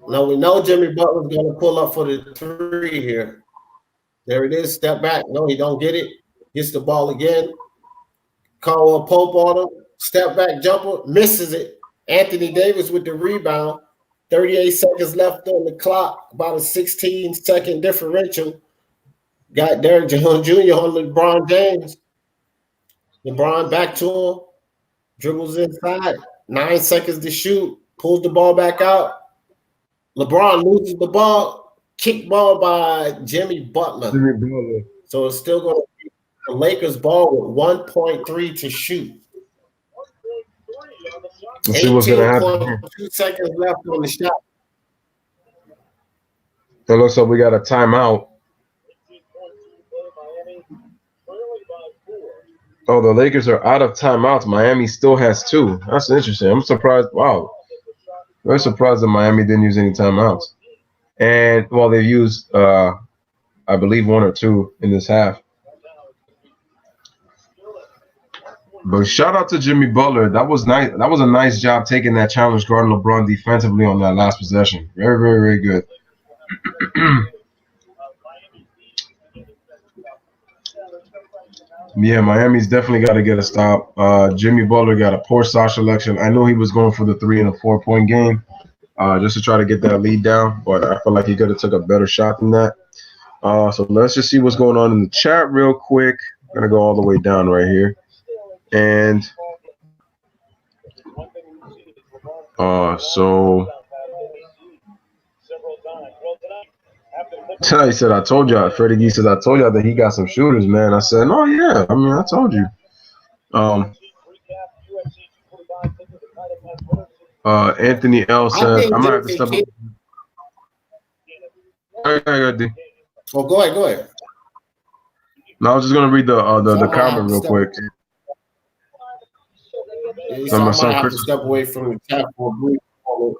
Now we know Jimmy Butler's going to pull up for the 3 here. There it is. Step back. No, he don't get it. Gets the ball again. Caldwell Pope on him. Step back jumper. Misses it. Anthony Davis with the rebound. 38 seconds left on the clock. About a 16-second differential. Got Derrick Jones Jr. on LeBron James. LeBron back to him. Dribbles inside. 9 seconds to shoot. Pulls the ball back out. LeBron loses the ball. Kick ball by Jimmy Butler. So it's still going to be the Lakers ball with 1.3 to shoot. Let's see what's going to happen. 2 seconds left on the shot. It looks like we got a timeout. Oh, the Lakers are out of timeouts. Miami still has 2. That's interesting. I'm surprised. Wow. Very surprised that Miami didn't use any timeouts. And, well, they've used, I believe, 1 or 2 in this half. But shout out to Jimmy Butler. That was nice. That was a nice job taking that challenge guarding LeBron defensively on that last possession. Very, very, very good. Yeah, Miami's definitely got to get a stop. Jimmy Butler got a poor shot selection. I know he was going for the 3 in a 4-point game just to try to get that lead down, but I feel like he could have took a better shot than that. So let's just see what's going on in the chat real quick. I'm going to go all the way down right here. And so he said, I told y'all, Freddie Gee says, I told y'all that he got some shooters, man. I said, oh, yeah. I mean, I told you. Anthony L said, I'm going to have to step up. Well, go ahead. No, I was just going to read the comment real quick. So my I might son have to Chris. step away from the chat for a brief moment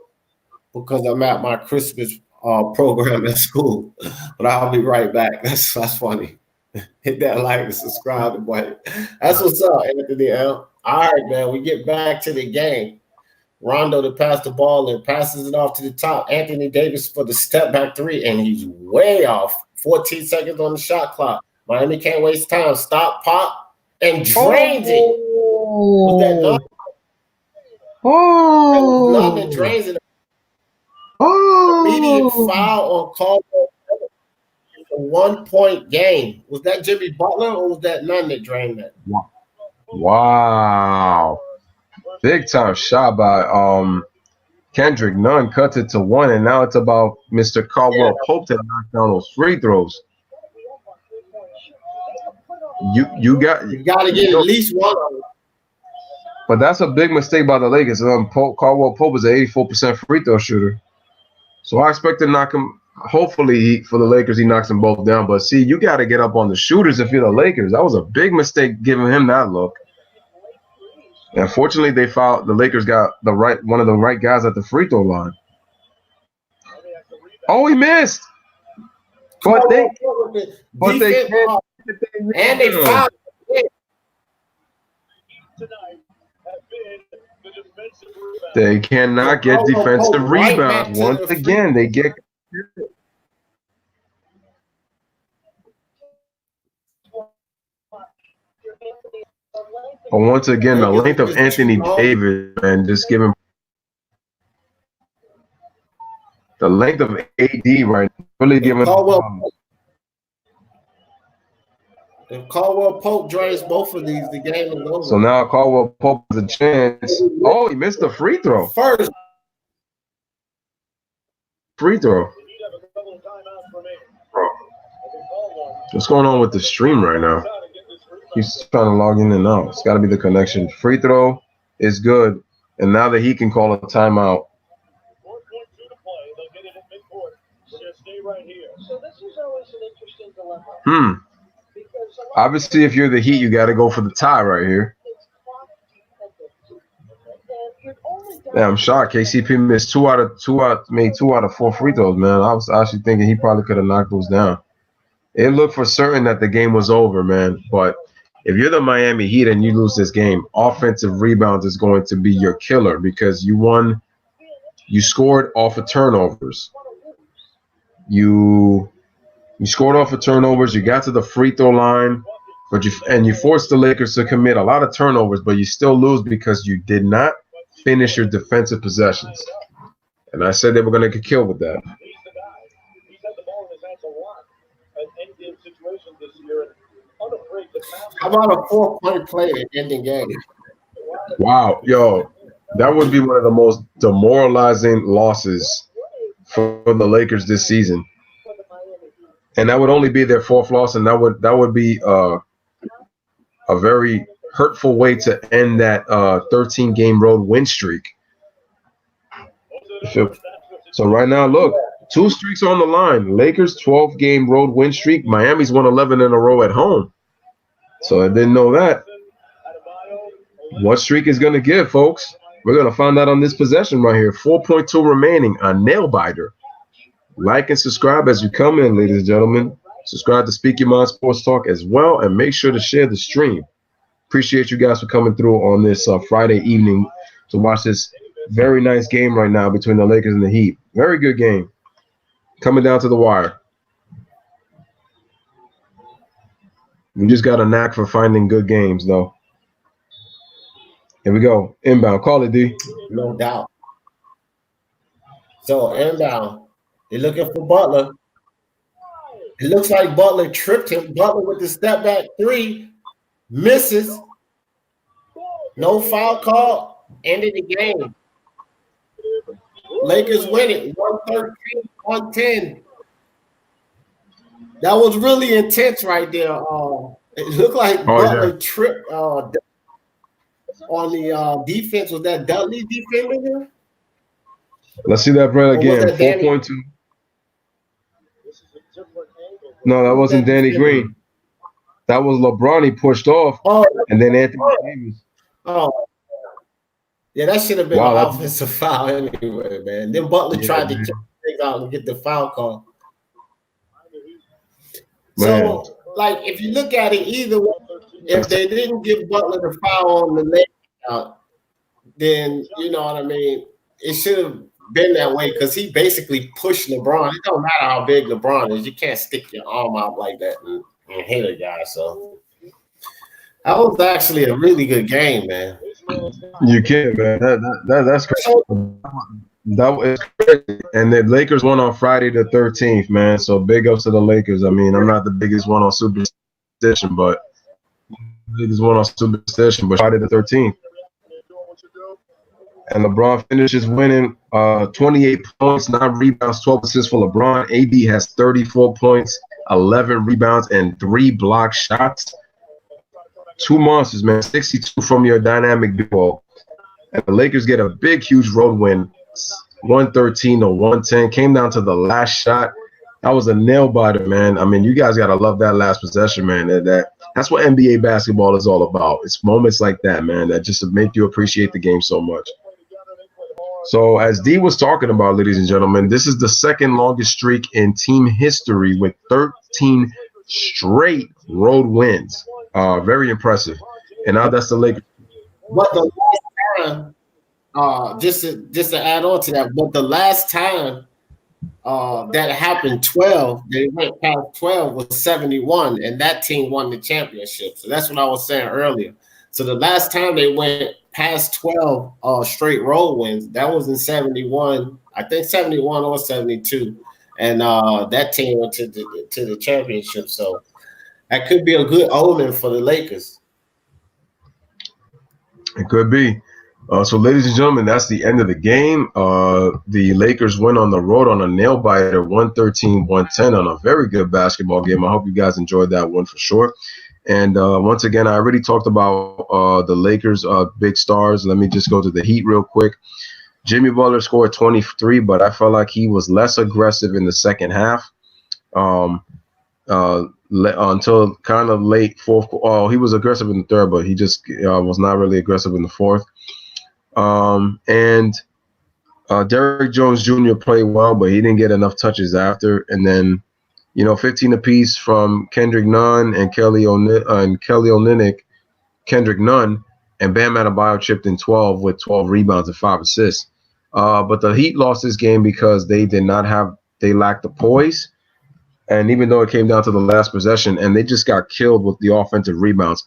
because I'm at my Christmas program at school. But I'll be right back. That's funny. Hit that like and subscribe, boy. That's what's up, Anthony L. All right, man. We get back to the game. Rondo to pass the ball and passes it off to the top. Anthony Davis for the step back three, and he's way off. 14 seconds on the shot clock. Miami can't waste time. Stop, pop, and drains it. Was that none? Oh, None that drains it. oh, Immediate foul on Caldwell. 1-point game. Was that Jimmy Butler or was that none that drained that? Wow. Big time shot by Kendrick Nunn, cuts it to 1, and now it's about Mr. Caldwell Pope to knock down those free throws. You got to get at least one of them. But that's a big mistake by the Lakers. Caldwell Pope is an 84% free throw shooter. So I expect to knock him. Hopefully, for the Lakers, he knocks them both down. But see, you got to get up on the shooters if you're the Lakers. That was a big mistake giving him that look. And fortunately, the Lakers got one of the right guys at the free throw line. Oh, he missed. But they can't. And they fouled. They cannot get defensive rebounds. Once again, they get. But once again, the length of Anthony Davis, and just give him the length of AD right now, really giving. If Caldwell Pope drains both of these, the game is over. So now Caldwell Pope has a chance. Oh, he missed the free throw. First free throw. What's going on with the stream right now? He's trying to log in and out. It's got to be the connection. Free throw is good. And now that he can call a timeout. Obviously, if you're the Heat, you got to go for the tie right here. Yeah, I'm shocked. KCP missed two out of 4 free throws, man. I was actually thinking he probably could have knocked those down. It looked for certain that the game was over, man. But if you're the Miami Heat and you lose this game, offensive rebounds is going to be your killer because you scored off of turnovers. You scored off of turnovers. You got to the free throw line, but you forced the Lakers to commit a lot of turnovers, but you still lose because you did not finish your defensive possessions. And I said they were going to get killed with that. How about a 4-point play in ending game? Wow, yo, that would be one of the most demoralizing losses for the Lakers this season. And that would only be their 4th loss, and that would be a very hurtful way to end that 13-game road win streak. So right now, look, 2 streaks on the line. Lakers 12-game road win streak. Miami's won 11 in a row at home. So I didn't know that. What streak is going to give, folks? We're going to find out on this possession right here. 4.2 remaining, a nail biter. Like and subscribe as you come in, ladies and gentlemen. Subscribe to Speak Your Mind Sports Talk as well, and make sure to share the stream. Appreciate you guys for coming through on this Friday evening to watch this very nice game right now between the Lakers and the Heat. Very good game. Coming down to the wire. We just got a knack for finding good games, though. Here we go. Inbound. Call it, D. No doubt. So, inbound. They're looking for Butler. It looks like Butler tripped him. Butler with the step back 3. Misses. No foul call. Ended the game. Lakers win it. 113-110. That was really intense right there. It looked like Butler tripped on the defense. Was that Dudley defender there? Let's see that play again. 4.2. No, that wasn't Danny Green. That was LeBron. He pushed off, and then Anthony Davis. Oh, Yeah, that should have been an Wow, offensive foul anyway, man. Then Butler yeah, tried to man. kick things out and get the foul call. Man, So, like, if you look at it, either way, if they didn't give Butler the foul on the leg out, then you know what I mean. It should have been that way because he basically pushed LeBron. It don't matter how big LeBron is, you can't stick your arm out like that and hit a guy. So that was actually a really good game, man. you can't, man. That's crazy. So, That was crazy. And the Lakers won on Friday the 13th, man. So big ups to the Lakers. I mean, I'm not the biggest one on superstition, but biggest one on superstition, but Friday the 13th. And LeBron finishes winning 28 points, 9 rebounds, 12 assists for LeBron. AD has 34 points, 11 rebounds, and 3 block shots. 2 monsters, man. 62 from your dynamic duo. And the Lakers get a big, huge road win, 113 to 110. Came down to the last shot. That was a nail biter, man. I mean, you guys gotta love that last possession, man. That's what NBA basketball is all about. It's moments like that, man, that just make you appreciate the game so much. So, as D was talking about, ladies and gentlemen, this is the second longest streak in team history with 13 straight road wins. Very impressive. And now that's the Lakers. but the last time, just to add on to that, but the last time that happened, 12, they went past 12 was 71, and that team won the championship. So that's what I was saying earlier. So the last time they went past 12 straight road wins, that was in 71, I think 71 or 72. And that team went to the championship. So that could be a good omen for the Lakers. It could be. So, ladies and gentlemen, that's the end of the game. The Lakers went on the road on a nail biter, 113-110 on a very good basketball game. I hope you guys enjoyed that one for sure. And once again, I already talked about the Lakers' big stars. Let me just go to the Heat real quick. Jimmy Butler scored 23, but I felt like he was less aggressive in the second half. Until kind of late fourth. Oh, he was aggressive in the third, but he just was not really aggressive in the fourth. And Derrick Jones Jr. played well, but he didn't get enough touches after. And then, 15 apiece from Kendrick Nunn and Kelly Olynyk, Kendrick Nunn, and Bam Adebayo chipped in 12 with 12 rebounds and 5 assists. But the Heat lost this game because they lacked the poise. And even though it came down to the last possession, and they just got killed with the offensive rebounds.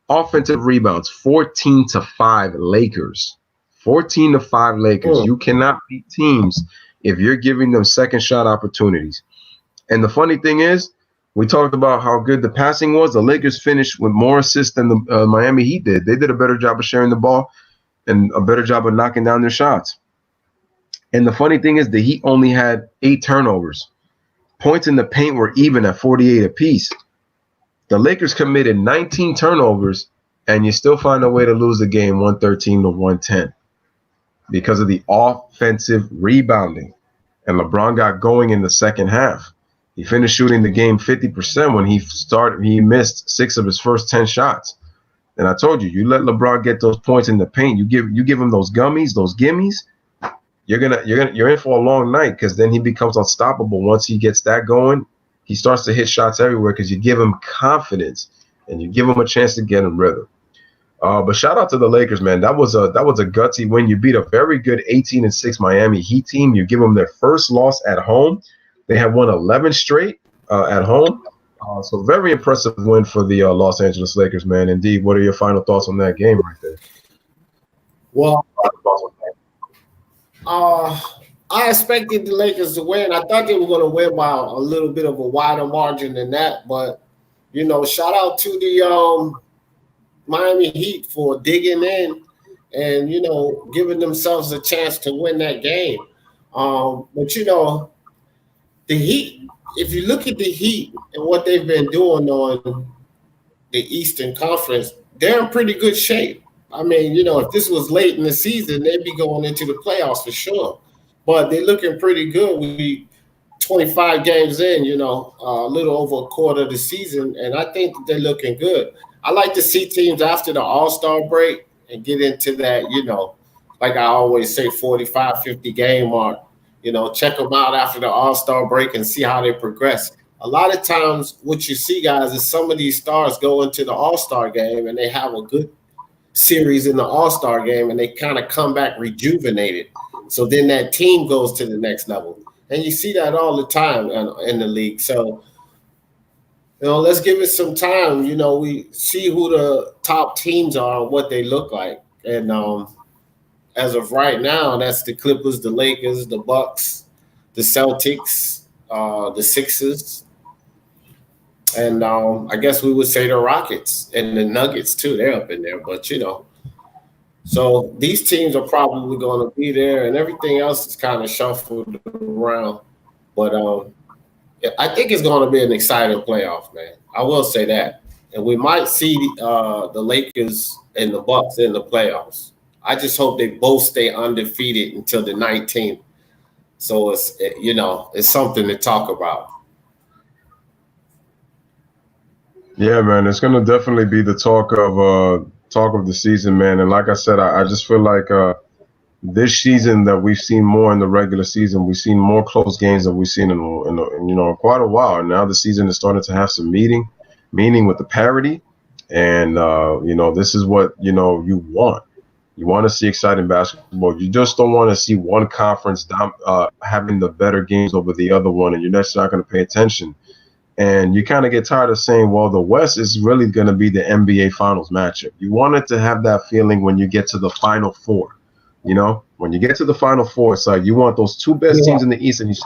Offensive rebounds, 14-5 Lakers. 14-5 Lakers. You cannot beat teams if you're giving them second shot opportunities. And the funny thing is, we talked about how good the passing was. The Lakers finished with more assists than the Miami Heat did. They did a better job of sharing the ball and a better job of knocking down their shots. And the funny thing is, the Heat only had 8 turnovers. Points in the paint were even at 48 apiece. The Lakers committed 19 turnovers, and you still find a way to lose the game 113-110 because of the offensive rebounding. And LeBron got going in the second half. He finished shooting the game 50% when he missed 6 of his first 10 shots. And I told you let LeBron get those points in the paint. You give him those gummies, those gimmies. You're in for a long night because then he becomes unstoppable. Once he gets that going, he starts to hit shots everywhere because you give him confidence and you give him a chance to get in rhythm. But shout out to the Lakers, man. That was a gutsy win. You beat a very good 18-6 Miami Heat team. You give them their first loss at home. They have won 11 straight at home. So very impressive win for the Los Angeles Lakers, man. Indeed, what are your final thoughts on that game right there? Well, I expected the Lakers to win. I thought they were going to win by a little bit of a wider margin than that. But, shout out to the Miami Heat for digging in and, giving themselves a chance to win that game. But, the Heat, if you look at the Heat and what they've been doing on the Eastern Conference, they're in pretty good shape. I mean, if this was late in the season, they'd be going into the playoffs for sure. But they're looking pretty good. We 25 games in, a little over a quarter of the season, and I think they're looking good. I like to see teams after the All-Star break and get into that, like I always say, 45, 50 game mark. Check them out after the All-Star break and see how they progress. A lot of times what you see, guys, is some of these stars go into the All-Star game and they have a good series in the All-Star game and they kind of come back rejuvenated. So then that team goes to the next level. And you see that all the time in the league. So, let's give it some time. We see who the top teams are and what they look like. And as of right now, that's the Clippers, the Lakers, the Bucks, the Celtics, the Sixers, and I guess we would say the Rockets and the Nuggets too. They're up in there, but so these teams are probably going to be there, and everything else is kind of shuffled around. But I think it's going to be an exciting playoff, man. I will say that, and we might see the Lakers and the Bucks in the playoffs. I just hope they both stay undefeated until the 19th. So it's something to talk about. Yeah, man, it's gonna definitely be the talk of the season, man. And like I said, I just feel like this season that we've seen more in the regular season, we've seen more close games than we've seen in quite a while. And now the season is starting to have some meaning with the parity, and this is what you want. You want to see exciting basketball. You just don't want to see one conference having the better games over the other one, and you're just not going to pay attention. And you kind of get tired of saying, well, the West is really going to be the NBA Finals matchup. You want it to have that feeling when you get to the Final Four. When you get to the Final Four, it's like you want those two best teams in the East, and you say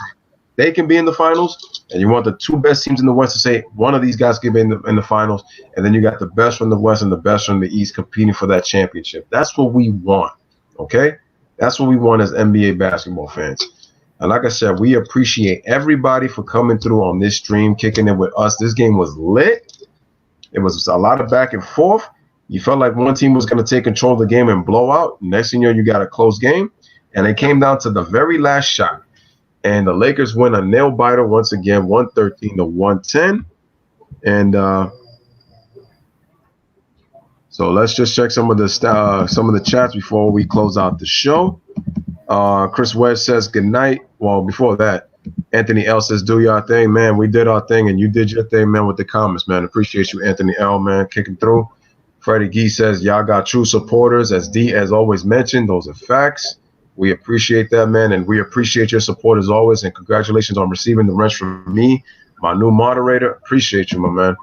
they can be in the finals, and you want the two best teams in the West to say one of these guys can be in the finals, and then you got the best from the West and the best from the East competing for that championship. That's what we want, okay? That's what we want as NBA basketball fans. And like I said, we appreciate everybody for coming through on this stream, kicking it with us. This game was lit. It was a lot of back and forth. You felt like one team was going to take control of the game and blow out. Next thing you know, you got a close game. And it came down to the very last shot. And the Lakers win a nail biter once again, 113-110. And so let's just check some of the chats before we close out the show. Chris West says good night. Well, before that, Anthony L says do your thing, man. We did our thing, and you did your thing, man, with the comments, man. Appreciate you, Anthony L, man, kicking through. Freddie Gee says y'all got true supporters, as D as always mentioned. Those are facts. We appreciate that, man, and we appreciate your support as always. And congratulations on receiving the wrench from me, my new moderator. Appreciate you, my man.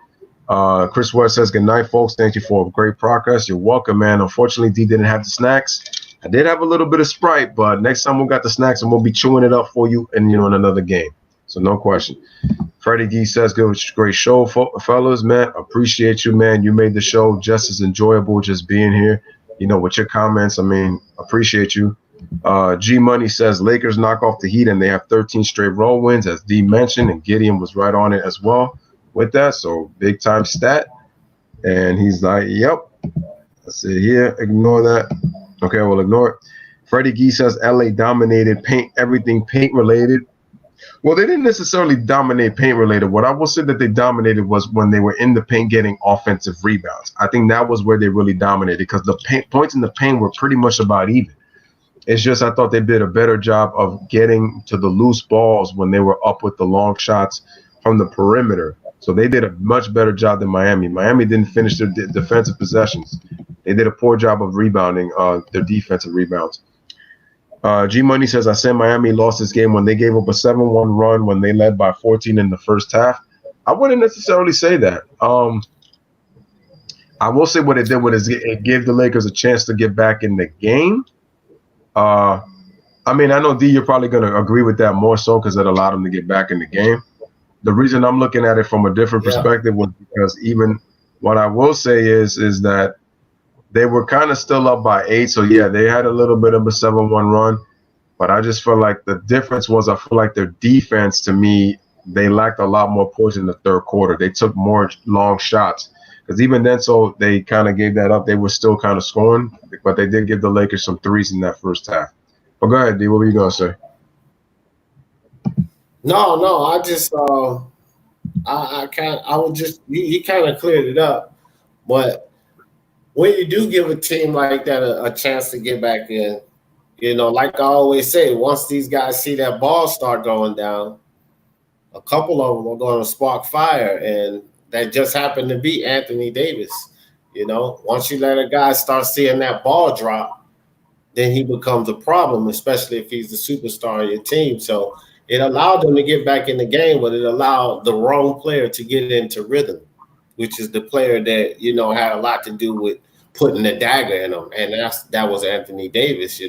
Chris West says good night, folks. Thank you for great progress. You're welcome, man. Unfortunately, D didn't have the snacks. I did have a little bit of Sprite, but next time we got the snacks, and we'll be chewing it up for you in another game. So no question. Freddie Gee says, great show, fellas, man. Appreciate you, man. You made the show just as enjoyable just being here, with your comments. I mean, appreciate you. G Money says Lakers knock off the Heat, and they have 13 straight road wins, as D mentioned, and Gideon was right on it as well with that. So big time stat. And he's like, yep. Let's see here. Ignore that. Okay, we'll ignore it. Freddie Gee says LA dominated everything paint related. Well, they didn't necessarily dominate paint related. What I will say that they dominated was when they were in the paint getting offensive rebounds. I think that was where they really dominated, because the points in the paint were pretty much about even. It's just I thought they did a better job of getting to the loose balls when they were up with the long shots from the perimeter. So they did a much better job than Miami. Miami didn't finish their defensive possessions. They did a poor job of rebounding their defensive rebounds. G Money says, I said Miami lost this game when they gave up a 7-1 run when they led by 14 in the first half. I wouldn't necessarily say that. I will say what it did was it gave the Lakers a chance to get back in the game. I mean, I know, D, you're probably going to agree with that more so because it allowed them to get back in the game. The reason I'm looking at it from a different perspective was because even what I will say is that they were kind of still up by 8. So, yeah, they had a little bit of a 7-1 run. But I just feel like the difference was I feel like their defense, to me, they lacked a lot more points in the third quarter. They took more long shots. Because even then, so they kind of gave that up. They were still kind of scoring. But they did give the Lakers some threes in that first half. But go ahead, D. What were you going to say? No, I just you kind of cleared it up. But when you do give a team like that a chance to get back in, like I always say, once these guys see that ball start going down, a couple of them are going to spark fire, and that just happened to be Anthony Davis. Once you let a guy start seeing that ball drop, then he becomes a problem, especially if he's the superstar of your team. So it allowed them to get back in the game, but it allowed the wrong player to get into rhythm, which is the player that, had a lot to do with putting the dagger in him. And that was Anthony Davis.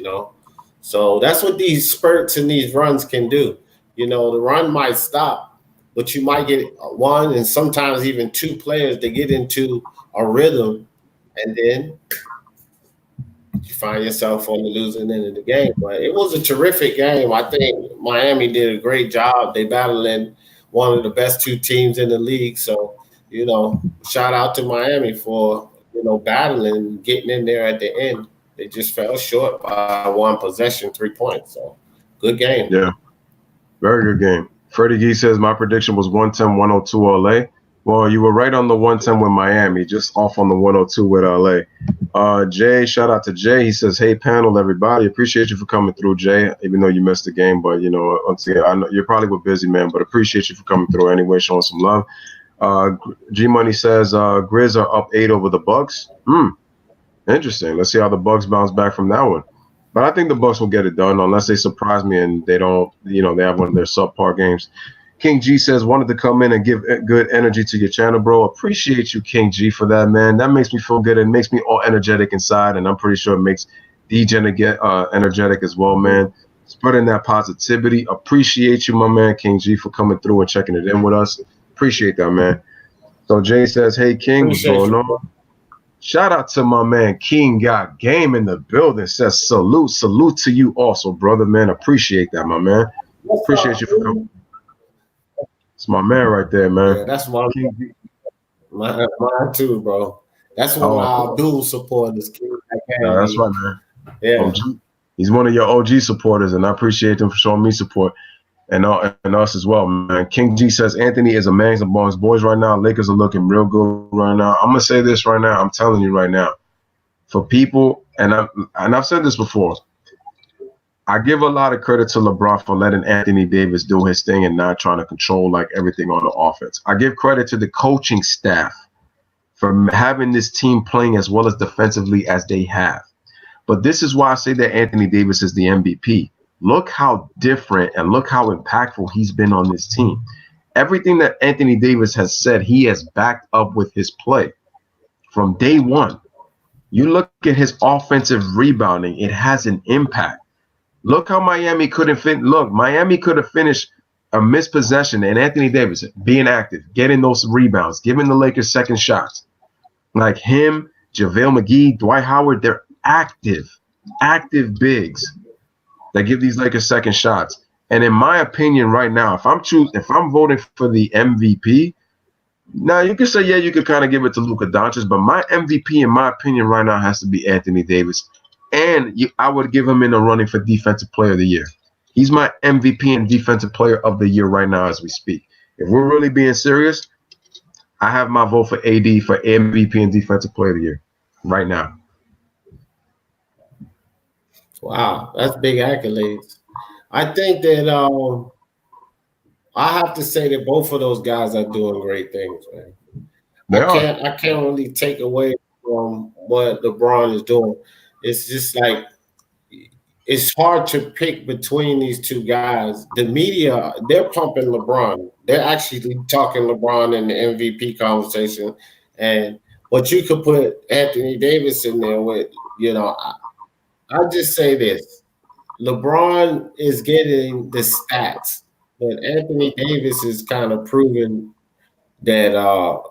So that's what these spurts and these runs can do. The run might stop, but you might get one and sometimes even two players that get into a rhythm, and then you find yourself on the losing end of the game. But it was a terrific game. I think Miami did a great job. They battling one of the best two teams in the league. So, shout out to Miami for, battling and getting in there at the end. They just fell short by one possession, 3 points. So, good game. Yeah, very good game. Freddie Gee says my prediction was 110-102 LA. Well, you were right on the 110 with Miami, just off on the 102 with LA. Jay, shout out to Jay. He says, hey, panel, everybody. Appreciate you for coming through, Jay, even though you missed the game. But, once again, I know you're probably busy, man, but appreciate you for coming through anyway, showing some love. G-Money says, Grizz are up 8 over the Bucks. Interesting. Let's see how the Bucks bounce back from that one. But I think the Bucks will get it done unless they surprise me and they don't, they have one of their subpar games. King G says, wanted to come in and give good energy to your channel, bro. Appreciate you, King G, for that, man. That makes me feel good. It makes me all energetic inside, and I'm pretty sure it makes DJ get energetic as well, man. Spreading that positivity. Appreciate you, my man, King G, for coming through and checking it in with us. Appreciate that, man. So Jay says, hey, King, what's going on? Shout out to my man, King Got Game in the building. Says, salute to you also, brother, man. Appreciate that, my man. Appreciate you for coming. It's my man right there, man. Yeah, that's mine too, bro. That's one of our dual supporters. Yeah, that's right, man. Yeah, OG. He's one of your OG supporters, and I appreciate him for showing me support, and us as well, man. King G says Anthony is amazing amongst boys right now. Lakers are looking real good right now. I'm gonna say this right now. I'm telling you right now, for people, and I've said this before. I give a lot of credit to LeBron for letting Anthony Davis do his thing and not trying to control like everything on the offense. I give credit to the coaching staff for having this team playing as well as defensively as they have. But this is why I say that Anthony Davis is the MVP. Look how different and look how impactful he's been on this team. Everything that Anthony Davis has said, he has backed up with his play from day one. You look at his offensive rebounding, it has an impact. Look how Miami couldn't fit. Look, Miami could have finished a missed possession, and Anthony Davis being active, getting those rebounds, giving the Lakers second shots. Like him, JaVale McGee, Dwight Howard, they're active bigs that give these Lakers second shots. And in my opinion, right now, if I'm voting for the MVP, now you can say, yeah, you could kind of give it to Luka Doncic, but my MVP, in my opinion, right now has to be Anthony Davis. And I would give him in the running for Defensive Player of the Year. He's my MVP and Defensive Player of the Year right now as we speak. If we're really being serious, I have my vote for AD for MVP and Defensive Player of the Year right now. Wow, that's big accolades. I think that I have to say that both of those guys are doing great things, man. I can't really take away from what LeBron is doing. It's just like it's hard to pick between these two guys. The media, they're pumping LeBron. They're actually talking LeBron in the MVP conversation. But you could put Anthony Davis in there with, I'll just say this. LeBron is getting the stats, but Anthony Davis is kind of proving that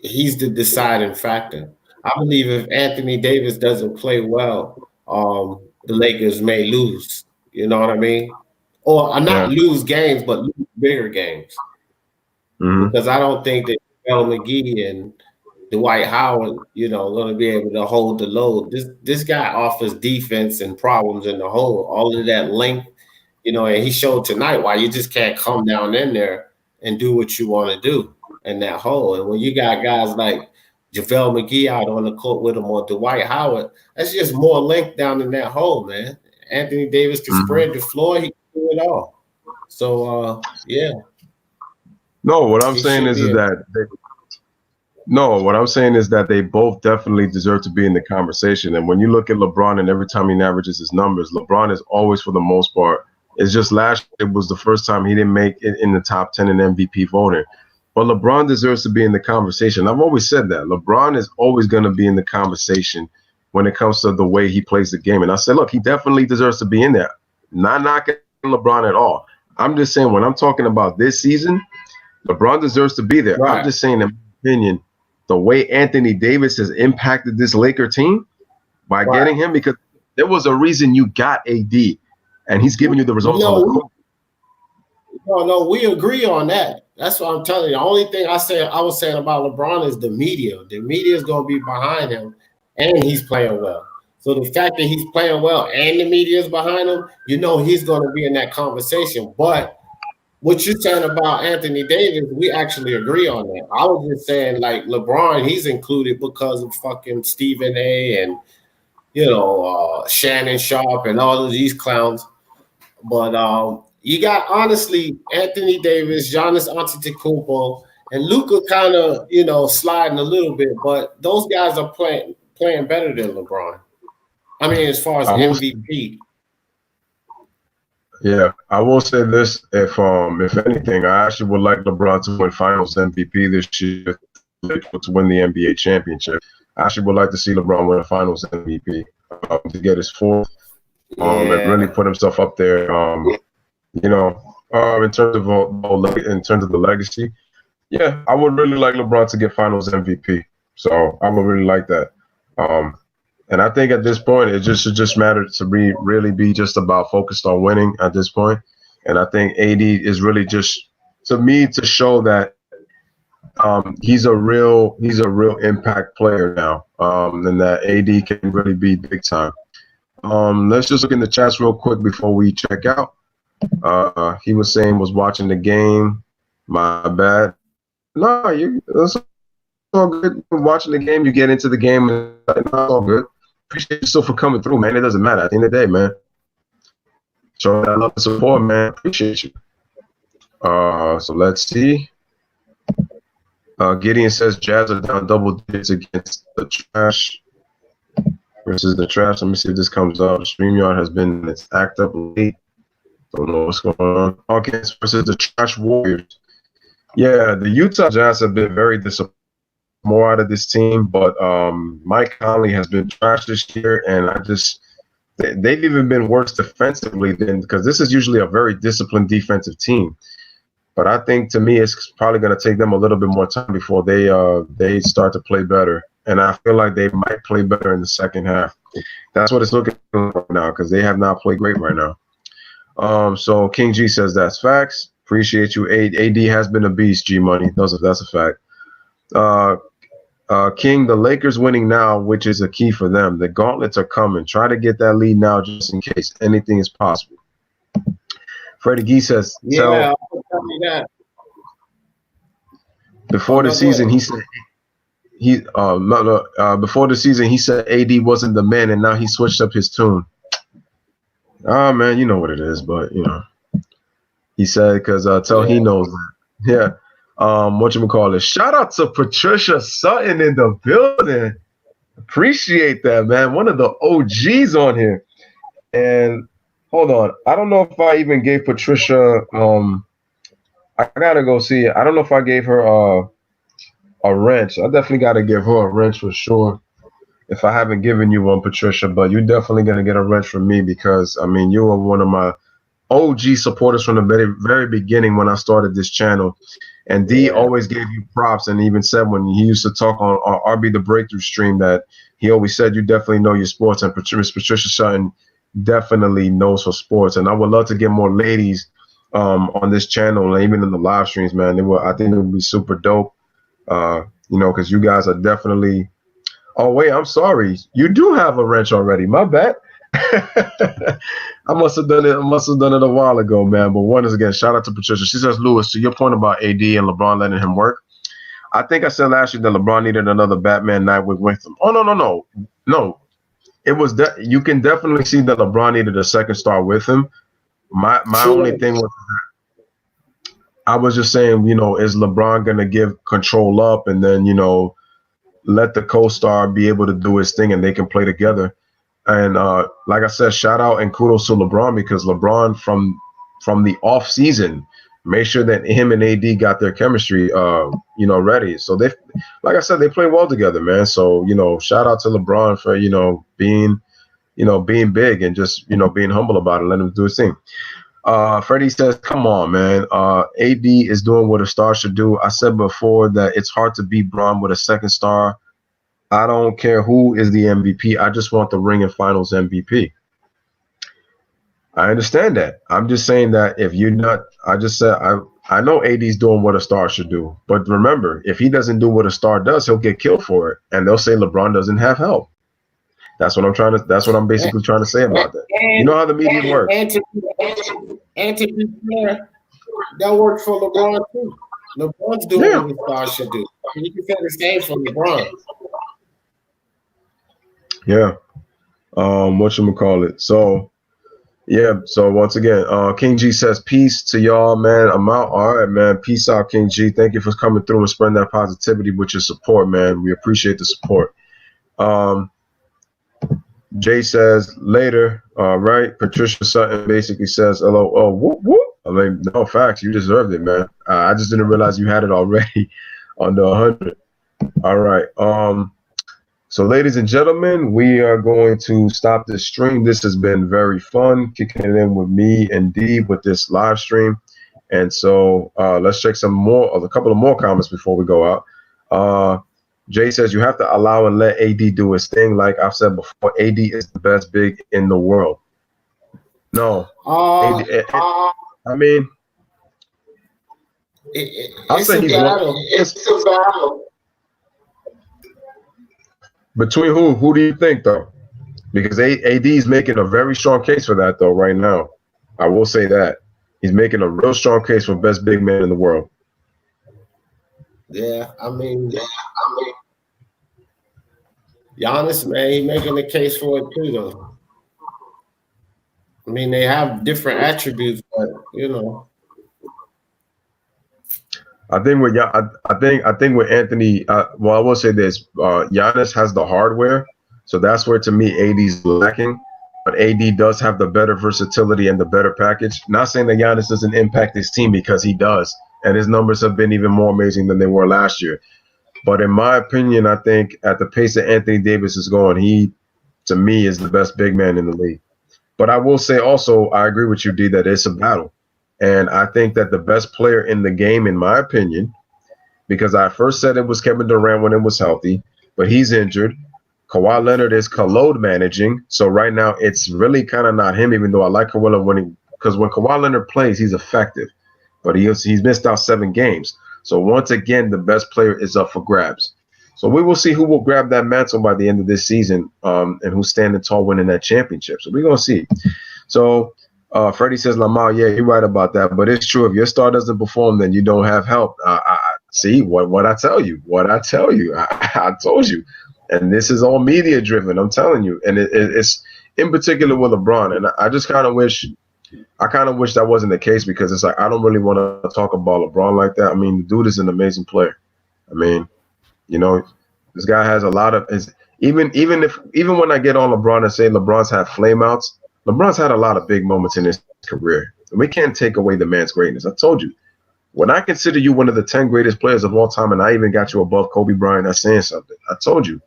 he's the deciding factor. I believe if Anthony Davis doesn't play well, the Lakers may lose. You know what I mean? Or not lose games, but lose bigger games. Mm-hmm. Because I don't think that JaVale McGee and Dwight Howard, going to be able to hold the load. This guy offers defense and problems in the hole. All of that length, and he showed tonight why you just can't come down in there and do what you want to do in that hole. And when you got guys like JaVale McGee out on the court with him or Dwight Howard, that's just more length down in that hole, man. Anthony Davis can spread the floor. He can do it all. So, yeah. No, what I'm He saying should is be. that what I'm saying is that they both definitely deserve to be in the conversation. And when you look at LeBron and every time he averages his numbers, LeBron is always, for the most part, it's just last year was the first time he didn't make it in the top 10 in MVP voting. But LeBron deserves to be in the conversation. I've always said that. LeBron is always going to be in the conversation when it comes to the way he plays the game. And I said, look, he definitely deserves to be in there. Not knocking LeBron at all. I'm just saying, when I'm talking about this season, LeBron deserves to be there. Right. I'm just saying, in my opinion, the way Anthony Davis has impacted this Laker team by getting him, because there was a reason you got AD, and he's giving you the results on the court. No, we agree on that. That's what I'm telling you. The only thing I was saying about LeBron is the media. The media is going to be behind him, and he's playing well. So the fact that he's playing well and the media is behind him, he's going to be in that conversation. But what you're saying about Anthony Davis, we actually agree on that. I was just saying, like, LeBron, he's included because of fucking Stephen A. and, Shannon Sharp and all of these clowns. But you got, honestly, Anthony Davis, Giannis Antetokounmpo, and Luka kind of, sliding a little bit. But those guys are playing better than LeBron. I mean, as far as MVP. Yeah, I will say this: if anything, I actually would like LeBron to win Finals MVP this year to win the NBA championship. I actually would like to see LeBron win a Finals MVP to get his fourth, and really put himself up there. In terms of the legacy, yeah, I would really like LeBron to get Finals MVP. So I would really like that. And I think at this point, it should just matter to really be just about focused on winning at this point. And I think AD is really just, to me, to show that he's a real impact player now, and that AD can really be big time. Let's just look in the chats real quick before we check out. He was saying was watching the game. My bad. No, that's all good. Watching the game, you get into the game, and it's all good. Appreciate you still for coming through, man. It doesn't matter at the end of the day, man. Showing that love and support, man. Appreciate you. So let's see. Gideon says Jazz are down double digits against the Trash versus the Trash. Let me see if this comes up. StreamYard has been its act up late. Don't know what's going on. Hawkins versus the Trash Warriors. Yeah, the Utah Jazz have been very disappointed. More out of this team, but Mike Conley has been trash this year, and they've even been worse defensively because this is usually a very disciplined defensive team. But I think, to me, it's probably going to take them a little bit more time before they start to play better, and I feel like they might play better in the second half. That's what it's looking like right now, because they have not played great right now. So King G says that's facts. Appreciate you. AD has been a beast. G Money, that's a fact. King, the Lakers winning now, which is a key for them. The gauntlets are coming. Try to get that lead now, just in case. Anything is possible. Freddie Gee says, I'll tell you that. Before the season, he said before the season he said AD wasn't the man, and now he switched up his tune. Man, you know what it is, but he said because he knows that. Yeah. Whatchamacallit? Shout out to Patricia Sutton in the building. Appreciate that, man. One of the OGs on here. And hold on. I don't know if I even gave Patricia I gotta go see it. I don't know if I gave her a wrench. I definitely gotta give her a wrench for sure. If I haven't given you one, Patricia, but you're definitely gonna get a wrench from me because you were one of my OG supporters from the very, very beginning when I started this channel. And D always gave you props, and even said when he used to talk on RB the Breakthrough stream that he always said you definitely know your sports, and Patricia Sutton definitely knows her sports. And I would love to get more ladies on this channel and even in the live streams, man. I think it would be super dope, because you guys are definitely. Oh wait, I'm sorry, you do have a wrench already. My bad. I must have done it a while ago, man. But once again, shout out to Patricia. She says, Lewis, to your point about AD and LeBron letting him work, I think I said last year that LeBron needed another Batman night with him. Oh, no. it was you can definitely see that LeBron needed a second star with him. My only thing was I was just saying, is LeBron gonna give control up and then, let the co-star be able to do his thing and they can play together. And like I said, shout out and kudos to LeBron because LeBron from the off season made sure that him and AD got their chemistry ready. So they, like I said, they play well together, man. So, shout out to LeBron for, being big and just, being humble about it, let him do his thing. Freddie says, come on, man. AD is doing what a star should do. I said before that it's hard to beat Bron with a second star. I don't care who is the MVP. I just want the ring and finals MVP. I understand that. I'm just saying that if you're not, I just said, I know AD's doing what a star should do. But remember, if he doesn't do what a star does, he'll get killed for it. And they'll say LeBron doesn't have help. That's what I'm basically trying to say about that. You know how the media works. And to be fair, that works for LeBron too. LeBron's doing what his star should do. You can say the same for LeBron. Yeah. Whatchamacallit. So, yeah. So, once again, King G says, peace to y'all, man. I'm out. All right, man. Peace out, King G. Thank you for coming through and spreading that positivity with your support, man. We appreciate the support. Jay says, later, right? Patricia Sutton basically says, hello, whoop, whoop. I mean, no, facts. You deserved it, man. I just didn't realize you had it already under 100. All right. So, ladies and gentlemen, we are going to stop this stream. This has been very fun, kicking it in with me and D with this live stream. And so let's check a couple of more comments before we go out. Jay says, you have to allow and let AD do his thing. Like I've said before, AD is the best big in the world. No. I mean, I'll say he's one. It's a battle. Between who? Who do you think, though? Because AD is making a very strong case for that, though, right now. I will say that. He's making a real strong case for best big man in the world. Yeah, I mean, Giannis, man, he's making the case for it too, though. I mean, they have different attributes, but I think with Anthony, I will say this: Giannis has the hardware, so that's where to me AD's lacking. But AD does have the better versatility and the better package. Not saying that Giannis doesn't impact his team because he does, and his numbers have been even more amazing than they were last year. But in my opinion, I think at the pace that Anthony Davis is going, he, to me, is the best big man in the league. But I will say also, I agree with you, D, that it's a battle. And I think that the best player in the game, in my opinion, because I first said it was Kevin Durant when it was healthy, but he's injured. Kawhi Leonard is load managing. So right now it's really kind of not him, even though I like Kawhi because when Kawhi Leonard plays, he's effective. But he's missed out 7 games. So once again, the best player is up for grabs. So we will see who will grab that mantle by the end of this season and who's standing tall winning that championship. So we're going to see. So Freddie says, Lamar, yeah, you're right about that. But it's true. If your star doesn't perform, then you don't have help. See what I tell you. I told you. And this is all media driven. I'm telling you. And it's in particular with LeBron. And I just kind of wish that wasn't the case because it's like I don't really want to talk about LeBron like that. I mean, the dude is an amazing player. I mean, this guy has a lot of even when I get on LeBron and say LeBron's had flameouts, LeBron's had a lot of big moments in his career. And we can't take away the man's greatness. I told you. When I consider you one of the 10 greatest players of all time, and I even got you above Kobe Bryant, that's saying something. I told you.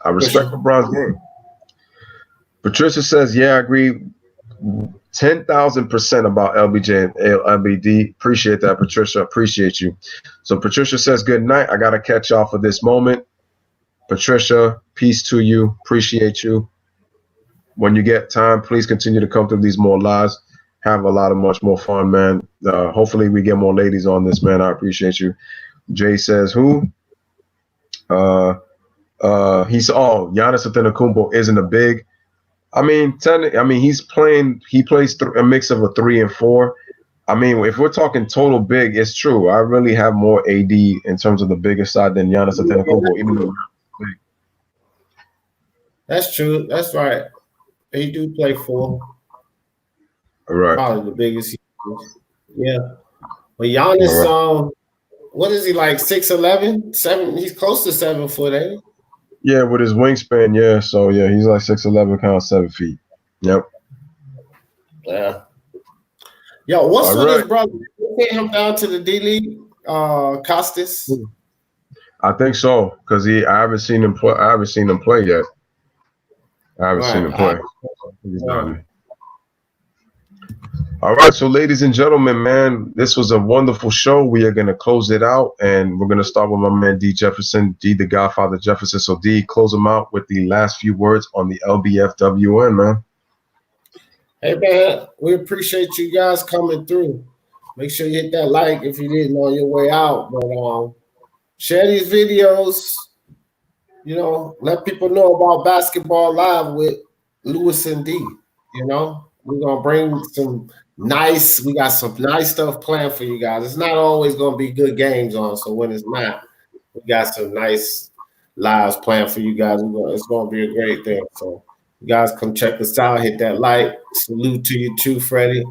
I respect LeBron's game. Patricia says, yeah, I agree 10,000% about LBJ and LBD. Appreciate that, Patricia. Appreciate you. So Patricia says, good night. I got to catch y'all for this moment. Patricia, peace to you. Appreciate you. When you get time, please continue to come through these more lives. Have much more fun, man. Hopefully we get more ladies on this, man. I appreciate you. Jay says, who? Giannis Antetokounmpo isn't a big. I mean, he plays a mix of a 3 and 4. I mean, if we're talking total big, it's true. I really have more AD in terms of the bigger side than Giannis Antetokounmpo, even though That's true. That's right. He do play 4. All right. Probably the biggest. Yeah. But All Giannis, right. what is he like? 6'11"? 7. He's close to 7 foot, ain't he? Yeah, with his wingspan, yeah. So yeah, he's like 6'11", kind of 7 feet. Yep. Yeah. Yo, what's All with his right. brother? You take him down to the D League, Costas. I think so because I haven't seen him play. I haven't seen him play yet. I haven't seen him Right. play. He's done. All right, so ladies and gentlemen, man, this was a wonderful show. We are going to close it out, and we're going to start with my man D Jefferson, D the Godfather Jefferson. So D, close him out with the last few words on the LBFWN, man. Hey man, we appreciate you guys coming through. Make sure you hit that like if you didn't on your way out. But share these videos. You know, let people know about Basketball Live with Lewis and D. You know, we're gonna bring we got some nice stuff planned for you guys. It's not always gonna be good games on, so when it's not, we got some nice lives planned for you guys. It's gonna be a great thing. So you guys come check us out, hit that like. Salute to you too, Freddie.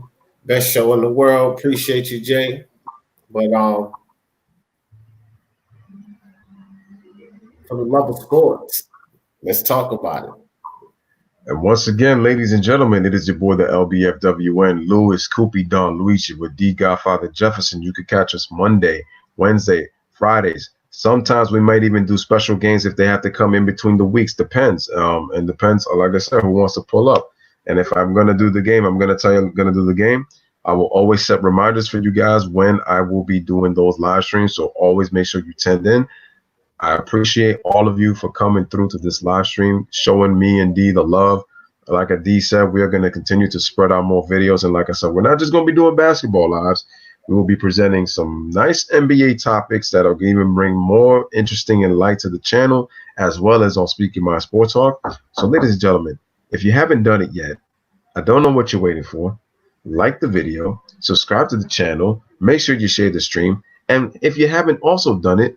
Best show in the world. Appreciate you, Jay. But for the love of sports, let's talk about it. And once again, ladies and gentlemen, it is your boy, the LBFWN, Louis Coopy Don Luigi with D Godfather Jefferson. You can catch us Monday, Wednesday, Fridays. Sometimes we might even do special games if they have to come in between the weeks. Depends. And depends, like I said, who wants to pull up. And if I'm going to do the game, I'm going to tell you I'm going to do the game. I will always set reminders for you guys when I will be doing those live streams. So always make sure you tend in. I appreciate all of you for coming through to this live stream, showing me and D the love. Like D said, we are going to continue to spread out more videos. And like I said, we're not just going to be doing basketball lives. We will be presenting some nice NBA topics that will even bring more interesting and light to the channel, as well as on Speaking My Sports Talk. So ladies and gentlemen, if you haven't done it yet, I don't know what you're waiting for. Like the video, subscribe to the channel, make sure you share the stream. And if you haven't also done it,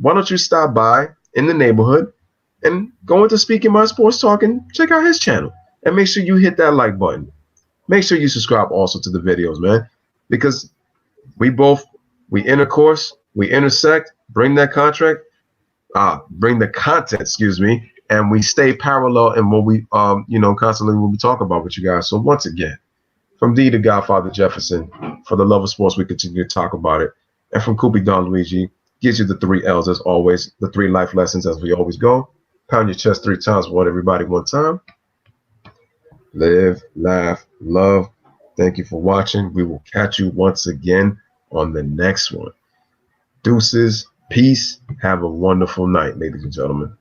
why don't you stop by in the neighborhood and go into Speaking My Sports Talk and check out his channel. And make sure you hit that like button. Make sure you subscribe also to the videos, man. Because we intercourse, we intersect, bring the content, and we stay parallel in what we constantly when we talk about with you guys. So once again, from D to Godfather Jefferson, for the love of sports, we continue to talk about it. And from Coopy Don Luigi, gives you the 3 L's as always, the 3 life lessons as we always go. Pound your chest 3 times, want everybody 1 time. Live, laugh, love. Thank you for watching. We will catch you once again on the next one. Deuces, peace. Have a wonderful night, ladies and gentlemen.